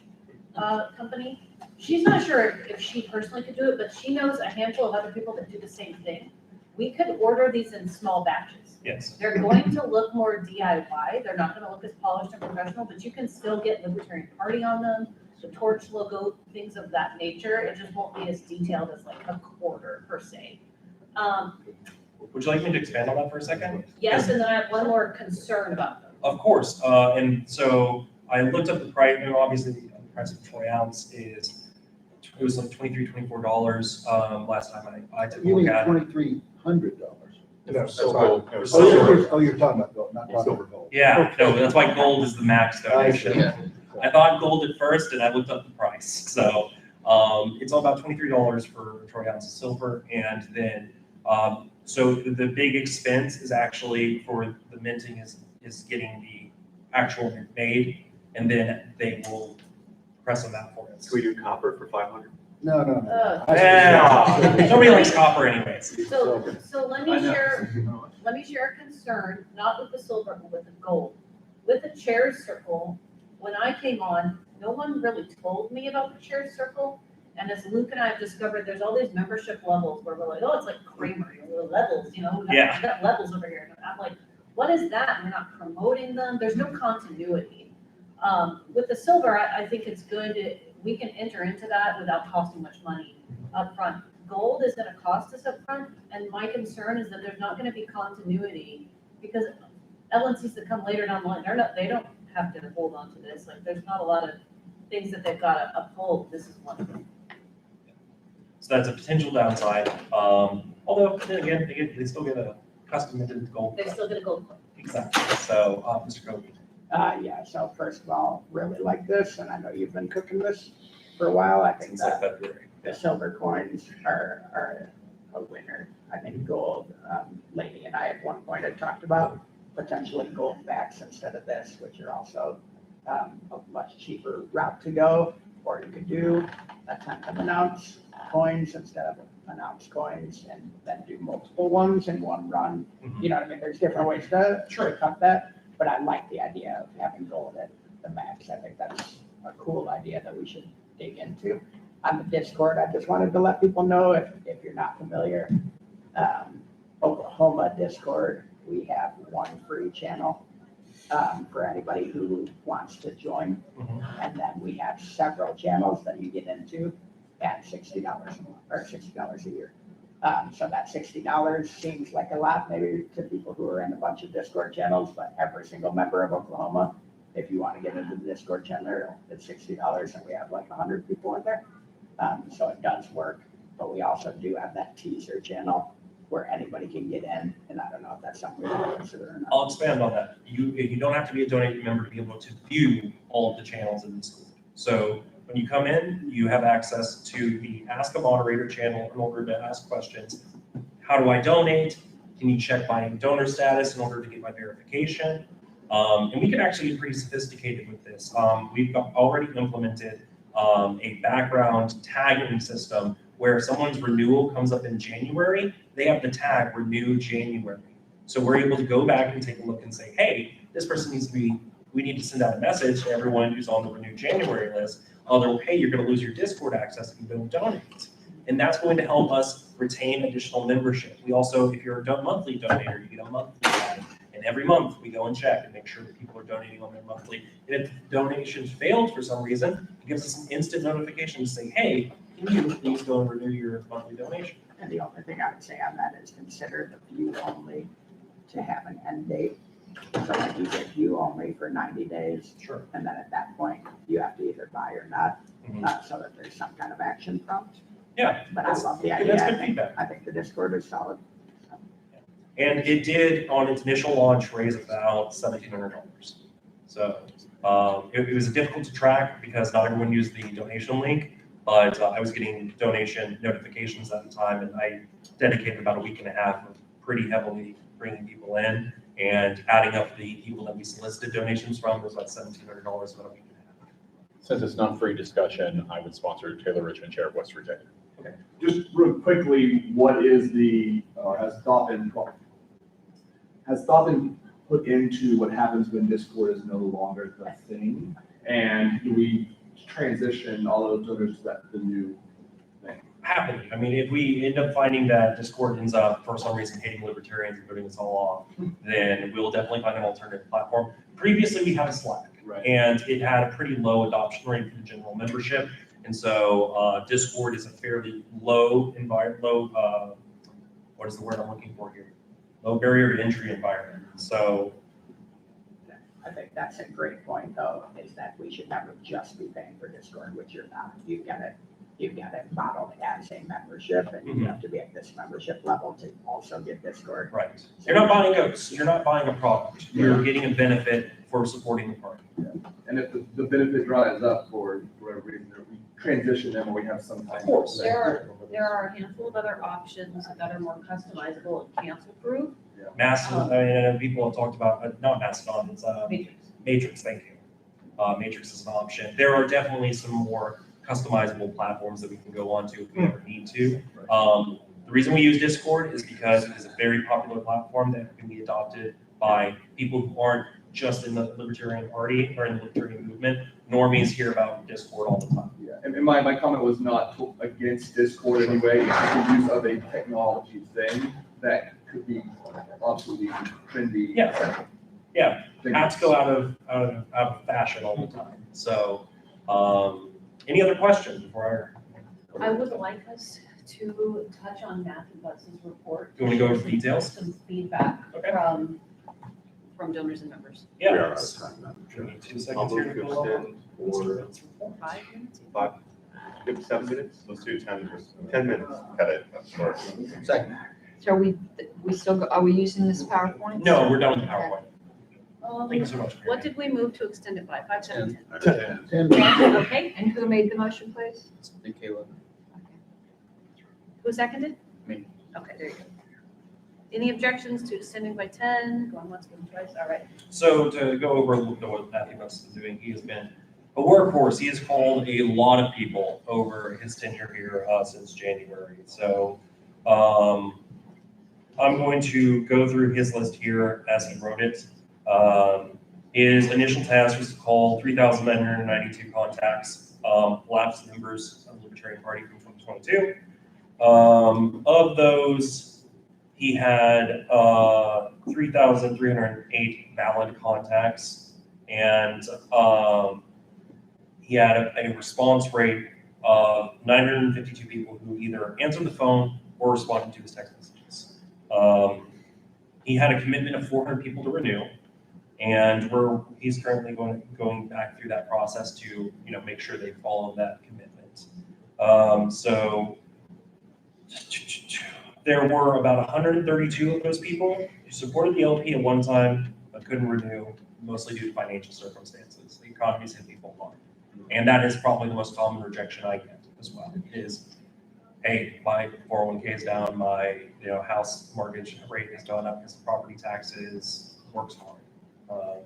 company. She's not sure if she personally could do it, but she knows a handful of other people that do the same thing. We could order these in small batches.
Yes.
They're going to look more DIY. They're not going to look as polished and professional, but you can still get Libertarian Party on them, the torch logo, things of that nature. It just won't be as detailed as like a quarter per se.
Would you like me to expand on that for a second?
Yes, and then I have one more concern about them.
Of course, and so I looked up the price, and obviously the price of a troy ounce is, it was like $23, last time I took a
You
look
mean
at it.
$2,300?
No,
silver.
for
Oh,
silver.
you're talking about gold, not talking about gold.
Yeah, no, that's why gold is the max donation.
Yeah.
I thought gold at first, and I looked up the price, so, it's all about $23 for a troy ounce of silver, and then, so the big expense is actually for the minting is getting the actual mint made, and then they will press them out for us.
Can we do copper for 500?
No.
Yeah, nobody likes copper anyways.
So let me share a concern, not with the silver, but with the gold. With the chairs circle, when I came on, no one really told me about the chairs circle. And as Luke and I have discovered, there's all these membership levels where we're like, oh, it's like Kramer, levels, we got levels over here. And I'm like, what is that? And we're not promoting them. There's no continuity. With the silver, I think it's good. We can enter into that without costing much money upfront. Gold is gonna cost us upfront, and my concern is that there's not gonna be continuity because LNCs that come later down the line, they don't have to hold on to this. Like, there's not a lot of things that they've gotta uphold. This is one of them.
So that's a potential downside. Although, then again, they still get a custom minted gold.
They're still gonna go.
Exactly. So, Mr. Kobe.
Yeah, so first of all, really like this, and I know you've been cooking this for a while. I think
Since like
that
February.
the silver coins are a winner. I think gold, Lainey and I at one point had talked about potentially gold backs instead of this, which are also a much cheaper route to go. Or you could do a 10th of an ounce coins instead of an ounce coins, and then do multiple ones in one run. You know what I mean? There's different ways to cut that, but I like the idea of having gold at the max. I think that's a cool idea that we should dig into. On the Discord, I just wanted to let people know, if you're not familiar, Oklahoma Discord, we have one free channel for anybody who wants to join. And then we have several channels that you get into at $60 a month, or $60 a year. So that $60 seems like a lot maybe to people who are in a bunch of Discord channels, but every single member of Oklahoma, if you want to get into the Discord channel, it's $60, and we have like 100 people in there. So it does work, but we also do have that teaser channel where anybody can get in, and I don't know if that's something we want to consider or not.
I'll expand on that. You don't have to be a donating member to be able to view all of the channels in Discord. So when you come in, you have access to the Ask a Moderator channel in order to ask questions. How do I donate? Can you check my donor status in order to get my verification? And we can actually get pretty sophisticated with this. We've already implemented a background tagging system where if someone's renewal comes up in January, they have the tag Renew January. So we're able to go back and take a look and say, hey, this person needs to be, we need to send out a message to everyone who's on the Renew January list. Although, hey, you're going to lose your Discord access if you don't donate. And that's going to help us retain additional membership. We also, if you're a monthly donator, you get a monthly tag. And every month we go and check and make sure that people are donating on their monthly. And if donations failed for some reason, it gives us an instant notification to say, hey, can you please go and renew your monthly donation?
And the only thing I would say on that is consider the view only to have an end date. So like you get view only for 90 days.
Sure.
And then at that point, you have to either buy or not, so that there's some kind of action prompt.
Yeah.
But I love the idea.
That's good feedback.
I think the Discord is solid.
And it did, on its initial launch, raise about $1,700. So it was difficult to track because not everyone used the donation link, but I was getting donation notifications at the time, and I dedicated about a week and a half of pretty heavily bringing people in and adding up the people that we solicited donations from. It was about $1,700 about a week and a half.
Since it's not free discussion, I would sponsor Taylor Richmond, Chair of West Virginia.
Okay.
Just real quickly, what is has thought been put into what happens when Discord is no longer the thing? And do we transition all of those donors to the new thing?
Happily. I mean, if we end up finding that Discord ends up, for some reason, hating libertarians and voting us all off, then we'll definitely find an alternative platform. Previously, we had Slack, and it had a pretty low adoption rate for the general membership. And so Discord is a fairly low what is the word I'm looking for here? Low barrier to entry environment. So
I think that's a great point, though, is that we should never just be paying for Discord, which you're not. You've got it modeled as a membership, and you have to be at this membership level to also get Discord.
right, you're not buying a product. You're getting a benefit for supporting the party.
Yeah. And if the benefit dries up for whatever reason, we transition them or we have some time.
Of course.
There are a handful of other options that are more customizable and cancel-proof.
Mastodon, I know people have talked about, not Mastodon, it's Matrix, thank you. Matrix is an option. There are definitely some more customizable platforms that we can go onto if we ever need to. The reason we use Discord is because it is a very popular platform that can be adopted by people who aren't just in the Libertarian Party or in the Libertarian movement. Normies hear about Discord all the time.
Yeah, and my comment was not against Discord anyway. It's just the use of a technology thing that could be obsolete, trendy.
Yeah. Yeah, apps go out of fashion all the time. So, any other questions before
I would like us to touch on Matthew Butz's report.
Do you want to go over details?
Some feedback from donors and members.
Yeah.
We are out of time, Madam Chair.
2
I'll
seconds
move
here
to
to go over.
extend for
5 minutes?
7 minutes.
Let's do 10 minutes. Cut it, of course.
Second.
So are we using this PowerPoint?
No, we're done with PowerPoint. Thank you so much.
What did we move to extend it by? 5, 7,
10.
10? Okay,
And who made the motion, please?
And Caleb.
who seconded?
Me.
Okay, there you go. Any objections to extending by 10? Going once, going twice, all right.
So to go over what Matthew Buss has been doing, he has been a workhorse. He has called a lot of people over his tenure here since January. So I'm going to go through his list here as he wrote it. His initial task was to call 3,992 contacts, lapsed members of the Libertarian Party from 2022. Of those, he had 3,308 valid contacts, and he had a response rate of 952 people who either answered the phone or responded to his text messages. He had a commitment of 400 people to renew, and he's currently going back through that process to make sure they follow that commitment. So there were about 132 of those people who supported the LP at one time but couldn't renew, mostly due to financial circumstances. The economy's hit people hard, and that is probably the most common rejection I get as well. Is, hey, my 401k is down, my house mortgage rate has gone up because of property taxes, works hard.
Are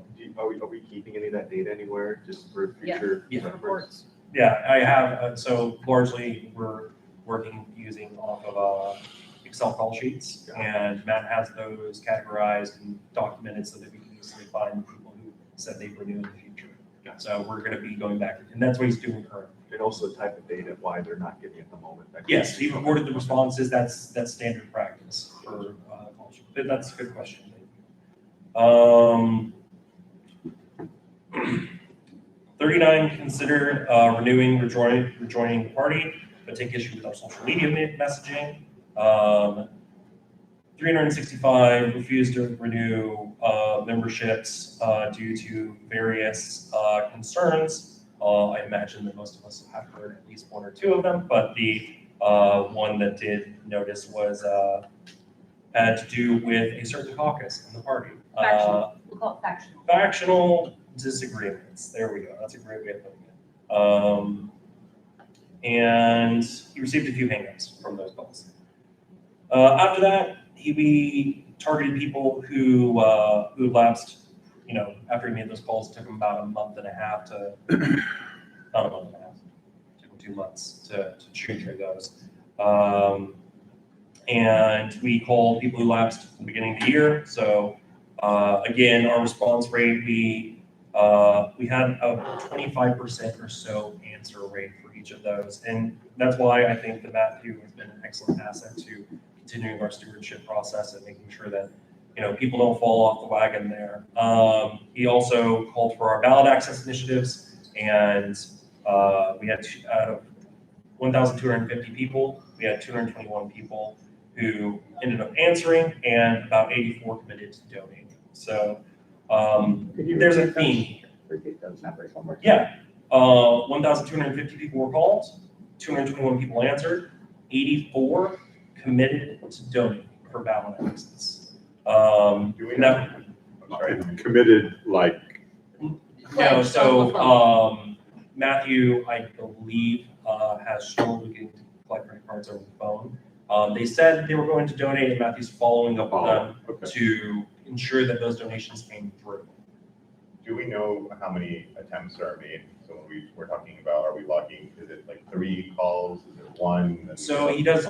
we keeping any of that data anywhere, just for future reference?
Yeah, I have. So largely, we're working using off of Excel call sheets, and Matt has those categorized and documented so that we can easily find people who said they renew in the future. So we're going to be going back, and that's what he's doing currently.
And also the type of data, why they're not getting at the moment.
Yes, he reported the responses. That's standard practice for call sheet. But that's a good question. 39 considered renewing, rejoining the party, but take issue with our social media messaging. 365 refused to renew memberships due to various concerns. I imagine that most of us have heard at least one or two of them, but the one that did notice was had to do with a certain caucus in the party.
Factional, we'll call it factional.
Factional disagreements. There we go. That's a great way of putting it. And he received a few hangups from those calls. After that, we targeted people who lapsed. After he made those calls, it took him about a month and a half to, not a month and a half, it took him 2 months to shoot through those. And we called people who lapsed at the beginning of the year. So again, our response rate, we had a 25% or so answer rate for each of those. And that's why I think that Matthew has been an excellent asset to continuing our stewardship process and making sure that people don't fall off the wagon there. He also called for our ballot access initiatives, and we had out of 1,250 people, we had 221 people who ended up answering, and about 84 committed to donating. So there's a theme.
Repeat those numbers one more time.
Yeah, 1,250 people were called, 221 people answered, 84 committed to donate for ballot access. Now,
I'm sorry, committed, like,
no, so Matthew, I believe, has struggled with getting to collect credit cards over the phone. They said they were going to donate, and Matthew's following up with them to ensure that those donations came through.
Do we know how many attempts are made? So when we're talking about, are we logging, is it like 3 calls, is it 1?
So he does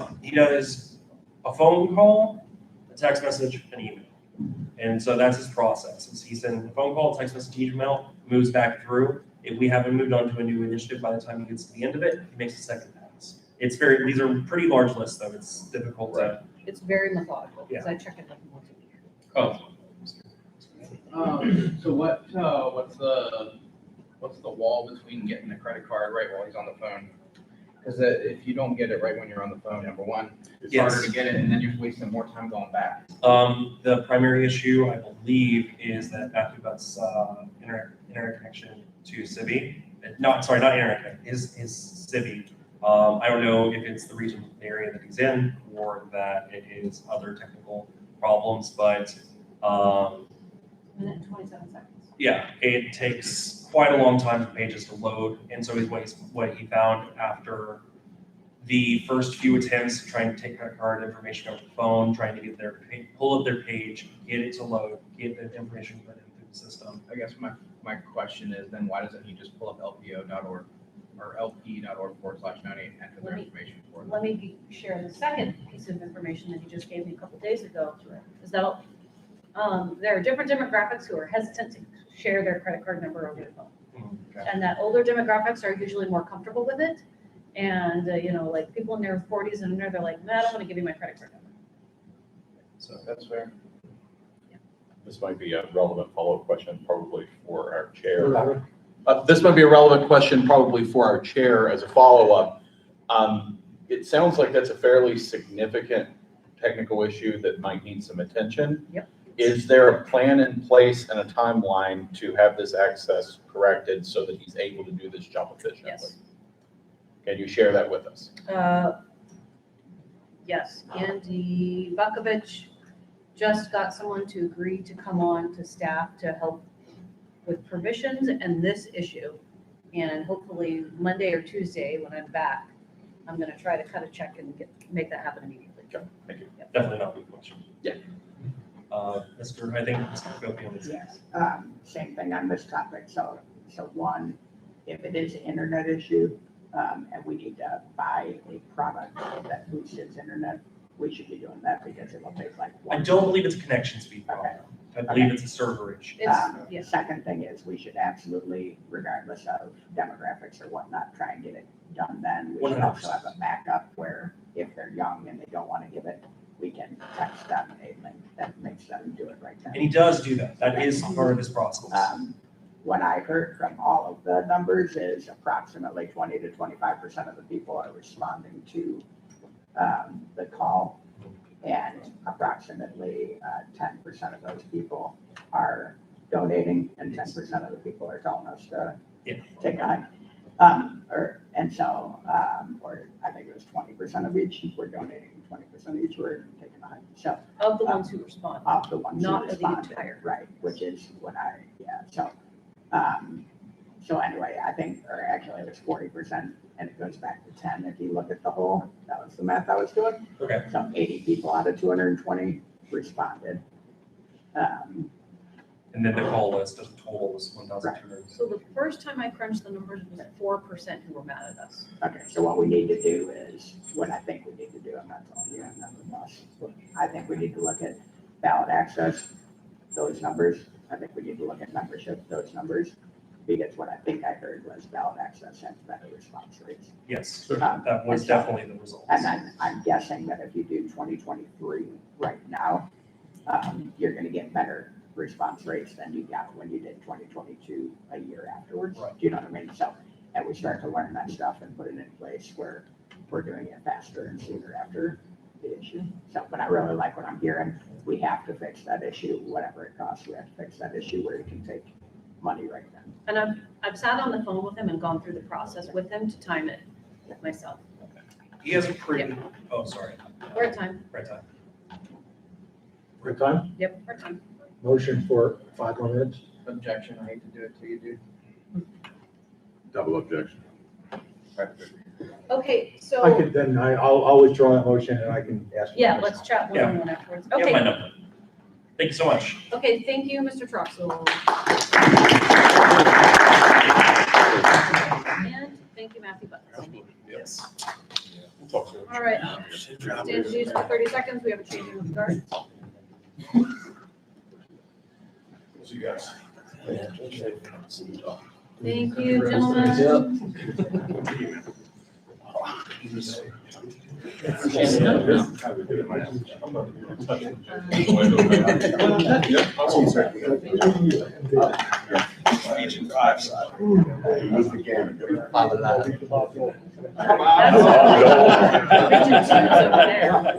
a phone call, a text message, an email. And so that's his process. He sends a phone call, text message, email, moves back through. If we haven't moved on to a new initiative by the time he gets to the end of it, he makes a second pass. These are pretty large lists though. It's difficult to.
It's very methodical, because
Yeah.
I check it like once a week.
Oh.
So what's the wall between getting the credit card right while he's on the phone? Because if you don't get it right when you're on the phone, number one, it's harder to get it, and then you're wasting more time going back.
The primary issue, I believe, is that Matthew Butt's internet connection to Civi. Not internet connection, his Civi. I don't know if it's the region, the area that he's in, or that it is other technical problems, but
Minute and 27 seconds.
yeah, it takes quite a long time for pages to load, and so what he found after the first few attempts trying to take credit card information over the phone, trying to get pull up their page, get it to load, get the information put in through the system.
I guess my question is then why doesn't he just pull up lpo.org or lp.org/98 and enter their information for them?
Let me share the second piece of information that he just gave me a couple days ago. Is that there are different demographics who are hesitant to share their credit card number over the phone. And that older demographics are usually more comfortable with it. And, like people in their 40s and under, they're like, no, I don't want to give you my credit card number.
So that's fair.
This might be a relevant follow-up question probably for our chair. This might be a relevant question probably for our chair as a follow-up. It sounds like that's a fairly significant technical issue that might need some attention.
Yep.
Is there a plan in place and a timeline to have this access corrected so that he's able to do this job efficiently?
Yes.
Can you share that with us?
Yes, Andy Bukovich just got someone to agree to come on to staff to help with permissions and this issue. And hopefully Monday or Tuesday, when I'm back, I'm gonna try to cut a check and make that happen immediately.
Thank you.
Definitely not a good question.
Yeah.
I think Mr. Gopian is.
Yes, same thing on this topic. So one, if it is an internet issue, and we need to buy a product that boosts its internet, we should be doing that because it will take like.
I don't believe it's a connection speed problem. I believe it's a server issue.
Second thing is we should absolutely, regardless of demographics or whatnot, try and get it done then. We should also have a backup where if they're young and they don't want to give it, we can text them a link that makes them do it right then.
And he does do that. That is part of his process.
What I heard from all of the numbers is approximately 20 to 25% of the people are responding to the call, and approximately 10% of those people are donating, and 10% of the people are telling us to take a hike. Or I think it was 20% of each were donating, 20% of each were taking a hike. So
of the ones who respond,
of the ones who
not of the
responded,
entire.
right? Which is what So anyway, I think, or actually it was 40%, and it goes back to 10 if you look at the whole. That was the math I was doing.
Okay.
So 80 people out of 220 responded.
And then the call list of total was 1,200.
So the first time I crunched the numbers was at 4% who were mad at us.
Okay, so what we need to do is, what I think we need to do, I'm not telling you, I'm not the boss. I think we need to look at ballot access, those numbers. I think we need to look at membership, those numbers. Because what I think I heard was ballot access has better response rates.
Yes, that was definitely the result.
And then I'm guessing that if you do 2023 right now, you're gonna get better response rates than you got when you did 2022 a year afterwards.
Right.
Do you know what I mean? So, and we start to learn that stuff and put it in place where we're doing it faster and sooner after the issue. So, but I really like what I'm hearing. We have to fix that issue, whatever it costs. We have to fix that issue where you can take money right then.
And I've sat on the phone with him and gone through the process with him to time it myself.
He has a pretty, oh, sorry.
We're at time.
Right time.
Quick time,
Yep, we're at time.
motion for 5 more minutes.
Objection, I hate to do it to you, dude.
Double objection.
Okay,
I
so,
could, then I'll withdraw that motion and I can ask. you a
yeah,
question.
let's chat one-on-one afterwards.
You have my
Okay,
number. Thank you so much.
okay, thank you, Mr. Troxel. And thank you, Matthew Butler.
Yes.
We'll talk soon.
All right, stand dues for 30 seconds. We have a change in the guard.
See you guys.
Thank you, gentlemen.
Agent 5 side. Move the game.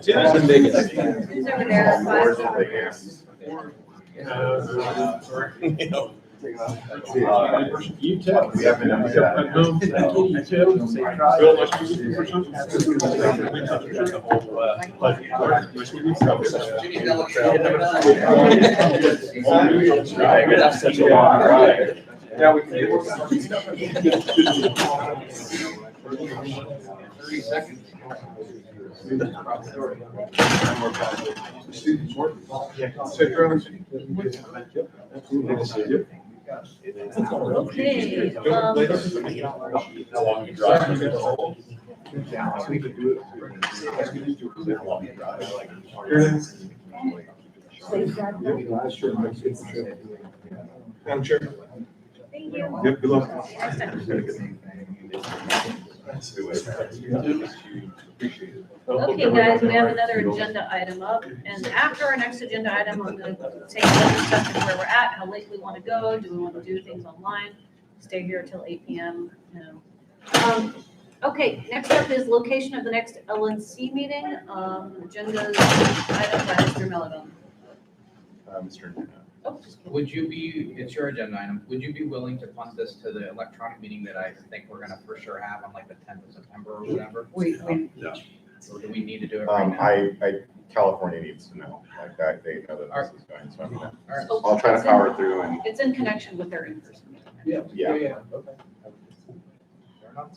Two's the biggest. Two's over there.
Four's the biggest.
You too.
We have been on that.
You too. Safe drive.
Bill, nice to meet you.
That's such a long ride.
Yeah, we can do
30 seconds.
Okay,
How long you drive?
Madam Chair.
thank you.
Yep, good luck.
Okay, guys, we have another agenda item up, and after our next agenda item, I'm gonna take a discussion where we're at, how late we want to go, do we want to do things online, stay here till 8 p.m., you know. Okay, next up is location of the next LNC meeting, agenda item by Mr. Melvin.
Mr.
Oh,
Would you be, it's your agenda item, would you be willing to punt this to the electronic meeting that I think we're gonna for sure have on like the 10th of September or whatever?
Yeah.
Or do we need to do it right now?
California needs to know, like that, they know that this is going, so I'm gonna,
All right.
I'll try to power through and,
It's in connection with their in-person meeting.
Yeah.
Okay.
Fair enough.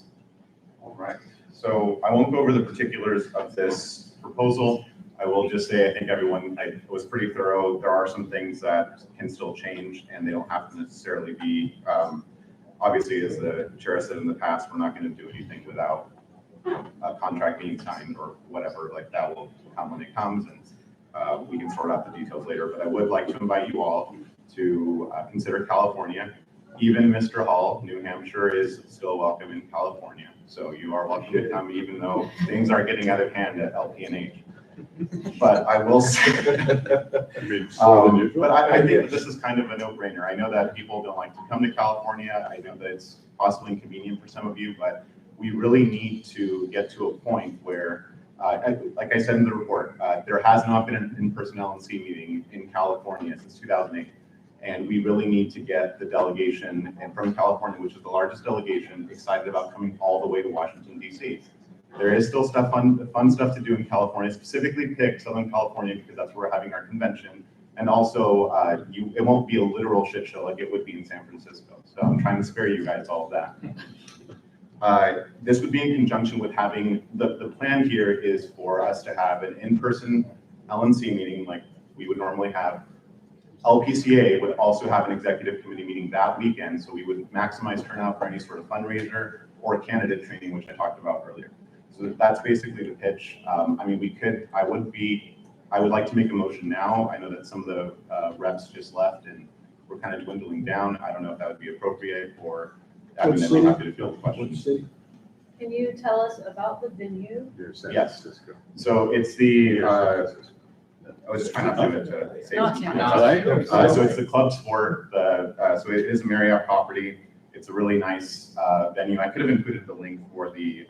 all right. So I won't go over the particulars of this proposal. I will just say, I think everyone, I was pretty thorough. There are some things that can still change and they don't have to necessarily be, obviously, as the chair said in the past, we're not going to do anything without a contract being signed or whatever, like that will come when it comes and we can sort out the details later. But I would like to invite you all to consider California. Even Mr. Hall, New Hampshire is still welcome in California. So you are welcome to come even though things are getting out of hand at LPNH. But I will say, but I think this is kind of a no-brainer. I know that people don't like to come to California. I know that it's possibly inconvenient for some of you, but we really need to get to a point where, like I said in the report, there has not been an in-person LNC meeting in California since 2008. And we really need to get the delegation and from California, which is the largest delegation, excited about coming all the way to Washington, D.C. There is still fun stuff to do in California, specifically pick Southern California because that's where we're having our convention. And also, it won't be a literal shit show like it would be in San Francisco. So I'm trying to spare you guys all of that. This would be in conjunction with having, the plan here is for us to have an in-person LNC meeting like we would normally have. LPCA would also have an executive committee meeting that weekend, so we would maximize turnout for any sort of fundraiser or candidate training, which I talked about earlier. So that's basically the pitch. I mean, I would like to make a motion now. I know that some of the reps just left and we're kind of dwindling down. I don't know if that would be appropriate or I'm happy to field questions.
Can you tell us about the venue?
Yes. So it's the, I was just trying not to say. So it's the Club Sport. So it is a Marriott property. It's a really nice venue. I could have included the link for the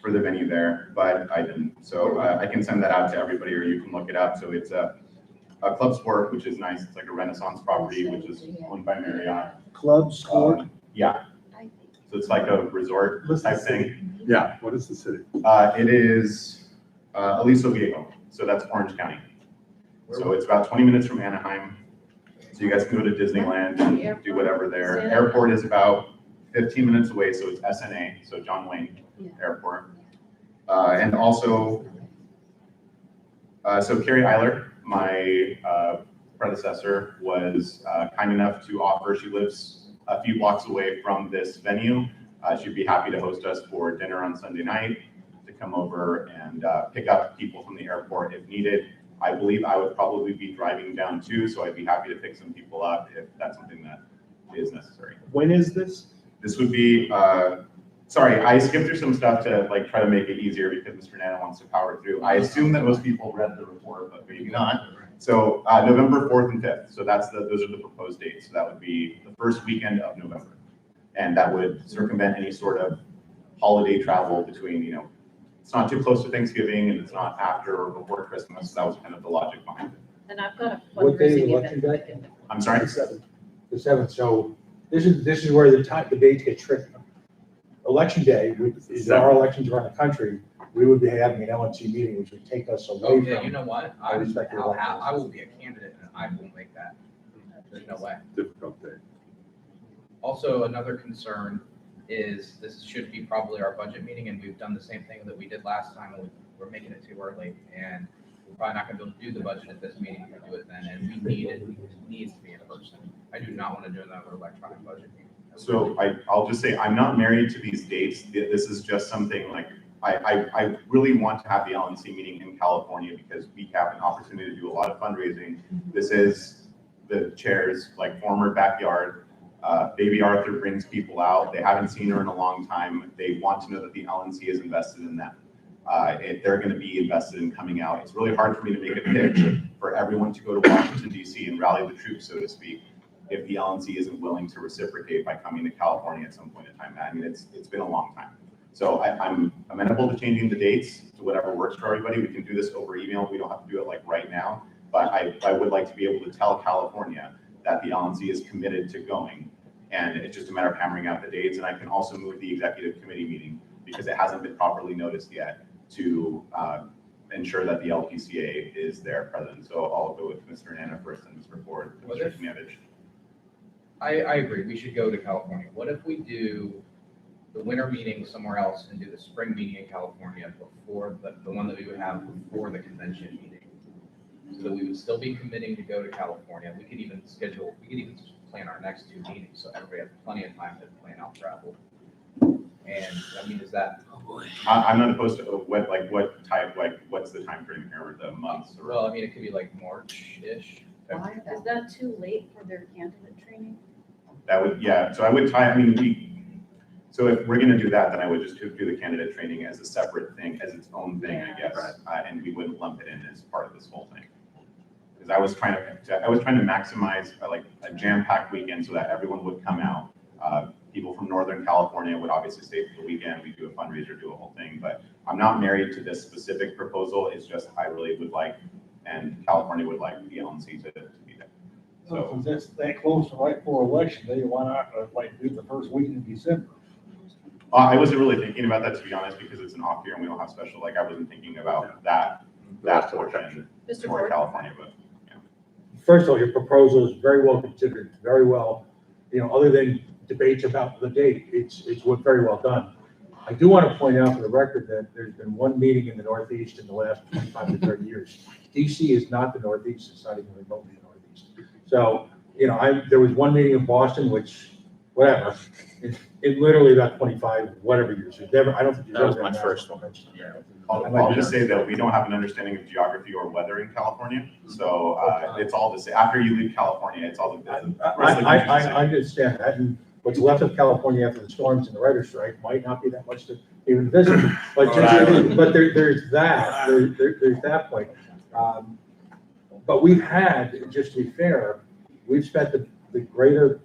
for the venue there, but I didn't. So I can send that out to everybody, or you can look it up. So it's a Club Sport, which is nice. It's like a Renaissance property, which is owned by Marriott.
Club Sport?
Yeah. So it's like a resort type thing.
Yeah, what is the city?
It is Aliso Viejo. So that's Orange County. So it's about 20 minutes from Anaheim. So you guys can go to Disneyland and do whatever there. Airport is about 15 minutes away, so it's SNA, so John Wayne Airport. And also, so Carrie Eiler, my predecessor, was kind enough to offer, she lives a few blocks away from this venue. She'd be happy to host us for dinner on Sunday night, to come over and pick up people from the airport if needed. I believe I would probably be driving down too, so I'd be happy to pick some people up if that's something that is necessary.
When is this?
This would be, sorry, I skipped through some stuff to like try to make it easier because Mr. Nana wants to power through. I assume that most people read the report, but maybe not. So November 4th and 5th. So those are the proposed dates. So that would be the first weekend of November. And that would circumvent any sort of holiday travel between, you know, it's not too close to Thanksgiving and it's not after or before Christmas. That was kind of the logic behind it.
And I've got a
What day is
fundraising
election
event.
day?
I'm sorry?
The seventh, so this is where the dates get tricky. Election day, is our elections around the country, we would be having an LNC meeting, which would take us away
Oh,
from.
yeah, you know what? I
our respective elections.
will be a candidate and I won't make that. There's no way.
Difficult day.
Also, another concern is this should be probably our budget meeting, and we've done the same thing that we did last time, and we're making it too early, and we're probably not gonna be able to do the budget at this meeting, we do it then, and we need it, it needs to be in person. I do not want to do another electronic budget meeting.
So I'll just say, I'm not married to these dates. This is just something like, I really want to have the LNC meeting in California because we have an opportunity to do a lot of fundraising. This is the chair's like former backyard. Baby Arthur brings people out. They haven't seen her in a long time. They want to know that the LNC is invested in them. They're going to be invested in coming out. It's really hard for me to make a pitch for everyone to go to Washington, D.C. and rally the troops, so to speak, if the LNC isn't willing to reciprocate by coming to California at some point in time. I mean, it's been a long time. So I'm amenable to changing the dates to whatever works for everybody. We can do this over email. We don't have to do it like right now. But I would like to be able to tell California that the LNC is committed to going. And it's just a matter of hammering out the dates. And I can also move the executive committee meeting because it hasn't been properly noticed yet to ensure that the LPCA is there present. So I'll go with Mr. Nana first and Mr. Ford, Mr. Kmevich.
I agree, we should go to California. What if we do the winter meeting somewhere else and do the spring meeting in California before the one that we would have before the convention meeting? So we would still be committing to go to California. We could even plan our next two meetings, so everybody has plenty of time to plan out travel. And I mean, is that?
I'm not opposed to what type, like what's the time frame here, or the months? Or,
Well, I mean, it could be like March-ish.
Is that too late for their candidate training?
that would, yeah. So I would tie. I mean, so if we're going to do that, then I would just do the candidate training as a separate thing, as its own thing, I guess, and we wouldn't lump it in as part of this whole thing. Because I was trying to maximize like a jam-packed weekend so that everyone would come out. People from Northern California would obviously stay for the weekend. We do a fundraiser, do a whole thing. But I'm not married to this specific proposal. It's just I really would like, and California would like the LNC to be there. So
Since it's that close to right before election day, why not like do the first week in December?
I wasn't really thinking about that, to be honest, because it's an off year and we don't have special. Like I wasn't thinking about that portion for California, but.
First of all, your proposal is very well considered, very well, other than debates about the date, it's very well done. I do want to point out for the record that there's been one meeting in the Northeast in the last 25 to 30 years. DC is not the Northeast, it's not even remotely the Northeast. So, there was one meeting in Boston, which, whatever, it literally about 25, whatever years. I don't think
that was my first one.
Yeah.
I'll just say that we don't have an understanding of geography or weather in California, so it's all the same. After you leave California, it's all the
I understand that, and what's left of California after the storms and the writer's strike might not be that much to even visit. But there's that point. But we've had, just to be fair, we've spent the greater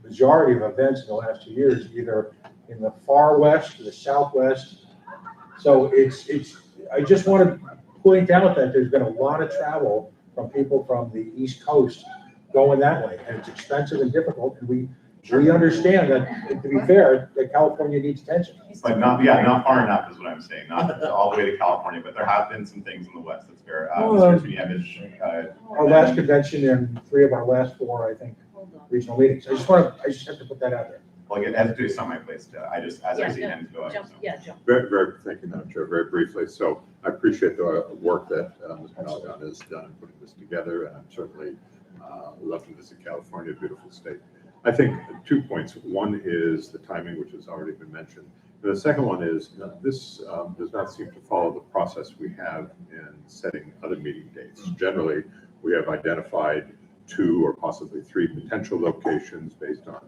majority of events in the last 2 years either in the far west, the southwest, So I just want to point out that there's been a lot of travel from people from the East Coast going that way, and it's expensive and difficult, and we understand that, to be fair, that California needs attention.
But not far enough is what I'm saying, not all the way to California, but there have been some things in the West that's fair. Mr. Tunievich,
Our last convention and 3 of our last 4, I think, regional meetings. I just have to put that out there.
Well, again, as to some my place, as I see hands go up.
Jump, yeah, jump.
Thank you, Madam Chair, very briefly. So I appreciate the work that Mr. Malagon has done in putting this together, and I'm certainly love to visit California, beautiful state. I think 2 points. One is the timing, which has already been mentioned. The second one is this does not seem to follow the process we have in setting other meeting dates. Generally, we have identified 2 or possibly 3 potential locations based on,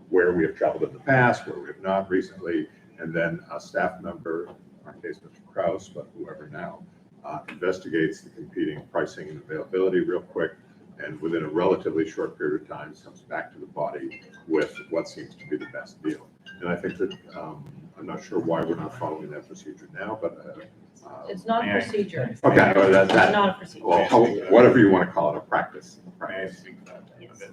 where we have traveled in the past, where we have not recently, and then a staff member, in our case, Mr. Kraus, but whoever now, investigates the competing pricing and availability real quick, and within a relatively short period of time, comes back to the body with what seems to be the best deal. And I think that, I'm not sure why we're not following that procedure now, but.
It's not a procedure.
Okay, well,
It's not a procedure.
well, whatever you want to call it, a practice.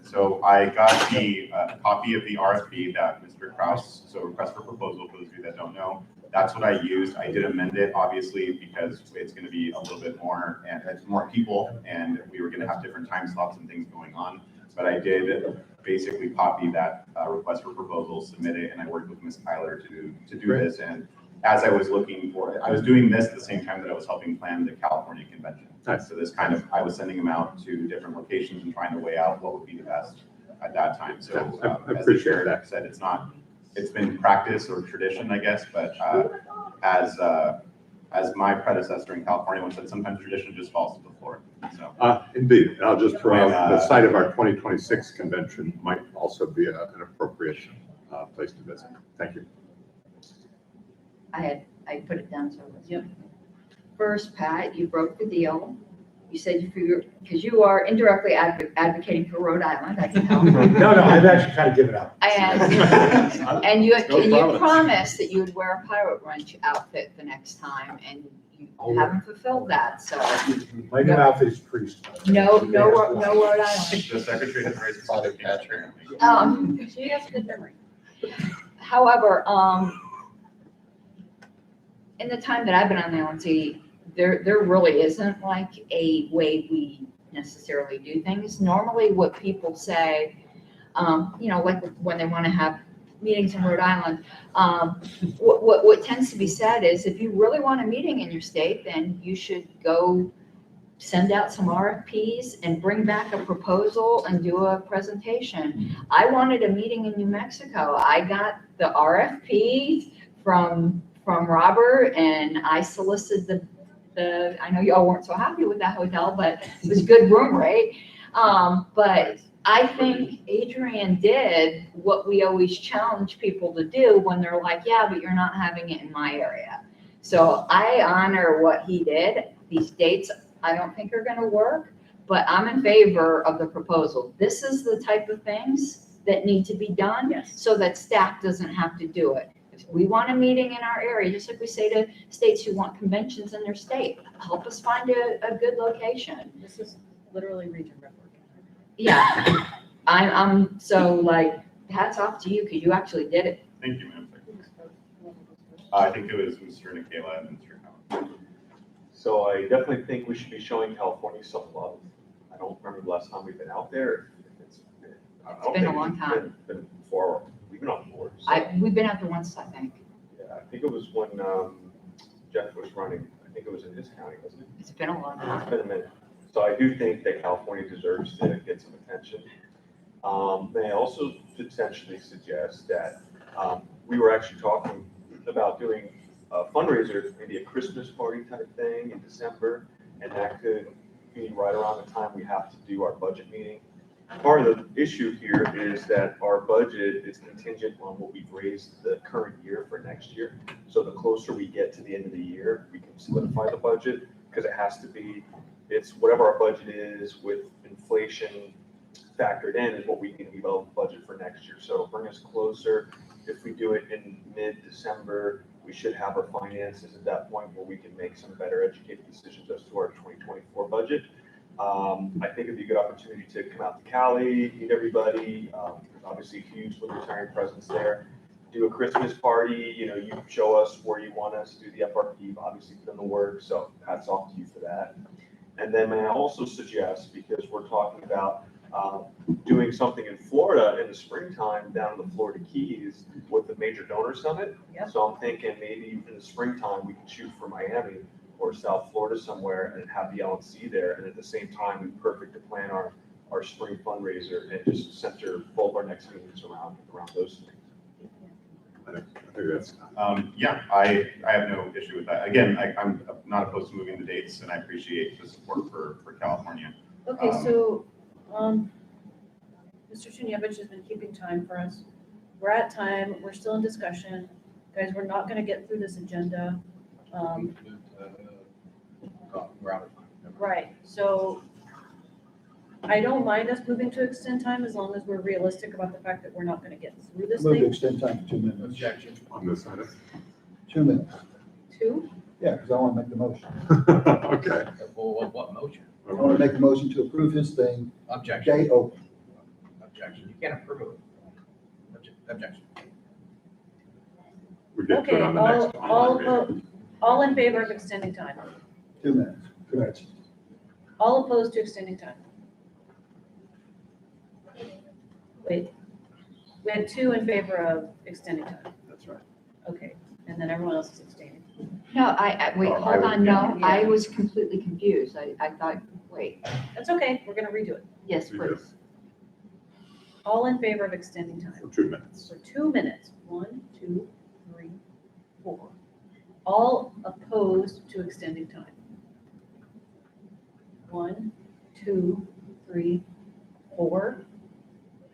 So I got the copy of the RFP that Mr. Kraus, so request for proposal, for those of you that don't know, that's what I used. I did amend it, obviously, because it's going to be a little bit more, and it's more people, and we were going to have different time slots and things going on. But I did basically copy that request for proposal, submit it, and I worked with Ms. Kyler to do this. And as I was looking for it, I was doing this at the same time that I was helping plan the California convention.
Nice.
So this I was sending them out to different locations and trying to weigh out what would be the best at that time. So
I
as the
appreciate
chair
that.
said, it's been practice or tradition, I guess, but as my predecessor in California once said, sometimes tradition just falls to the floor. So
Indeed, and I'll just throw out the site of our 2026 convention might also be an appropriate place to visit. Thank you.
I put it down, so it was. Yep. First, Pat, you broke the deal. You said because you are indirectly advocating for Rhode Island, I can tell.
No, I've actually kind of given up.
And you promised that you would wear a pirate wrench outfit the next time, and you haven't fulfilled that, so.
My new outfit is pretty small.
No Rhode Island.
the secretary has raised father catcher.
She has a good memory.
However, in the time that I've been on the LNC, there really isn't like a way we necessarily do things. Normally what people say, like when they want to have meetings in Rhode Island, what tends to be said is if you really want a meeting in your state, then you should go send out some RFPs and bring back a proposal and do a presentation. I wanted a meeting in New Mexico. I got the RFP from Robert, and I solicited I know y'all weren't so happy with that hotel, but it was a good room rate. But I think Adrian did what we always challenge people to do when they're like, yeah, but you're not having it in my area. So I honor what he did. These dates I don't think are going to work, but I'm in favor of the proposal. This is the type of things that need to be done so that staff doesn't have to do it. If we want a meeting in our area, just like we say to states who want conventions in their state, help us find a good location.
This is literally region rep work.
Yeah, I'm so like, hats off to you because you actually did it.
Thank you, ma'am. I think it was Mr. Nicola and Mr. Collins.
So I definitely think we should be showing California some love. I don't remember the last time we've been out there. It's
been a long time.
Been before we've been on board. So.
We've been out there once, I think.
Yeah, I think it was when Jeff was running. I think it was in his county, wasn't it?
It's been a long time.
It's been a minute. So I do think that California deserves to get some attention. May I also potentially suggest that we were actually talking about doing a fundraiser, maybe a Christmas party type thing in December, and that could be right around the time we have to do our budget meeting. Part of the issue here is that our budget is contingent on what we've raised the current year for next year. So the closer we get to the end of the year, we can solidify the budget because it has to be, it's whatever our budget is with inflation factored in is what we need to develop a budget for next year. So it'll bring us closer. If we do it in mid-December, We should have our finances at that point where we can make some better educated decisions as to our 2024 budget. I think it'd be a good opportunity to come out to Cali, meet everybody. There's obviously a huge Libertarian presence there. Do a Christmas party, you know, you show us where you want us to do the FRP. You've obviously done the work, so hats off to you for that. And then may I also suggest, because we're talking about doing something in Florida in the springtime down in the Florida Keys with the Major Donor Summit.
Yep.
So I'm thinking maybe in the springtime, we can shoot for Miami or South Florida somewhere and have the LNC there. And at the same time, it'd be perfect to plan our spring fundraiser and just center both our next meetings around those things.
I think that's,
Yeah, I have no issue with that. Again, I'm not opposed to moving the dates, and I appreciate the support for California.
Okay, so, Mr. Chunyevich has been keeping time for us. We're at time, we're still in discussion. Guys, we're not gonna get through this agenda.
We're out of time.
Right, so I don't mind us moving to extend time as long as we're realistic about the fact that we're not gonna get through this
Move to
thing.
extend time to 2 minutes.
Objection.
on this item.
2 minutes.
Two?
Yeah, because I want to make the motion.
Okay.
Well, what motion?
I want to make the motion to approve his thing,
Objection.
day open.
Objection. You can't approve it. Objection.
We get to
Okay,
it on the next one.
all in favor of extending time?
2 minutes. Correct.
All opposed to extending time? Wait, we had two in favor of extending time.
That's right.
Okay, and then everyone else is abstaining.
No, wait,
Oh, I
hold
would-
on, no,
yeah.
I was completely confused. I thought, wait,
That's okay, we're gonna redo it.
yes,
We do.
please.
All in favor of extending time?
For 2 minutes.
For 2 minutes. 1, 2, 3, 4. All opposed to extending time? 1, 2, 3, 4.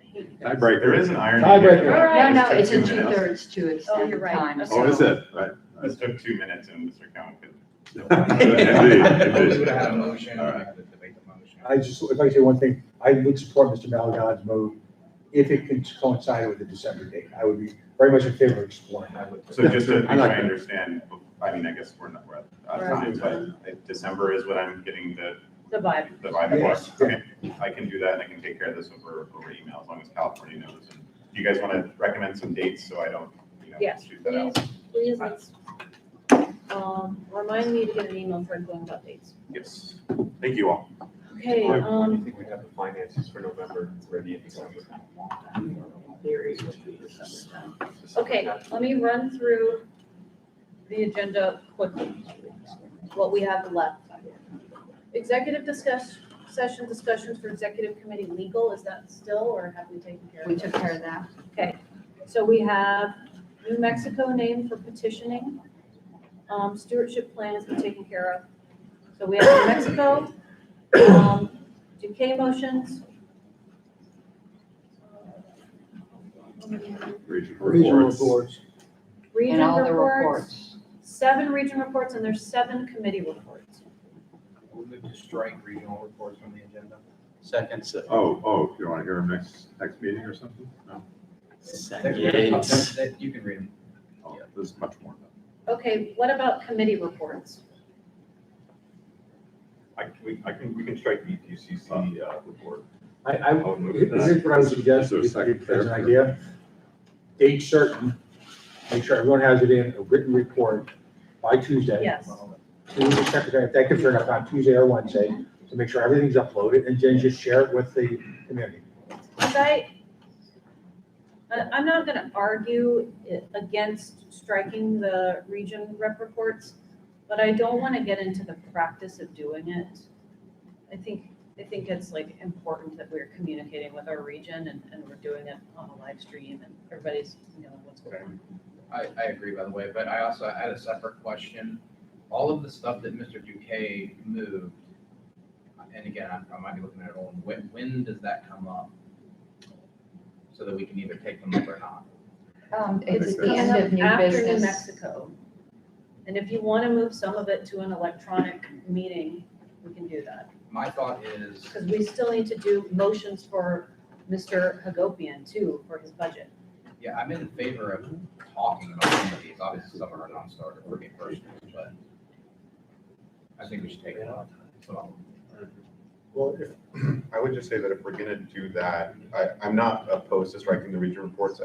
I hate you guys.
Tiebreaker.
There is an irony.
Tiebreaker.
here.
All right.
No,
This
it's in
took 2 minutes.
2/3 to
you're
extend
right.
time.
Okay.
Oh, is it? Right.
This took 2 minutes, and Mr. Cowan could.
Indeed,
We
indeed.
would have had a motion, we
All right.
had to debate the motion.
If I say one thing, I would support Mr. Malagon's move if it could coincide with the December date. I would be very much in favor of exploring that.
So just to make
I
sure
like
I
that.
understand, I mean, I guess we're out of
Right.
time, but December is what I'm getting the
vibe.
vibe
Yes.
for. Okay, I can do that, and I can take care of this over email, as long as California knows. And do you guys want to recommend some dates, so I don't,
Yes,
shoot that out?
please, let's, remind me to get an email for going about dates.
Yes, thank you all.
Okay,
When do you think we'd have the finances for November ready in December?
Theory would be December 10th.
okay, let me run through the agenda quickly, what we have left. Executive session discussions for executive committee legal, is that still, or have we taken care of
We
it?
took care of that.
Okay, so we have New Mexico name for petitioning. Stewardship plan has been taken care of. So we have New Mexico, decay motions.
Regional
Regional
reports.
reports.
Region
And all the
reports,
reports.
7 region reports, and there's 7 committee reports.
We'll move to strike regional reports from the agenda.
Second.
Oh, you want to hear them next meeting or something? No?
Second.
You can read them.
Oh, this is much more.
Okay, what about committee reports?
We can strike the PUCC report.
Here's what I would suggest,
Is there a second
as an
there?
idea. Date certain, make sure everyone has it in a written report by Tuesday.
Yes.
To the secretary, if that can turn up on Tuesday or Wednesday, to make sure everything's uploaded, and then just share it with the community.
Because I'm not gonna argue against striking the region rep reports, but I don't wanna get into the practice of doing it. I think it's like important that we're communicating with our region and we're doing it on a live stream and everybody's, what's going on.
I agree, by the way, but I also had a separate question. All of the stuff that Mr. Duque moved, and again, I might be looking at it wrong, when does that come up? So that we can either take them up or not?
It's at the
Coming
end
up
of new
after New
business.
Mexico. And if you wanna move some of it to an electronic meeting, we can do that.
My thought is,
Because we still need to do motions for Mr. Hagopian too, for his budget.
Yeah, I'm in favor of talking about some of these. Obviously, some are non-starter for me personally, but I think we should take it off. So,
Well, I would just say that if we're gonna do that, I'm not opposed to striking the region reports.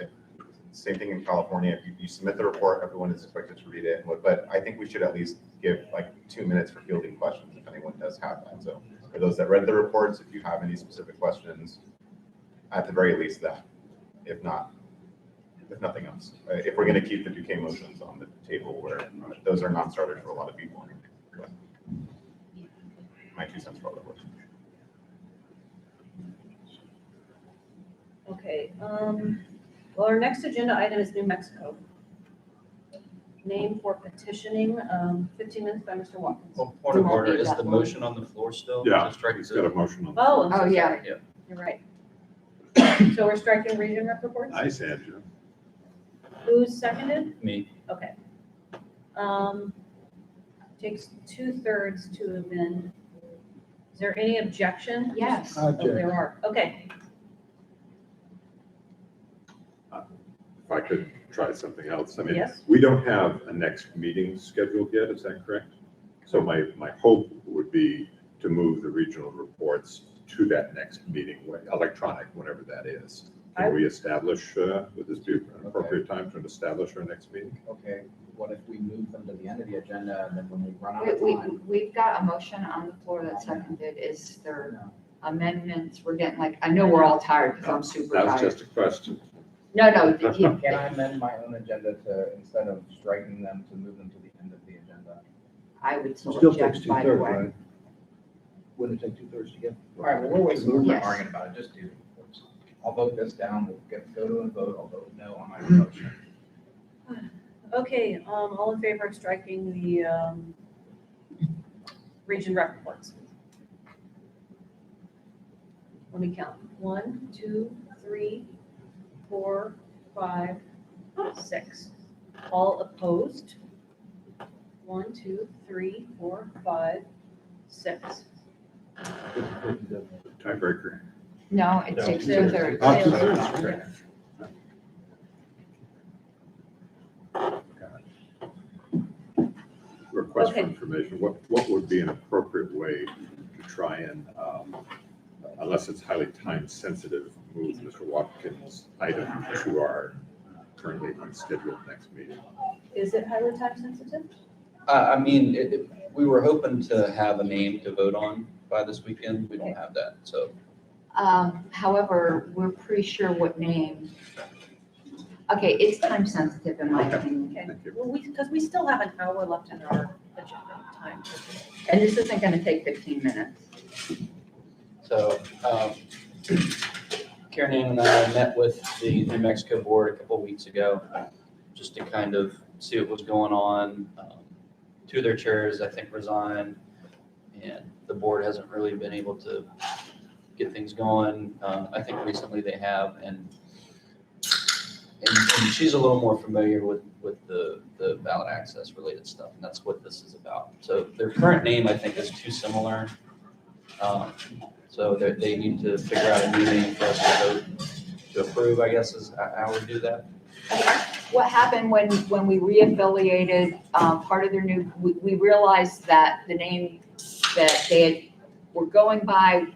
Same thing in California. If you submit the report, everyone is expected to read it. But I think we should at least give like 2 minutes for fielding questions if anyone does have that. So for those that read the reports, if you have any specific questions, at the very least that, if nothing else. If we're gonna keep the Duque motions on the table where those are non-starters for a lot of people. But my 2 cents for all that works.
Okay, well, our next agenda item is New Mexico. Name for petitioning, 15 minutes by Mr. Watkins.
Well, point of order, is the motion on the floor still?
Yeah,
To strike
he's
the-
got a motion on.
Oh, I'm so
Oh, yeah.
sorry.
Yeah.
You're right. So we're striking region rep reports?
I said, Joe.
Who's seconded?
Me.
Okay. Takes 2/3 to amend. Is there any objection?
Yes.
Oh, there are, okay.
If I could try something else. I mean,
Yes.
we don't have a next meeting scheduled yet, is that correct? So my hope would be to move the regional reports to that next meeting, electronic, whenever that is. Can we establish, would this be an appropriate time to establish our next meeting?
okay, what if we move them to the end of the agenda and then when we run out of
We,
time?
we've got a motion on the floor that's seconded. Is there amendments? We're getting like, I know we're all tired because I'm super
That was
tired.
just a question.
No,
Can I amend my own agenda to, instead of striking them, to move them to the end of the agenda?
I would
It
still
still takes
object, by the
2/3,
way.
right? Wouldn't it take 2/3 to get?
All right, well, we're wasting more time
Yes.
arguing about it, just do the reports. I'll vote this down, we'll go to a vote, I'll vote no on my motion.
Okay, all in favor of striking the, region rep reports? Let me count. 1, 2, 3, 4, 5, 6. All opposed? 1, 2, 3, 4, 5, 6.
Tiebreaker.
No, it
No.
takes
Two-
2/3.
Ah, 2/3. Request for
Okay.
information, what would be an appropriate way to try and, unless it's highly time sensitive, move Mr. Watkins' item to our currently unscheduled next meeting?
Is it highly time sensitive?
I mean, we were hoping to have a name to vote on by this weekend. We don't have that, so.
However, we're pretty sure what name. Okay, it's time sensitive in my opinion.
Okay, well, because we still have an hour left in our agenda time.
And this isn't gonna take 15 minutes.
So, Karen Ann and I met with the New Mexico board a couple of weeks ago, just to kind of see what was going on. Two of their chairs, I think, resigned, and the board hasn't really been able to get things going. I think recently they have, and she's a little more familiar with the ballot access related stuff, and that's what this is about. So their current name, I think, is too similar. So they need to figure out a new name for us to vote to approve, I guess, is how we do that.
What happened when we reaffiliated, part of their new, we realized that the name that were going by,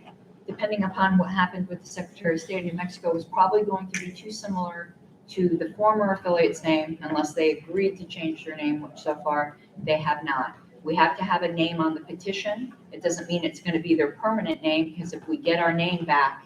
depending upon what happened with the Secretary of State of New Mexico, was probably going to be too similar to the former affiliate's name unless they agreed to change their name, which so far they have not. We have to have a name on the petition. It doesn't mean it's going to be their permanent name, because if we get our name back,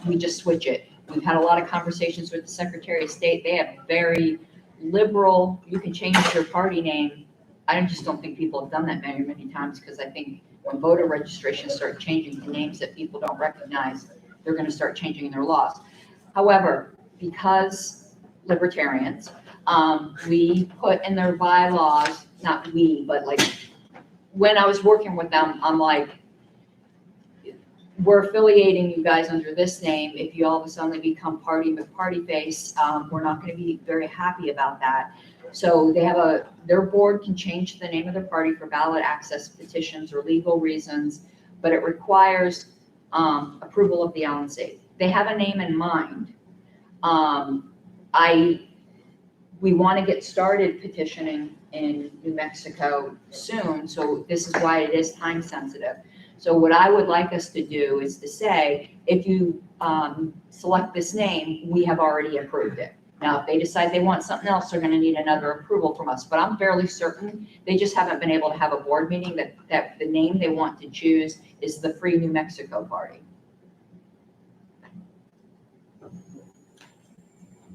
we just switch it. We've had a lot of conversations with the Secretary of State. They have very liberal, you can change your party name. I just don't think people have done that many times, because I think when voter registrations start changing to names that people don't recognize, they're going to start changing their laws. However, because libertarians, we put in their bylaws, not we, but like, when I was working with them, I'm like, we're affiliating you guys under this name. If you all of a sudden become party face, we're not going to be very happy about that. So they have their board can change the name of their party for ballot access petitions or legal reasons, but it requires approval of the LNC. They have a name in mind. we want to get started petitioning in New Mexico soon, so this is why it is time sensitive. So what I would like us to do is to say, if you select this name, we have already approved it. Now, if they decide they want something else, they're gonna need another approval from us, but I'm fairly certain they just haven't been able to have a board meeting that the name they want to choose is the Free New Mexico Party.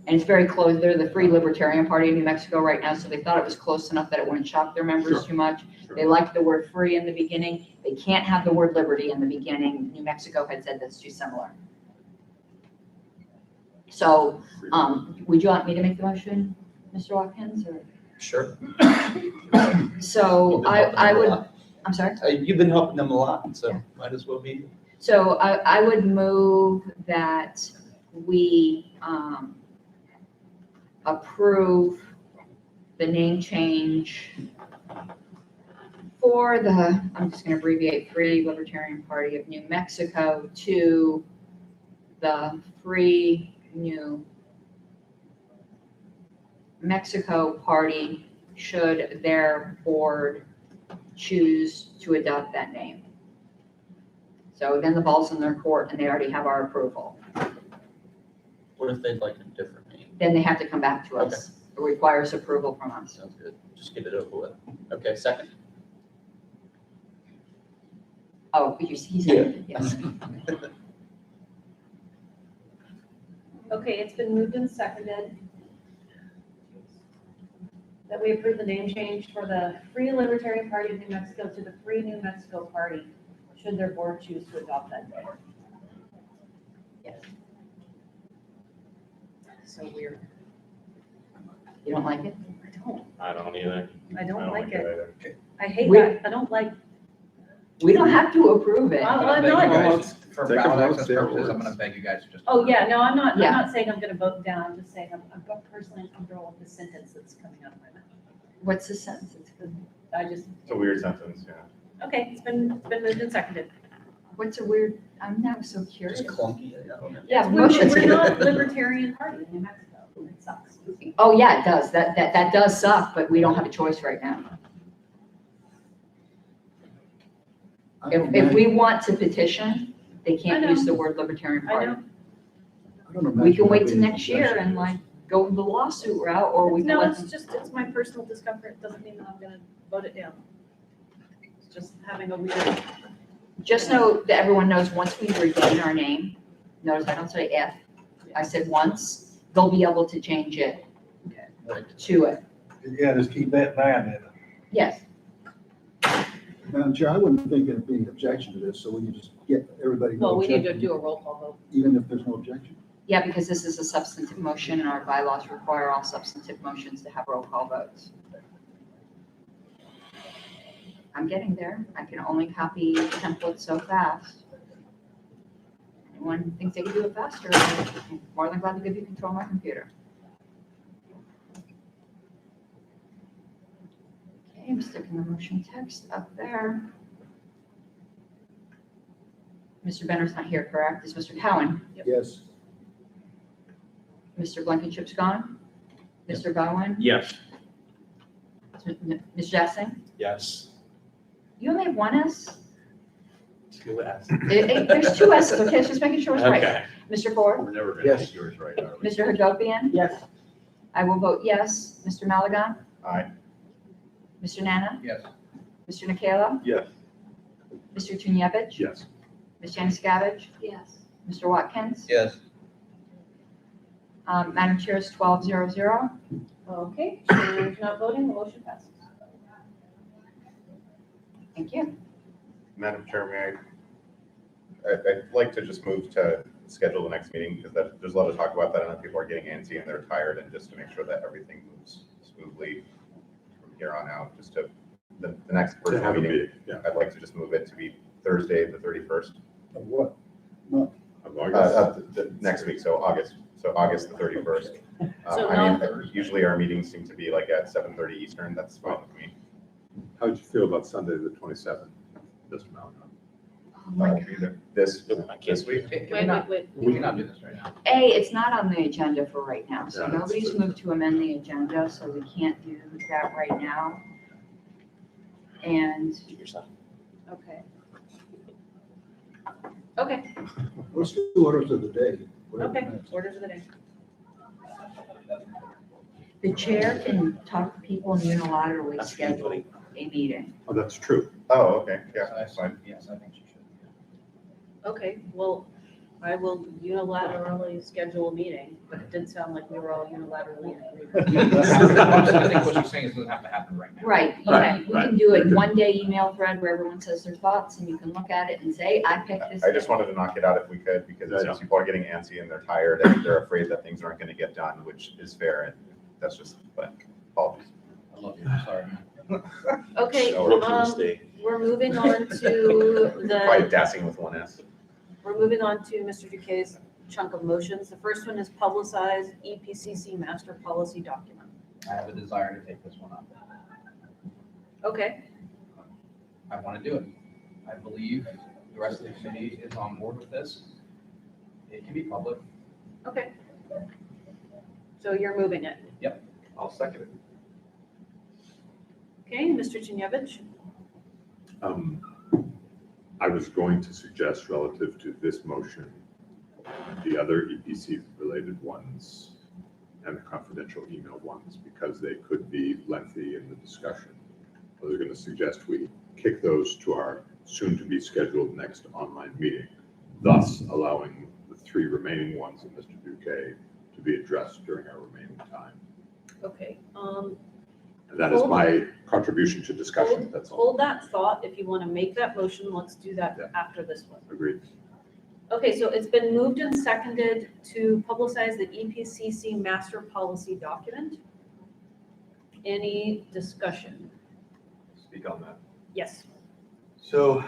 And it's very close, they're the Free Libertarian Party in New Mexico right now, so they thought it was close enough that it wouldn't shock their members
Sure.
too much.
Sure.
They liked the word free in the beginning, they can't have the word liberty in the beginning. New Mexico had said that's too similar. So, would you like me to make the motion, Mr. Watkins, or?
Sure.
So I would, I'm sorry?
You've been helping them a lot, so might as well be.
So I would move that we approve the name change for the, I'm just gonna abbreviate, Free Libertarian Party of New Mexico to the Free New Mexico Party, should their board choose to adopt that name. So then the ball's in their court and they already have our approval.
What if they'd like a different name?
Then they have to come back to us. It requires approval from us.
Sounds good. Just get it over with. Okay, second.
Oh, he said, yes.
Okay, it's been moved and seconded that we approve the name change for the Free Libertarian Party of New Mexico to the Free New Mexico Party, should their board choose to adopt that name. Yes. So weird.
You don't like it?
I don't either.
I don't like it.
either.
I hate
We-
that. I don't like.
We don't have to approve it.
I'm
Beg you
not.
guys, For
Take a
ballot
vote,
access
say our
purposes, I'm
words.
gonna beg you guys to just.
Oh, yeah, no, I'm not
Yeah.
saying I'm gonna vote down. I'm just saying I'm personally uncomfortable with the sentence that's coming out of my mouth.
What's the sentence?
I just,
It's a weird sentence, yeah.
okay, it's been moved and seconded.
What's a weird, I'm now so curious.
Just clunky. I don't know.
Yeah,
We're
motion's
we're not Libertarian Party in New Mexico. It sucks.
Oh, yeah, it does. That does suck, but we don't have a choice right now. If we want to petition, they can't
I know.
use the word Libertarian
I
Party.
know.
I don't
We can
imagine
wait
there
till
being
next year and
objections.
like go the lawsuit route, or we can
No,
let
it's
them.
just, it's my personal discomfort. Doesn't mean that I'm gonna vote it down. It's just having a weird.
Just know that everyone knows, once we regain our name, notice I don't say if, I said once, they'll be able to change it to it.
Yeah, just keep that in mind then.
Yes.
Madam Chair, I wouldn't think there'd be an objection to this, so we can just get everybody.
Well, we need to do a roll call vote.
Even if there's no objection.
Yeah, because this is a substantive motion and our bylaws require all substantive motions to have roll call votes. I'm getting there. I can only copy templates so fast. Anyone thinks they can do it faster, I'm more than glad to give you control of my computer. Okay, I'm sticking the motion text up there. Mr. Benner's not here, correct? Is Mr. Cowan?
Yes.
Mr. Blankenship's gone? Mr. Bowen?
Yes.
Ms. Jessing?
Yes.
You only have one S?
Two S.
There's two S's, okay, just making sure it's right.
Okay.
Mr. Ford?
We're never gonna
Yes.
make yours right, are we?
Mr. Hagopian?
Yes.
I will vote yes. Mr. Malagon?
Aye.
Mr. Nana?
Yes.
Mr. Nikayla?
Yes.
Mr. Tunjevich?
Yes.
Ms. Janiscavige? Yes. Mr. Watkins?
Yes.
Madam Chair, is 12-0-0.
Okay, so not voting, the motion passes.
Thank you.
Madam Chair, may I'd like to just move to schedule the next meeting because there's a lot of talk about that. I know people are getting antsy and they're tired, and just to make sure that everything moves smoothly from here on out, just to the next
To
virtual
have a
meeting.
meeting, yeah.
I'd like to just move it to be Thursday, the 31st.
Of what?
Of August.
The next week, so August the 31st.
So
I mean, usually our meetings seem to be like at 7:30 Eastern. That's fine with me.
How would you feel about Sunday, the 27th, Mr. Malachi?
Either this week.
Wait.
We cannot do this right now.
It's not on the agenda for right now, so
Yeah, that's
nobody's
true.
moved to amend the agenda, so we can't do that right now. And
Okay. Okay,
Let's do orders of the day. whatever
okay,
minutes.
orders of the day.
the chair can talk to people and unilaterally schedule a meeting.
Oh, that's true.
Oh, okay, yeah, that's fine.
Yes, I think she should.
Okay, well, I will unilaterally schedule a meeting, but it did sound like we were all unilaterally in agreement.
I think what she's saying is it doesn't have to happen right now.
Right, we can do a one-day email thread where everyone says their thoughts, and you can look at it and say, I picked this.
I just wanted to knock it out if we could, because it seems people are getting antsy and they're tired and they're afraid that things aren't gonna get done, which is fair, and that's just, but, apologies.
I love you, I'm sorry.
Okay,
Rookie mistake.
we're moving on to
Probably
the,
dancing with one S.
we're moving on to Mr. Duquesne's chunk of motions. The first one is publicize EPCC master policy document.
I have a desire to take this one up.
Okay,
I want to do it. I believe the rest of the committee is on board with this. It can be public.
okay. So you're moving it.
I'll second it.
Okay, Mr. Chinyevich?
I was going to suggest relative to this motion, the other EPC-related ones and the confidential email ones, because they could be lengthy in the discussion. I was going to suggest we kick those to our soon-to-be scheduled next online meeting, thus allowing the three remaining ones of Mr. Duque to be addressed during our remaining time.
Okay,
And that is my contribution to discussion, that's all.
hold that thought. If you want to make that motion, let's do that after this one.
Agreed.
Okay, so it's been moved and seconded to publicize the EPCC master policy document. Any discussion?
Speak on that.
Yes.
So,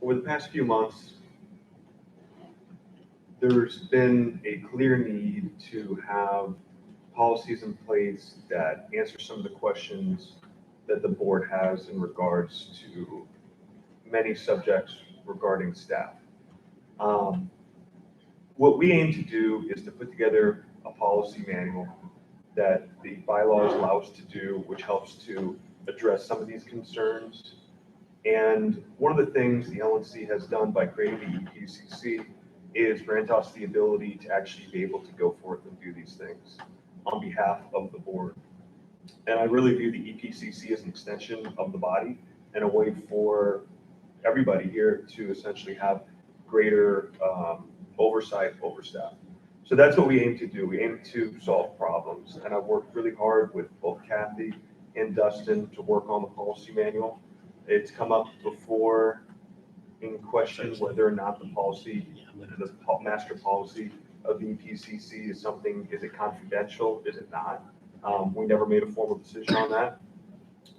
over the past few months, there's been a clear need to have policies in place that answer some of the questions that the board has in regards to many subjects regarding staff. What we aim to do is to put together a policy manual that the bylaws allow us to do, which helps to address some of these concerns. And one of the things the LNC has done by creating the EPCC is grant us the ability to actually be able to go forth and do these things on behalf of the board. And I really view the EPCC as an extension of the body and a way for everybody here to essentially have greater oversight over staff. So that's what we aim to do. We aim to solve problems. And I've worked really hard with both Kathy and Dustin to work on the policy manual. It's come up before in question whether or not the policy, the master policy of the EPCC is something, is it confidential, is it not? We never made a formal decision on that.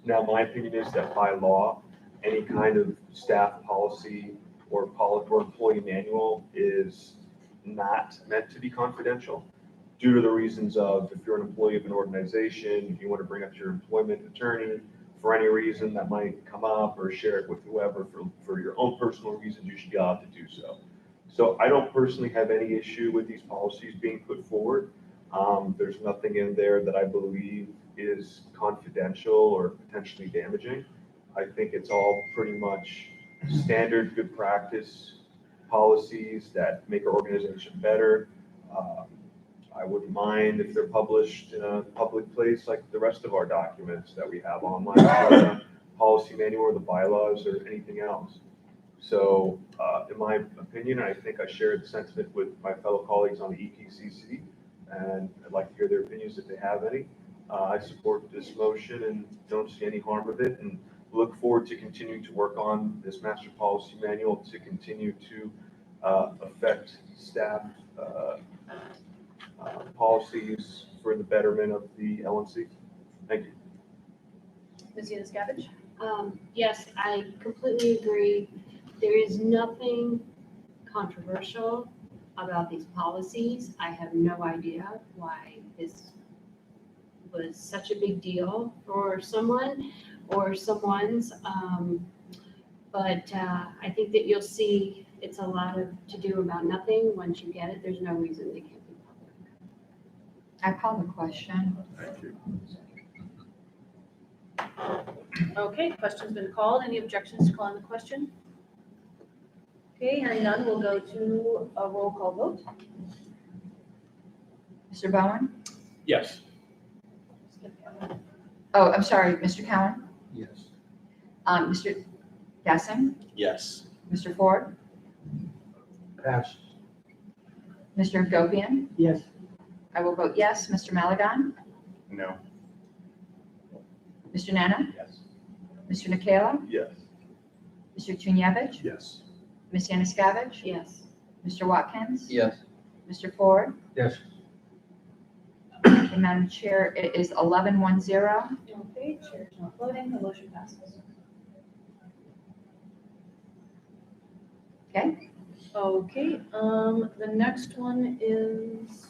Now, my opinion is that by law, any kind of staff policy or employee manual is not meant to be confidential due to the reasons of if you're an employee of an organization, if you want to bring up your employment attorney for any reason that might come up or share it with whoever for your own personal reasons, you should be allowed to do so. So I don't personally have any issue with these policies being put forward. There's nothing in there that I believe is confidential or potentially damaging. I think it's all pretty much standard good practice policies that make our organization better. I wouldn't mind if they're published in a public place like the rest of our documents that we have online, the policy manual or the bylaws or anything else. So in my opinion, I think I shared the sentiment with my fellow colleagues on the EPCC, and I'd like to hear their opinions if they have any. I support this motion and don't see any harm of it, and look forward to continuing to work on this master policy manual to continue to affect staff policies for the betterment of the LNC. Thank you.
Ms. Yanuskavich?
Yes, I completely agree. There is nothing controversial about these policies. I have no idea why this was such a big deal for someone or someone's. But I think that you'll see it's a lot of to do about nothing. Once you get it, there's no reason they can't be public.
I call the question.
Thank you.
Okay, question's been called. Any objections to calling the question? Okay, hearing none, we'll go to a roll call vote.
Mr. Bowen?
Yes.
Oh, I'm sorry, Mr. Cowan?
Yes.
Mr. Gassing?
Yes.
Mr. Ford?
Pass.
Mr. Gopian?
Yes.
I will vote yes. Mr. Malagon?
No.
Mr. Nana?
Yes.
Mr. Nikela?
Yes.
Mr. Tunyevich?
Yes.
Ms. Yanuskavich?
Yes.
Mr. Watkins?
Yes.
Mr. Ford?
Yes.
And Madam Chair, it is 11-1-0.
Okay, chair's not voting, the motion passes.
Okay,
Okay, the next one is,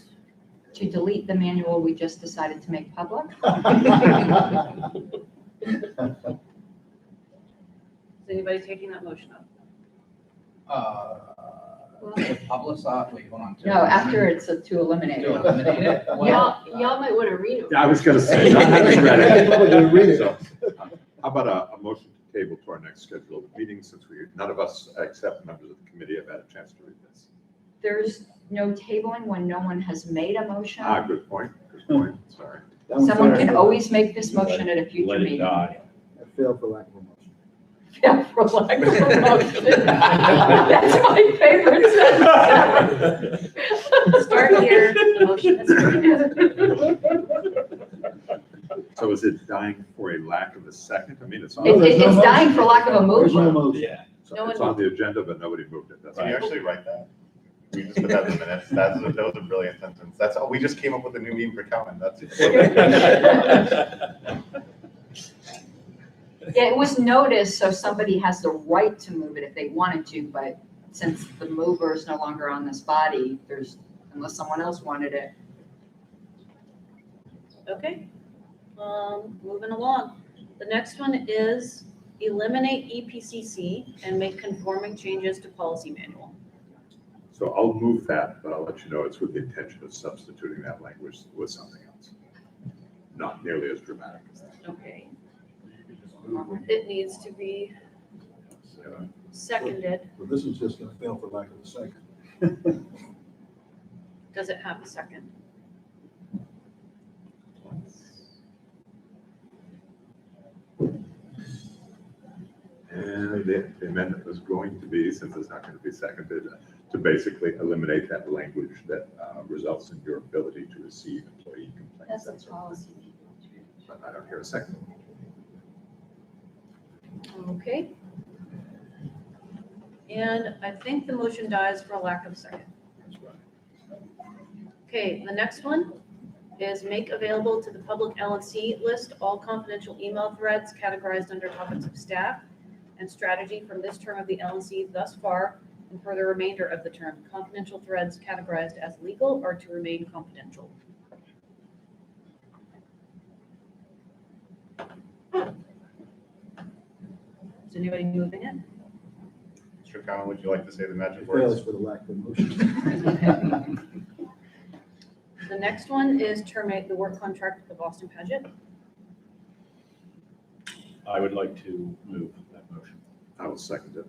to delete the manual we just decided to make public.
is anybody taking that motion up?
To publicize, wait, hold on.
No, after it's to eliminate
To
it.
eliminate it?
Y'all might want to read them.
Yeah, I was gonna say, not having read it.
So,
How about a motion to table to our next scheduled meeting, since none of us, except members of the committee, have had a chance to read this?
There's no tabling when no one has made a motion.
Good point, sorry.
Someone can always make this motion at a future
Let it
meeting.
die.
I failed for lack of a motion.
Yeah, for lack of a motion. That's my favorite sentence ever.
Start here, the motion is.
So is it dying for a lack of a second? I mean, it's on.
It's dying for lack of a
There's no
movement.
motion.
Yeah.
No
It's
one
on the agenda, but nobody moved it. That's
Can you
right.
actually write that? We just put that in the minutes. That was a brilliant sentence. That's all. We just came up with a new meme for Cowan. That's
Yeah, it was noticed, so somebody has the right to move it if they wanted to, but since the mover is no longer on this body, unless someone else wanted it.
Okay, moving along. The next one is eliminate EPCC and make conforming changes to policy manual.
So I'll move that, but I'll let you know it's with the intention of substituting that language with something else. Not nearly as dramatic as that.
Okay. It needs to be seconded.
But this is just gonna fail for lack of a second.
Does it have a second?
And the amendment was going to be, since it's not going to be seconded, to basically eliminate that language that results in your ability to receive employee complaints.
That's a policy.
But I don't hear a second.
Okay. And I think the motion dies for a lack of a second.
That's right.
Okay, the next one is make available to the public LNC list all confidential email threads categorized under topics of staff and strategy from this term of the LNC thus far and for the remainder of the term. Confidential threads categorized as legal or to remain confidential. Is anybody moving it?
Mr. Cowan, would you like to say the magic
It
words?
fails for the lack of a motion.
The next one is terminate the work contract with the Boston Pageant.
I would like to move that motion.
I will second it.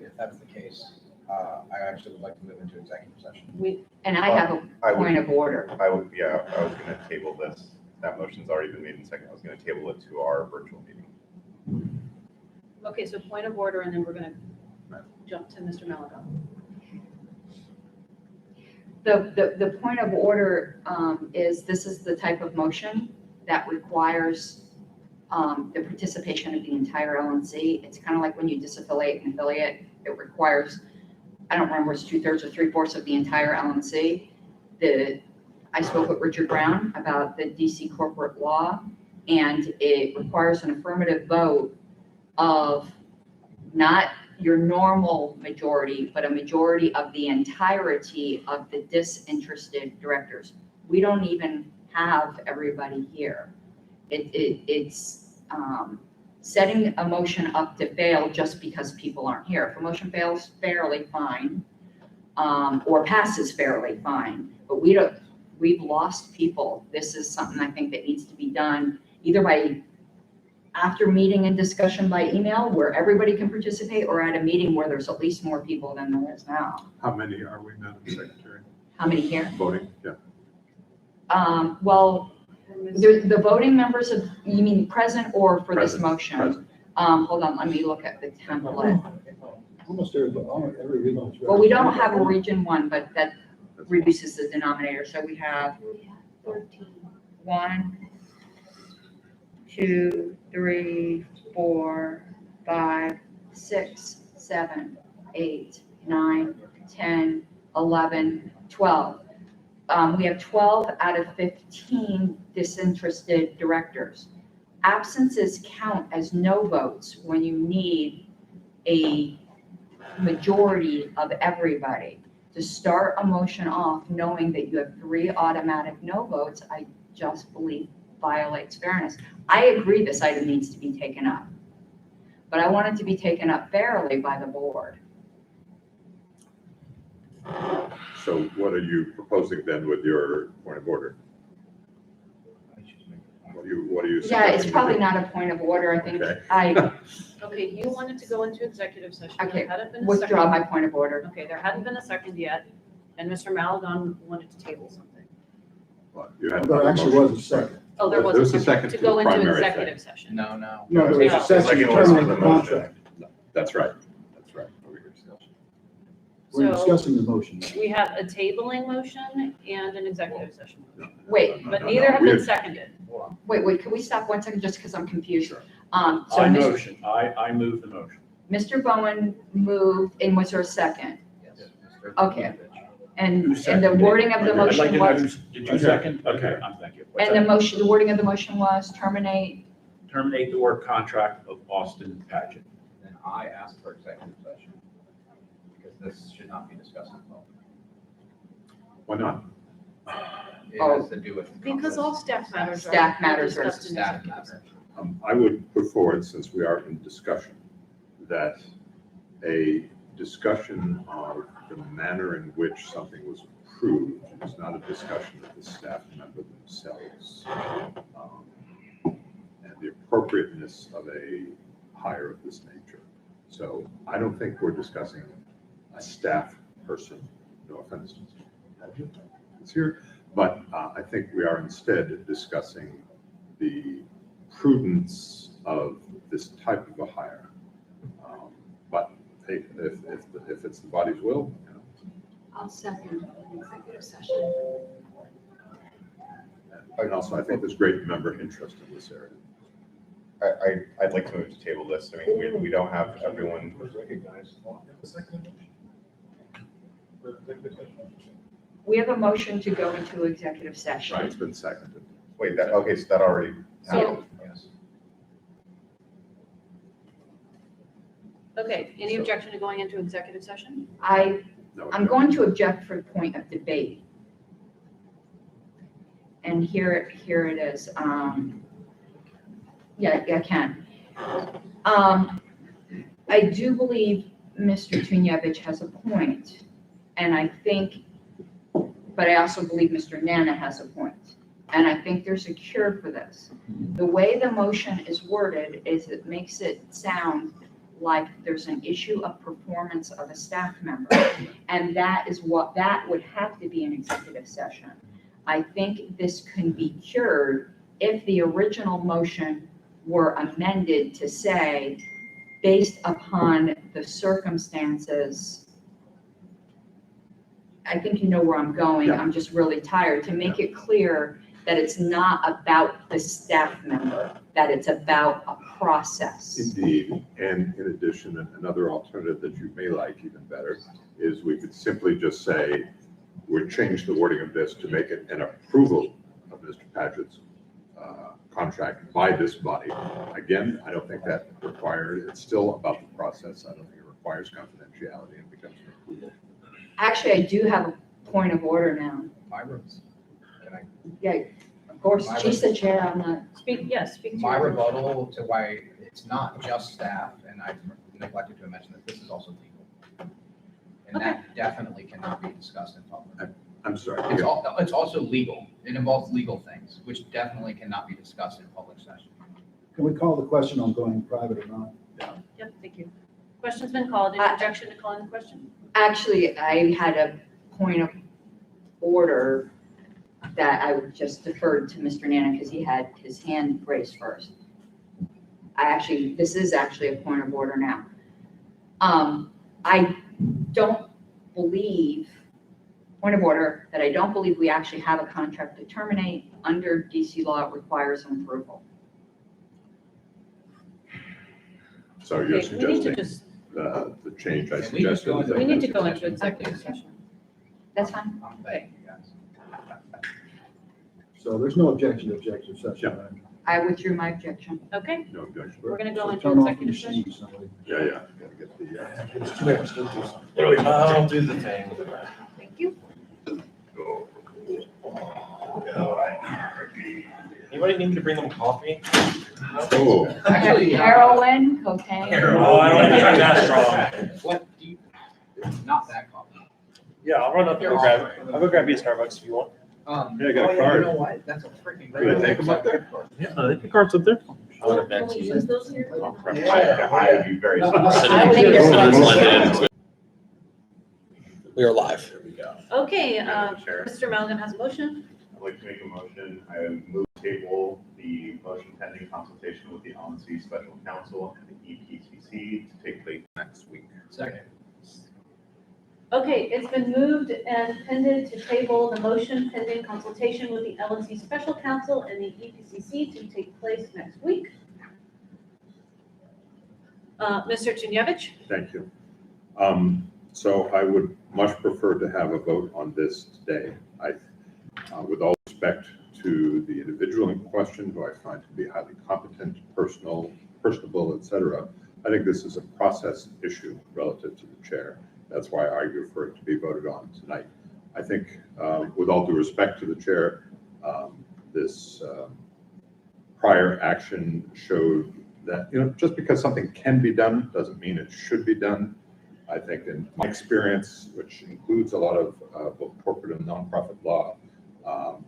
If that's the case, I actually would like to move into executive session.
And I have a point of order.
I was gonna table this. That motion's already been made in second. I was gonna table it to our virtual meeting.
Okay, so point of order, and then we're gonna jump to Mr. Malaga.
The point of order is this is the type of motion that requires the participation of the entire LNC. It's kind of like when you disaffiliate and affiliate, it requires, I don't remember, it's 2/3 or 3/4 of the entire LNC. I spoke with Richard Brown about the DC corporate law, and it requires an affirmative vote of not your normal majority, but a majority of the entirety of the disinterested directors. We don't even have everybody here. It's setting a motion up to fail just because people aren't here. If a motion fails fairly, fine, or passes fairly, fine. But we've lost people. This is something I think that needs to be done either by after meeting and discussion by email where everybody can participate, or at a meeting where there's at least more people than there is now.
How many are we, Madam Secretary?
How many here?
Voting, yeah.
Well, the voting members of, you mean present or for this
Present,
motion?
present.
Hold on, let me look at the template.
Almost every region is.
Well, we don't have a region one, but that reduces the denominator, so we have 1, 2, 3, 4, 5, 6, 7, 8, 9, 10, 11, 12. We have 12 out of 15 disinterested directors. Absences count as no votes when you need a majority of everybody. To start a motion off knowing that you have 3 automatic no votes, I just believe violates fairness. I agree this item needs to be taken up, but I want it to be taken up fairly by the board.
So what are you proposing then with your point of order? What are you?
Yeah, it's
suggesting
probably
we do?
not a point of order. I think
Okay.
Okay, you wanted to go into executive session.
Okay,
There hadn't been a
withdraw
second.
my point of order.
Okay, there hadn't been a second yet, and Mr. Malagon wanted to table something.
What, you had
There
another
actually
motion?
was a second.
Oh, there
There
was
a second
to
to
go
the
into
primary
executive
thing.
session.
No.
No, there was a
Yeah.
second to
Second was
terminate
the
the
motion.
contract.
That's right, that's right. Over here.
We're
So-
discussing the motion.
We have a tabling motion and an executive session.
Wait,
But
No,
neither
no,
have
we
been
had-
seconded.
wait, can we stop 1 second just because I'm confused?
Sure.
So
I
Mr.
motion, I move the motion.
Mr. Bowen moved, and was there a second?
Yes, Mr.
Okay.
Levkovich.
And
Who
the
seconded?
wording of the
I'd like
motion
to know
was,
Did you second? Okay, thank you. What's
and the
that?
motion, the wording of the motion was terminate.
Terminate the work contract of Austin Paget.
And I asked for executive session because this should not be discussed in public.
Why not?
It
Oh.
has to do with.
Because all staff matters are.
Staff matters are
discussed in
staff
executive
matters.
session.
I would put forward, since we are in discussion, that a discussion of the manner in which something was approved is not a discussion of the staff member themselves. And the appropriateness of a hire of this nature. So I don't think we're discussing a staff person, no offense to Mr. Paget, it's here, but I think we are instead discussing the prudence of this type of a hire. But hey, if it's the body's will, you know.
I'll second an executive session.
And also, I think there's great member interest in this area.
I'd like to move to table this. I mean, we don't have everyone.
We have a motion to go into executive session.
Right, it's been seconded.
Wait, that, okay, so that already
So-
happened, yes.
Okay, any objection to going into executive session?
No,
I'm going to object for the point of debate. And here it is. Yeah, I can. I do believe Mr. Tunevich has a point, and I think, but I also believe Mr. Nana has a point. And I think there's a cure for this. The way the motion is worded is it makes it sound like there's an issue of performance of a staff member. And that would have to be an executive session. I think this can be cured if the original motion were amended to say, based upon the circumstances, I think you know where I'm going,
Yeah.
I'm just really tired, to make it clear that it's not about the staff member, that it's about a process.
Indeed, and in addition, another alternative that you may like even better is we could simply just say, we'd change the wording of this to make it an approval of Mr. Paget's contract by this body. Again, I don't think that requires, it's still about the process. I don't think it requires confidentiality and becomes an approval.
Actually, I do have a point of order now.
My rooms. Can I?
Yeah, of course, she's the chair, I'm not.
Speak to
My
your-
rebuttal to why it's not just staff, and I neglected to mention that this is also legal. And that definitely cannot be discussed in public.
I'm sorry.
It's also legal. It involves legal things, which definitely cannot be discussed in public session.
Can we call the question on going private or not?
Yep, thank you. Question's been called. Any objection to calling the question?
Actually, I had a point of order that I just deferred to Mr. Nana because he had his hand raised first. This is actually a point of order now. I don't believe, point of order, that I don't believe we actually have a contract to terminate. Under DC law, it requires an approval.
So you're
Okay, we need to
suggesting
just,
the change I
Can we just
suggested?
go into
we need to go into executive session.
That's fine.
I'm thanking you guys.
So there's no objection to executive session. right?
I withdrew my objection.
Okay,
No objection.
we're gonna go
So
into
turn off the
executive session.
machine, somebody.
Yeah. Gotta get the,
It's too bad.
I'll do the thing.
Thank you.
Anybody need me to bring them coffee?
Oh.
Actually,
Heroin, cocaine.
Oh, I don't think I'm that strong.
What do you, it's not that common.
Yeah, I'll run up there and grab it. I'll go grab you a Starbucks if you want.
Yeah, I got a card.
You know what? That's a freaking
Can I
great.
take them up there?
Yeah, the card's up there.
I would have
Can
been
we
to
use those here?
I would be very
I
surprised.
think it's
We are live.
There we go.
Okay,
Madam Chair,
Mr. Malcolm has a motion.
I'd like to make a motion. I move table the motion pending consultation with the LNC Special Counsel and the EPCC to take place next week.
Second.
Okay, it's been moved and pended to table the motion pending consultation with the LNC Special Counsel and the EPCC to take place next week. Mr. Chinyevich?
Thank you. So I would much prefer to have a vote on this today. With all respect to the individual in question, who I find to be highly competent, personable, et cetera, I think this is a process issue relative to the chair. That's why I argue for it to be voted on tonight. I think, with all due respect to the chair, this prior action showed that, just because something can be done doesn't mean it should be done. I think in my experience, which includes a lot of both corporate and nonprofit law,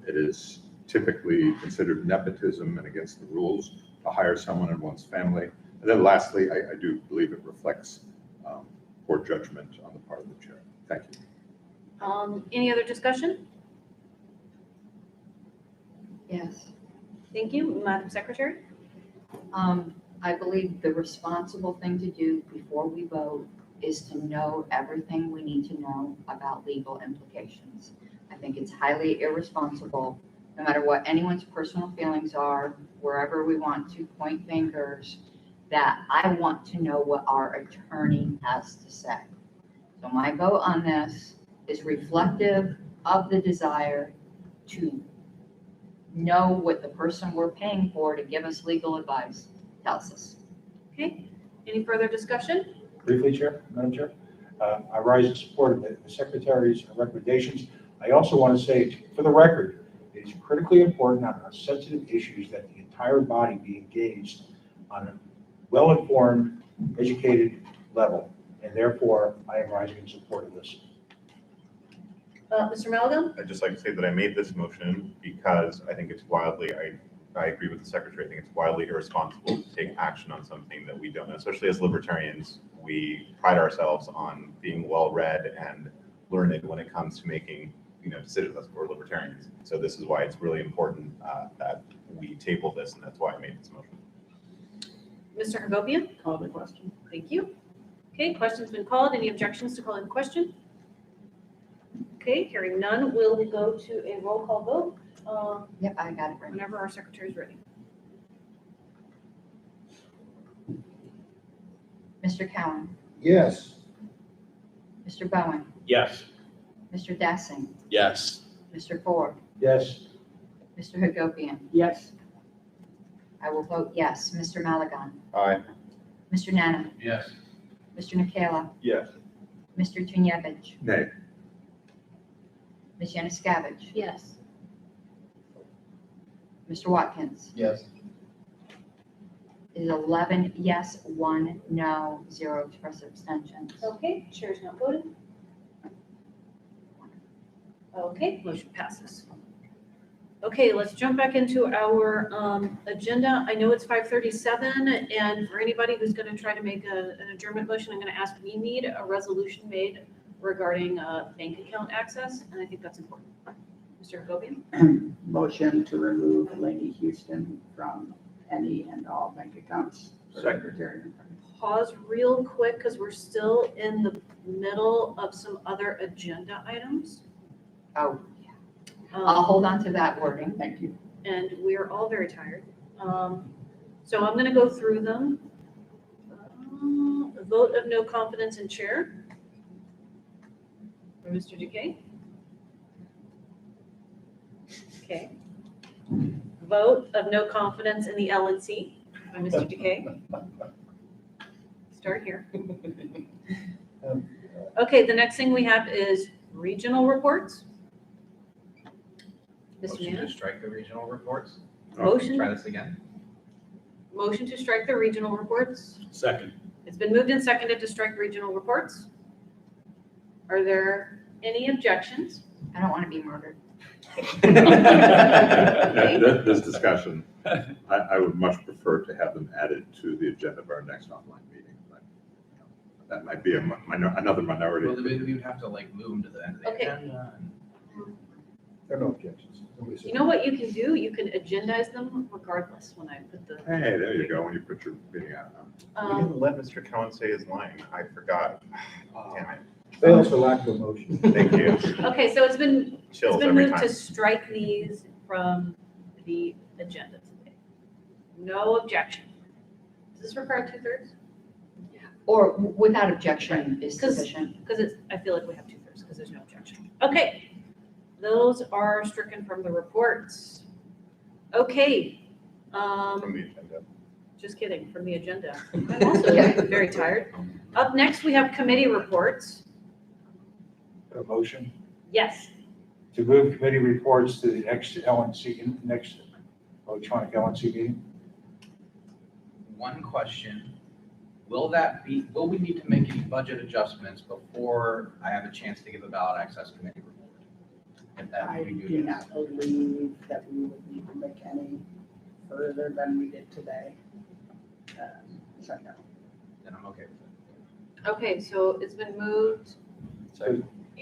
it is typically considered nepotism and against the rules to hire someone in one's family. And then lastly, I do believe it reflects poor judgment on the part of the chair. Thank you.
Any other discussion?
Yes.
Thank you, Madam Secretary.
I believe the responsible thing to do before we vote is to know everything we need to know about legal implications. I think it's highly irresponsible, no matter what anyone's personal feelings are, wherever we want to point fingers, that I want to know what our attorney has to say. So my vote on this is reflective of the desire to know what the person we're paying for to give us legal advice tells us.
Okay, any further discussion?
Briefly, Chair, Madam Chair, I rise in support of the Secretary's recommendations. I also want to say, for the record, it is critically important on sensitive issues that the entire body be engaged on a well-informed, educated level, and therefore I am rising in support of this.
Mr. Malcolm?
I'd just like to say that I made this motion because I think it's wildly, I agree with the secretary, I think it's wildly irresponsible to take action on something that we don't know, especially as libertarians. We pride ourselves on being well-read and learned when it comes to making decisions as for libertarians. So this is why it's really important that we table this, and that's why I made this motion.
Mr. Hagopian? Call the question. Thank you. Okay, question's been called. Any objections to calling the question? Okay, hearing none, we'll go to a roll call vote.
Yep, I got it right.
Whenever our secretary's ready.
Mr. Cowan,
Yes.
Mr. Bowen,
Yes.
Mr. Dassing,
Yes.
Mr. Ford,
Yes.
Mr. Hagopian.
Yes.
I will vote yes. Mr. Malagon,
Aye.
Mr. Nana,
Yes.
Mr. Nikela,
Yes.
Mr. Tunjevich,
Nay.
Ms. Yanuskavich,
Yes.
Mr. Watkins.
Yes.
is 11 yes, 1 no, 0 express abstentions.
Okay, chair's not voted. Okay, motion passes. Okay, let's jump back into our agenda. I know it's 5:37, and for anybody who's going to try to make an adjournment motion, I'm going to ask, we need a resolution made regarding bank account access, and I think that's important. Mr. Gobian?
Motion to remove Laney Houston from any and all bank accounts. Secretary.
Pause real quick, because we're still in the middle of some other agenda items.
Oh, I'll hold on to that wording.
Thank you.
And we are all very tired. So I'm going to go through them. A vote of no confidence in chair. For Mr. Decay. Okay. Vote of no confidence in the LNC by Mr. Decay. Start here. Okay, the next thing we have is regional reports. Mr.
Motion to
Mann,
strike the regional reports.
Motion.
Try this again.
Motion to strike the regional reports.
Second.
It's been moved and seconded to strike regional reports. Are there any objections?
I don't want to be murdered.
This discussion, I would much prefer to have them added to the agenda of our next online meeting. But that might be another minority.
Well, we would have to like move them to the end of the
Okay.
agenda.
There are no objections. Nobody said-
You know what you can do? You can agendize them regardless when I put the.
Hey, there you go, when you put your meeting out.
We didn't let Mr. Cohen say his line. I forgot. Damn it.
Fails for lack of a motion.
Thank you.
Okay, so it's been
Chills every
moved to
time.
strike these from the agenda today. No objection. Does this require 2/3?
Or without objection is
'Cause-
sufficient.
Because I feel like we have 2/3 because there's no objection. Okay, those are stricken from the reports. Okay.
From the agenda.
Just kidding, from the agenda. I'm also very tired. Up next, we have committee reports.
A motion
Yes.
to move committee reports to the next next electronic LNC meeting.
One question, will we need to make any budget adjustments before I have a chance to give a ballot access committee report? If that
I
we do
do
this.
not believe that we would need to make any further than we did today. So no.
Then I'm okay with it.
Okay, so it's been moved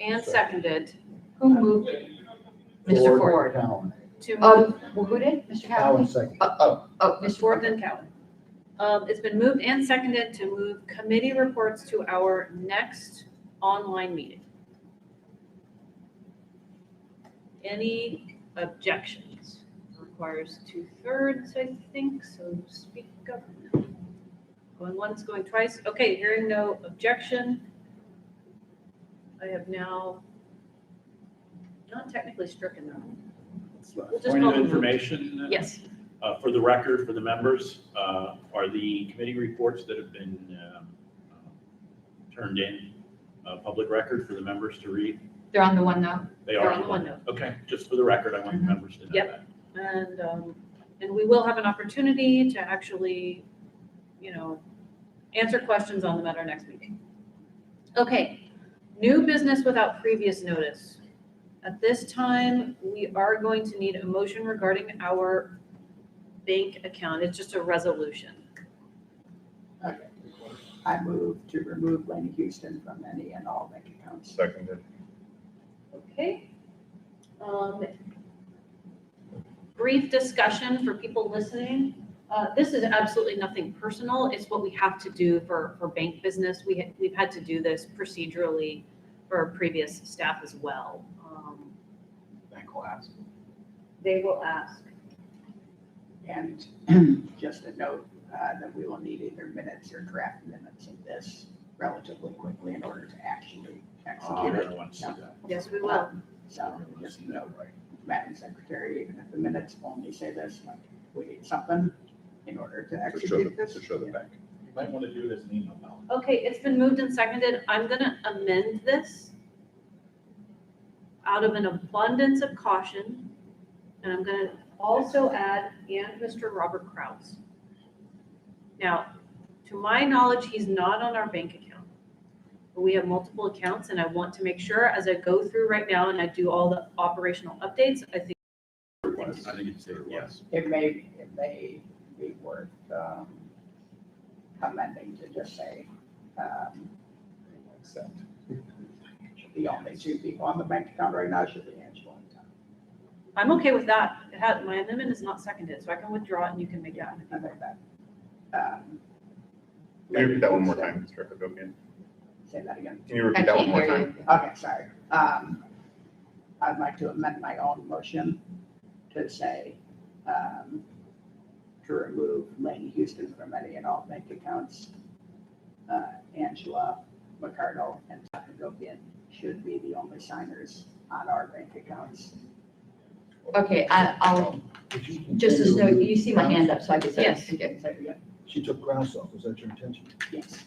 and seconded
Who moved it? Mr. Ford.
Cowan.
to move.
Oh, well, who did? Mr.
Cowan
Cowan?
second.
Oh,
Mr. Ford, then Cowan. It's been moved and seconded to move committee reports to our next online meeting. Any objections? Requires 2/3, I think, so speak up. Going once, going twice. Okay, hearing no objection. I have now not technically stricken them. We'll just
Point
call
of
them
information.
Yes.
For the record, for the members, are the committee reports that have been turned in public record for the members to read?
they're on the one now.
They
They're
are
on the OneNote.
Okay, just for the record, I want the members to know
Yep.
that.
And we will have an opportunity to actually, answer questions on them at our next meeting. Okay, new business without previous notice. At this time, we are going to need a motion regarding our bank account. It's just a resolution.
Okay. I move to remove Laney Houston from any and all bank accounts.
Seconded.
Okay. Brief discussion for people listening. This is absolutely nothing personal. It's what we have to do for bank business. We've had to do this procedurally for previous staff as well.
Bank will ask.
They will ask.
And just a note that we will need either minutes or draft minutes of this relatively quickly in order to actually execute it.
I want to see that.
Yes, we will.
So just a note, Madam Secretary, even if the minutes only say this, like, we need something in order to execute this.
To show the bank.
You might want to do it as an email ballot.
Okay, it's been moved and seconded. I'm gonna amend this out of an abundance of caution. And I'm gonna also add, and Mr. Robert Kraus. Now, to my knowledge, he's not on our bank account. But we have multiple accounts, and I want to make sure as I go through right now and I do all the operational updates, I think.
I think it's, yes.
It may be worth, amending to just say,
Except.
the only two people on the bank account right now should be Angela and Tom.
I'm okay with that. My amendment is not seconded, so I can withdraw it and you can make it.
I think that.
Can you repeat that one more time, Mr. Hagopian?
Say that again.
Can you repeat that one more time?
Okay, sorry. I'd like to amend my own motion to say, to remove Lane Houston from any and all bank accounts. Angela, McCardle, and Hagopian should be the only signers on our bank accounts.
Okay, I'll, just as no, you see my hand up, so I can say.
Yes.
Okay.
She took grass off, was that your intention?
Yes.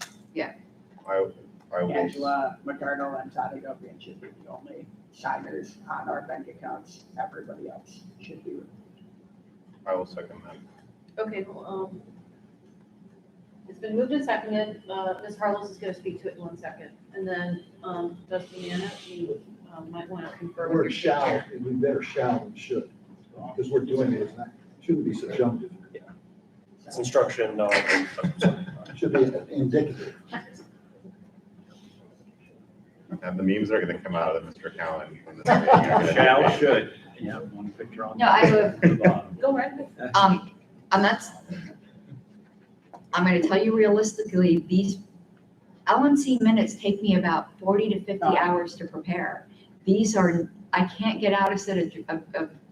I will,
Angela, McCardle, and Hagopian should be the only signers on our bank accounts. Everybody else should be removed.
I will second that.
Okay, well, it's been moved and seconded. Ms. Harless is gonna speak to it in 1 second. And then, Dustin Yana, you might want to confirm. with
We're
your
shall,
chair.
we better shall than should, because we're doing it, shouldn't be subjunctive.
It's instruction, no.
Should be indicative.
And the memes are gonna come out of Mr. Cowan.
Shall, should. Yeah, one picture on.
No, I have,
Go right ahead.
and that's, I'm gonna tell you realistically, these LNC minutes take me about 40 to 50 hours to prepare. These are, I can't get out a set of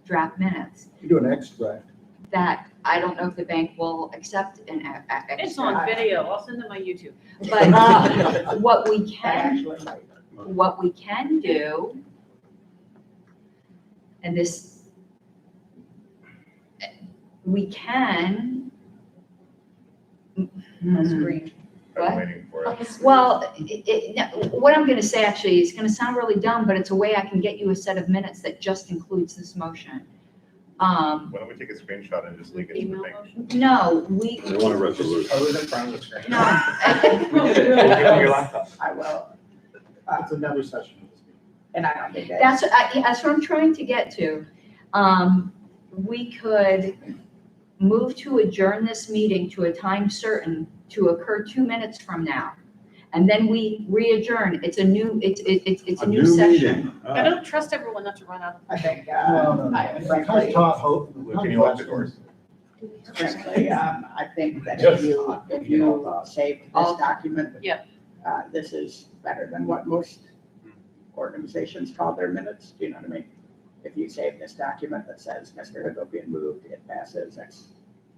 draft minutes
You do an extract.
that I don't know if the bank will accept an extract.
It's on video. I'll send them my YouTube.
But what we
That
can,
actually might.
what we can do, and this, we can.
Screen.
What?
I'm waiting for it.
Well, what I'm gonna say actually is gonna sound really dumb, but it's a way I can get you a set of minutes that just includes this motion.
Why don't we take a screenshot and just link it to the
Email
bank?
motion.
No, we,
They want a resolution.
I was in front of the screen.
no.
I will.
It's another session.
And I don't think that.
That's what I'm trying to get to. We could move to adjourn this meeting to a time certain to occur 2 minutes from now. And then we re-adjourn. It's a new, it's a new session.
I don't trust everyone not to run out.
I think,
No. Because Todd Hope.
Can you lock the doors?
frankly, I think that if you save this document.
Yeah.
This is better than what most organizations call their minutes, do you know what I mean? If you save this document that says Mr. Hagopian moved, it passes, that's.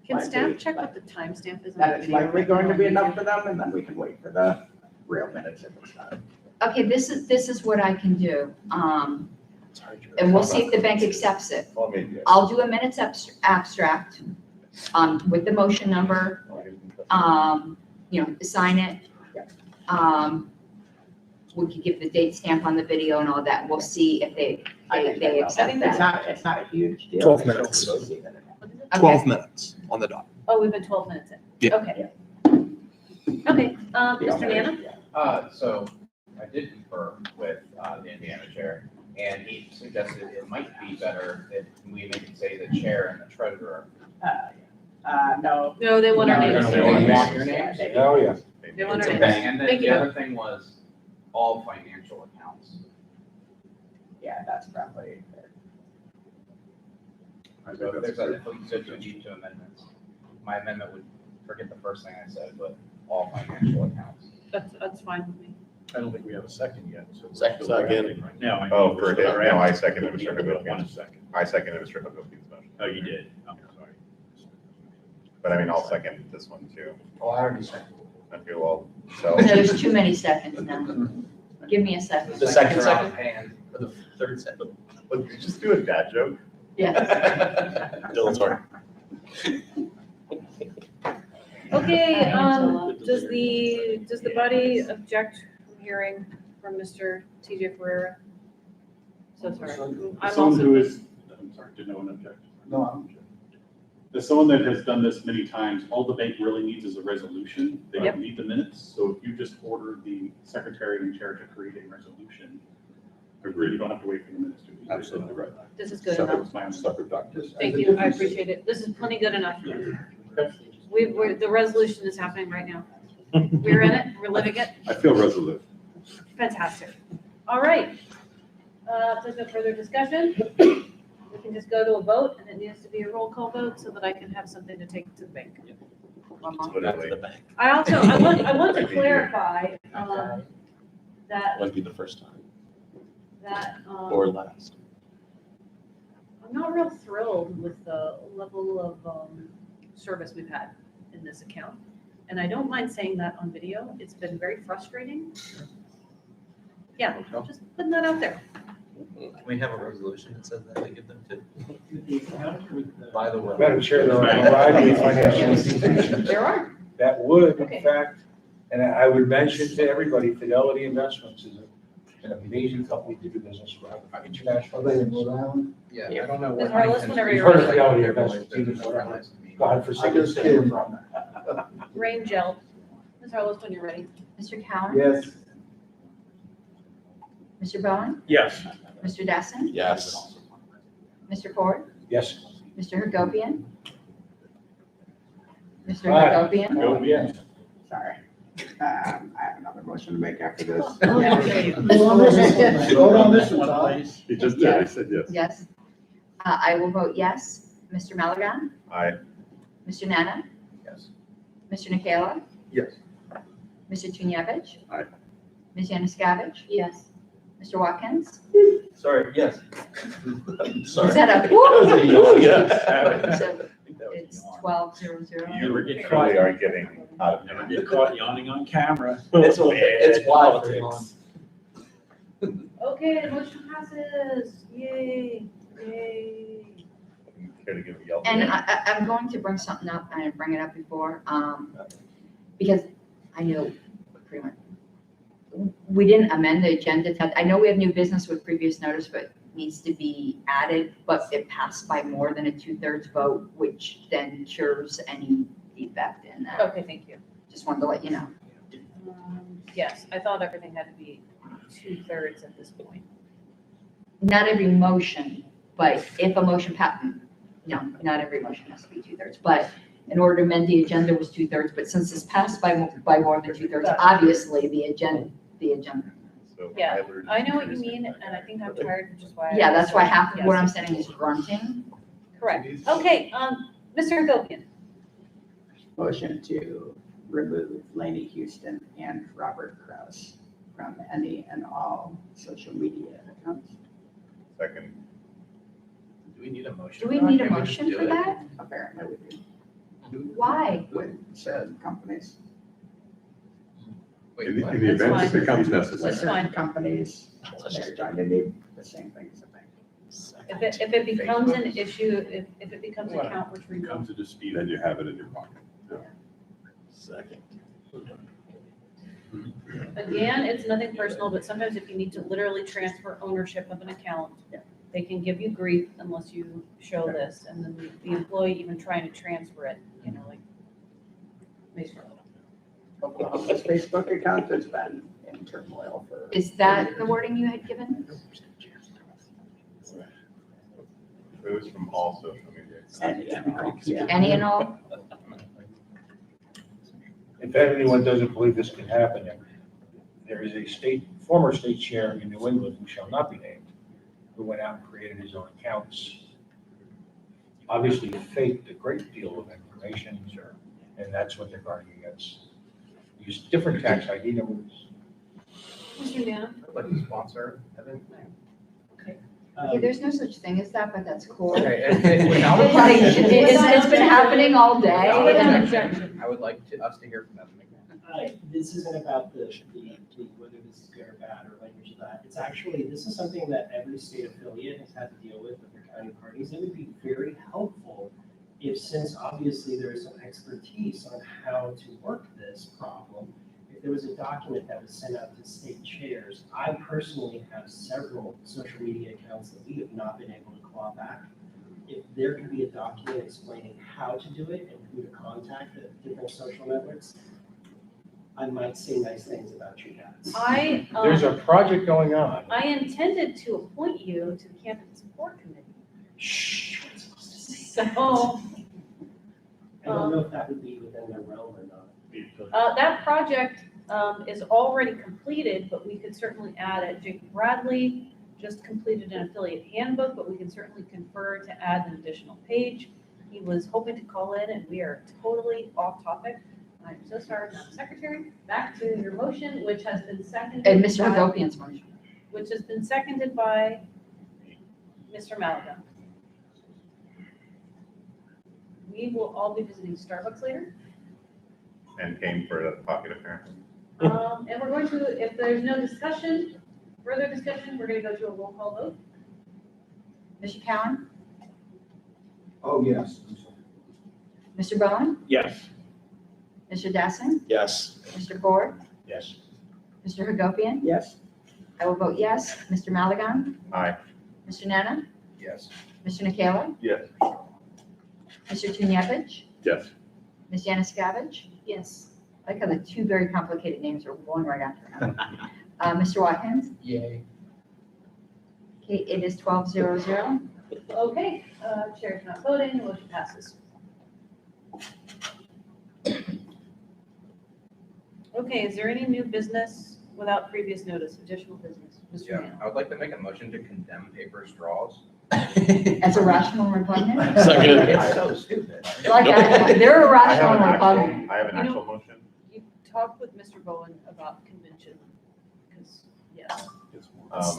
Can
might
staff
be-
check what the timestamp is? on
That
the
is
video
likely
right
going
now
to be
on
enough
YouTube?
for them, and then we can wait for the real minutes if it's not.
Okay, this is what I can do. And we'll see if the bank accepts it. I'll do a minutes abstract, with the motion number, sign it. We could give the date stamp on the video and all that. We'll see if they accept that.
It's not a huge deal.
12 minutes.
Okay.
12 minutes on the dot.
Oh, we've been 12 minutes in.
Yeah.
Okay. Okay, Mr. Nana?
So I did confer with the Indiana chair, and he suggested it might be better if we make it say the chair and the treasurer.
No.
No, they want our names.
They want your names?
Oh, yeah.
They want our
Okay,
names.
and then
Thank
the
you.
other thing was all financial accounts.
Yeah, that's probably.
So if there's a, if we said to need 2 amendments, my amendment would forget the first thing I said, but all financial accounts.
That's fine with me.
I don't think we have a second yet, so.
Second.
Right now.
Oh, for no, I seconded Mr.
One
Hagopian's.
second.
I seconded Mr. Hagopian's motion.
Oh, you did? I'm sorry.
But I mean, I'll second this one too.
Oh, I already said.
Okay, well, so.
No, there's too many seconds now. Give me a second.
The second
Seconds are
second?
offhand.
For the third second.
Look, you just do a dad joke.
Yeah.
Dylan's sorry.
Okay, does the body object from hearing from Mr. TJ Ferreira? So sorry. I'm
Someone
also.
who is, I'm sorry, did no one object?
No, I'm.
As someone that has done this many times, all the bank really needs is a resolution. They don't need the minutes. So if you just order the secretary and chair to create a resolution, you don't have to wait for the minutes to be.
Absolutely right.
This is good enough.
Separate document.
Thank you, I appreciate it. This is plenty good enough. The resolution is happening right now. We're in it, we're living it.
I feel resolute.
Fantastic. All right. If there's no further discussion, we can just go to a vote, and it needs to be a roll call vote so that I can have something to take to the bank. I also, I want to clarify, that,
Wouldn't be the first time
that,
or last.
I'm not real thrilled with the level of, service we've had in this account. And I don't mind saying that on video. It's been very frustrating. Yeah, just putting that out there.
We have a resolution that says that we give them to.
By the way. Madam Chair, there are a variety of financial institutions.
There are.
That would, in fact, and I would mention to everybody, Fidelity Investments is an amazing company to do business with, international.
Yeah, I don't know
Ms.
what.
Harless, whenever you're
Heard of
ready.
Fidelity Investments. God forsaken state from that.
Rain gel. Ms. Harless, when you're ready.
Mr. Cowan?
Yes.
Mr. Bowen?
Yes.
Mr. Desson?
Yes.
Mr. Ford?
Yes.
Mr. Hagopian? Mr.
Aye.
Hagopian?
Go, yes.
Sorry. I have another motion to make after this.
Vote on this one, please.
He just did, he said yes.
Yes. I will vote yes. Mr. Malagan?
Aye.
Mr. Nana?
Yes.
Mr. Nikayla?
Yes.
Mr. Tunevich?
Aye.
Ms. Yanuskavich?
Yes.
Mr. Watkins?
Sorry, yes.
Is that a woo?
Yes.
So it's 12-0-0.
You were getting
Truly are getting out of
Never
hand.
get caught yawning on camera.
It's politics.
Okay, the motion passes. Yay, yay.
Care to give a yell?
And I'm going to bring something up, I didn't bring it up before, because I know pretty much, we didn't amend the agenda. I know we have new business with previous notice, but needs to be added, but it passed by more than a 2/3 vote, which then cures any defect in that.
Okay, thank you.
Just wanted to let you know.
Yes, I thought everything had to be 2/3 at this point.
Not every motion, but if a motion no, not every motion has to be 2/3, but in order to amend the agenda was 2/3, but since it's passed by more than 2/3, obviously the agenda.
So
Yeah,
Tyler,
I know what you mean, and I think I'm tired, which is why.
Yeah, that's why half of
Yes.
what I'm saying is grunting.
Correct. Okay, Mr. Hagopian.
Motion to remove Laney Houston and Robert Kraus from any and all social media accounts.
second.
Do we need a motion?
Do we
for that?
need a
Can we just
motion
do
for
it?
that?
Apparently we do.
Why?
With said companies.
Wait,
In
what?
the event
That's
it becomes
That's
necessary.
fine.
Companies, they're trying to do the same thing as a bank.
If it becomes an issue, if it becomes an account which we.
Becomes a dispute.
Then you have it in your pocket.
Second.
Again, it's nothing personal, but sometimes if you need to literally transfer ownership of an account, they can give you grief unless you show this, and then the employee even trying to transfer it, like. may struggle.
This Facebook account has been in turmoil for.
Is that the wording you had given?
It was from all social media.
Any and all?
If anyone doesn't believe this can happen, there is a former state chair in New England who shall not be named, who went out and created his own accounts. Obviously faked a great deal of information, and that's what they're guarding against. Use different tax ID numbers.
Mr. Nana?
I'd like to sponsor Evan.
Yeah, there's no such thing as that, but that's cool.
Okay,
Like, it's been happening all day.
I would like us to hear from Evan McMahon.
This isn't about the whether this is good or bad or language of that. It's actually, this is something that every state affiliate has had to deal with their county parties. It would be very helpful if, since obviously there is some expertise on how to work this problem, if there was a document that was sent out to state chairs. I personally have several social media accounts that we have not been able to claw back. if there could be a document explaining how to do it and who to contact at different social networks, I might say nice things about you guys.
There's a project going on.
I intended to appoint you to the candidate support committee.
Shh.
So,
I don't know if that would be within their realm or not.
that project, is already completed, but we could certainly add it. Jake Bradley just completed an affiliate handbook, but we can certainly confer to add an additional page. He was hoping to call in and we are totally off topic. I'm so sorry, Madam Secretary. Back to your motion, which has been seconded.
And Mr.
by-
Hagopian's motion.
Which has been seconded by Mr. Malaga. We will all be visiting Starbucks later.
And came for the pocket apparently.
And we're going to, if there's no discussion, further discussion, we're gonna go to a roll call vote.
Mr. Cowan?
Oh, yes.
Mr. Bowen?
Yes.
Mr. Dasson?
Yes.
Mr. Ford?
Yes.
Mr. Hagopian?
Yes.
I will vote yes. Mr. Malagon?
Aye.
Mr. Nana?
Yes.
Mr. Nikela?
Yes.
Mr. Tunevich?
Yes.
Ms. Januszkiewicz?
Yes.
I like how the two very complicated names are one right after another. Mr. Watkins?
Yay.
Okay, it is 12:00.
Okay, chair's not voting, the motion passes. Okay, is there any new business without previous notice, additional business? Mr.
Yeah,
Mann?
I would like to make a motion to condemn paper straws.
As irrational and repugnant?
Second.
It's so stupid.
Like, they're irrational and
I
repugnant.
have an
You know-
actual motion.
You talked with Mr. Bowen about convention, because, yes.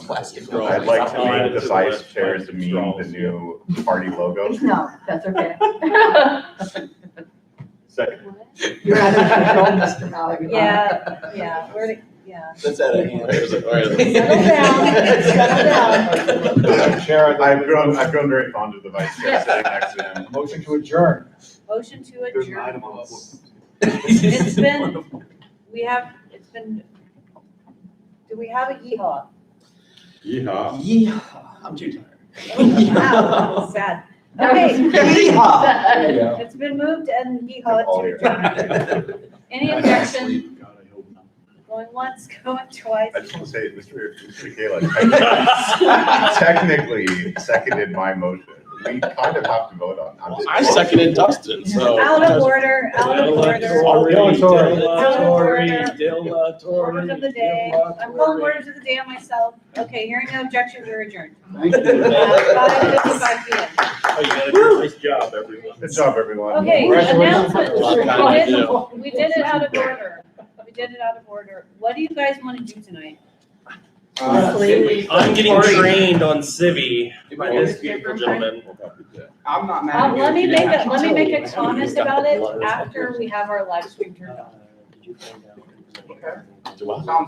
Plastic
I'd like to
straws.
make the vice
Plastic
chair
straws.
demean the new party logo.
No, that's okay.
Second.
You're out of control, Mr. Malagon.
Yeah, yeah.
That's out of hand.
Settle down.
Chair,
I've grown very fond of the vice chair sitting next to him.
motion to adjourn.
Motion to
There's an
adjourn.
item on the floor.
It's been, do we have a yeehaw?
Yeehaw.
Yeah, I'm too tired.
Wow, sad. Okay.
Yeah.
It's been moved and yeehaw
All
to
here.
adjourn. Any objection? Going once, going twice.
I just want to say, Mr. Kayla technically seconded my motion. We kind of have to vote on. I'm just-
I seconded Dustin, so.
Out of order, out of order.
Dilatory.
Orders of the day. I'm calling orders of the day on myself. Okay, hearing no objection, we're adjourned.
Thank you.
5:55 PM.
Oh, you got a nice job, everyone.
Good job, everyone.
Okay,
Congratulations.
announcements. We did it out of order. We did it out of order. What do you guys want to do tonight?
I'm getting trained on Civi by this beautiful gentleman.
I'm not mad at you.
Let me
if you
make
didn't
a, let me
have to.
make a comment about it after we have our live stream turned on.
Sounds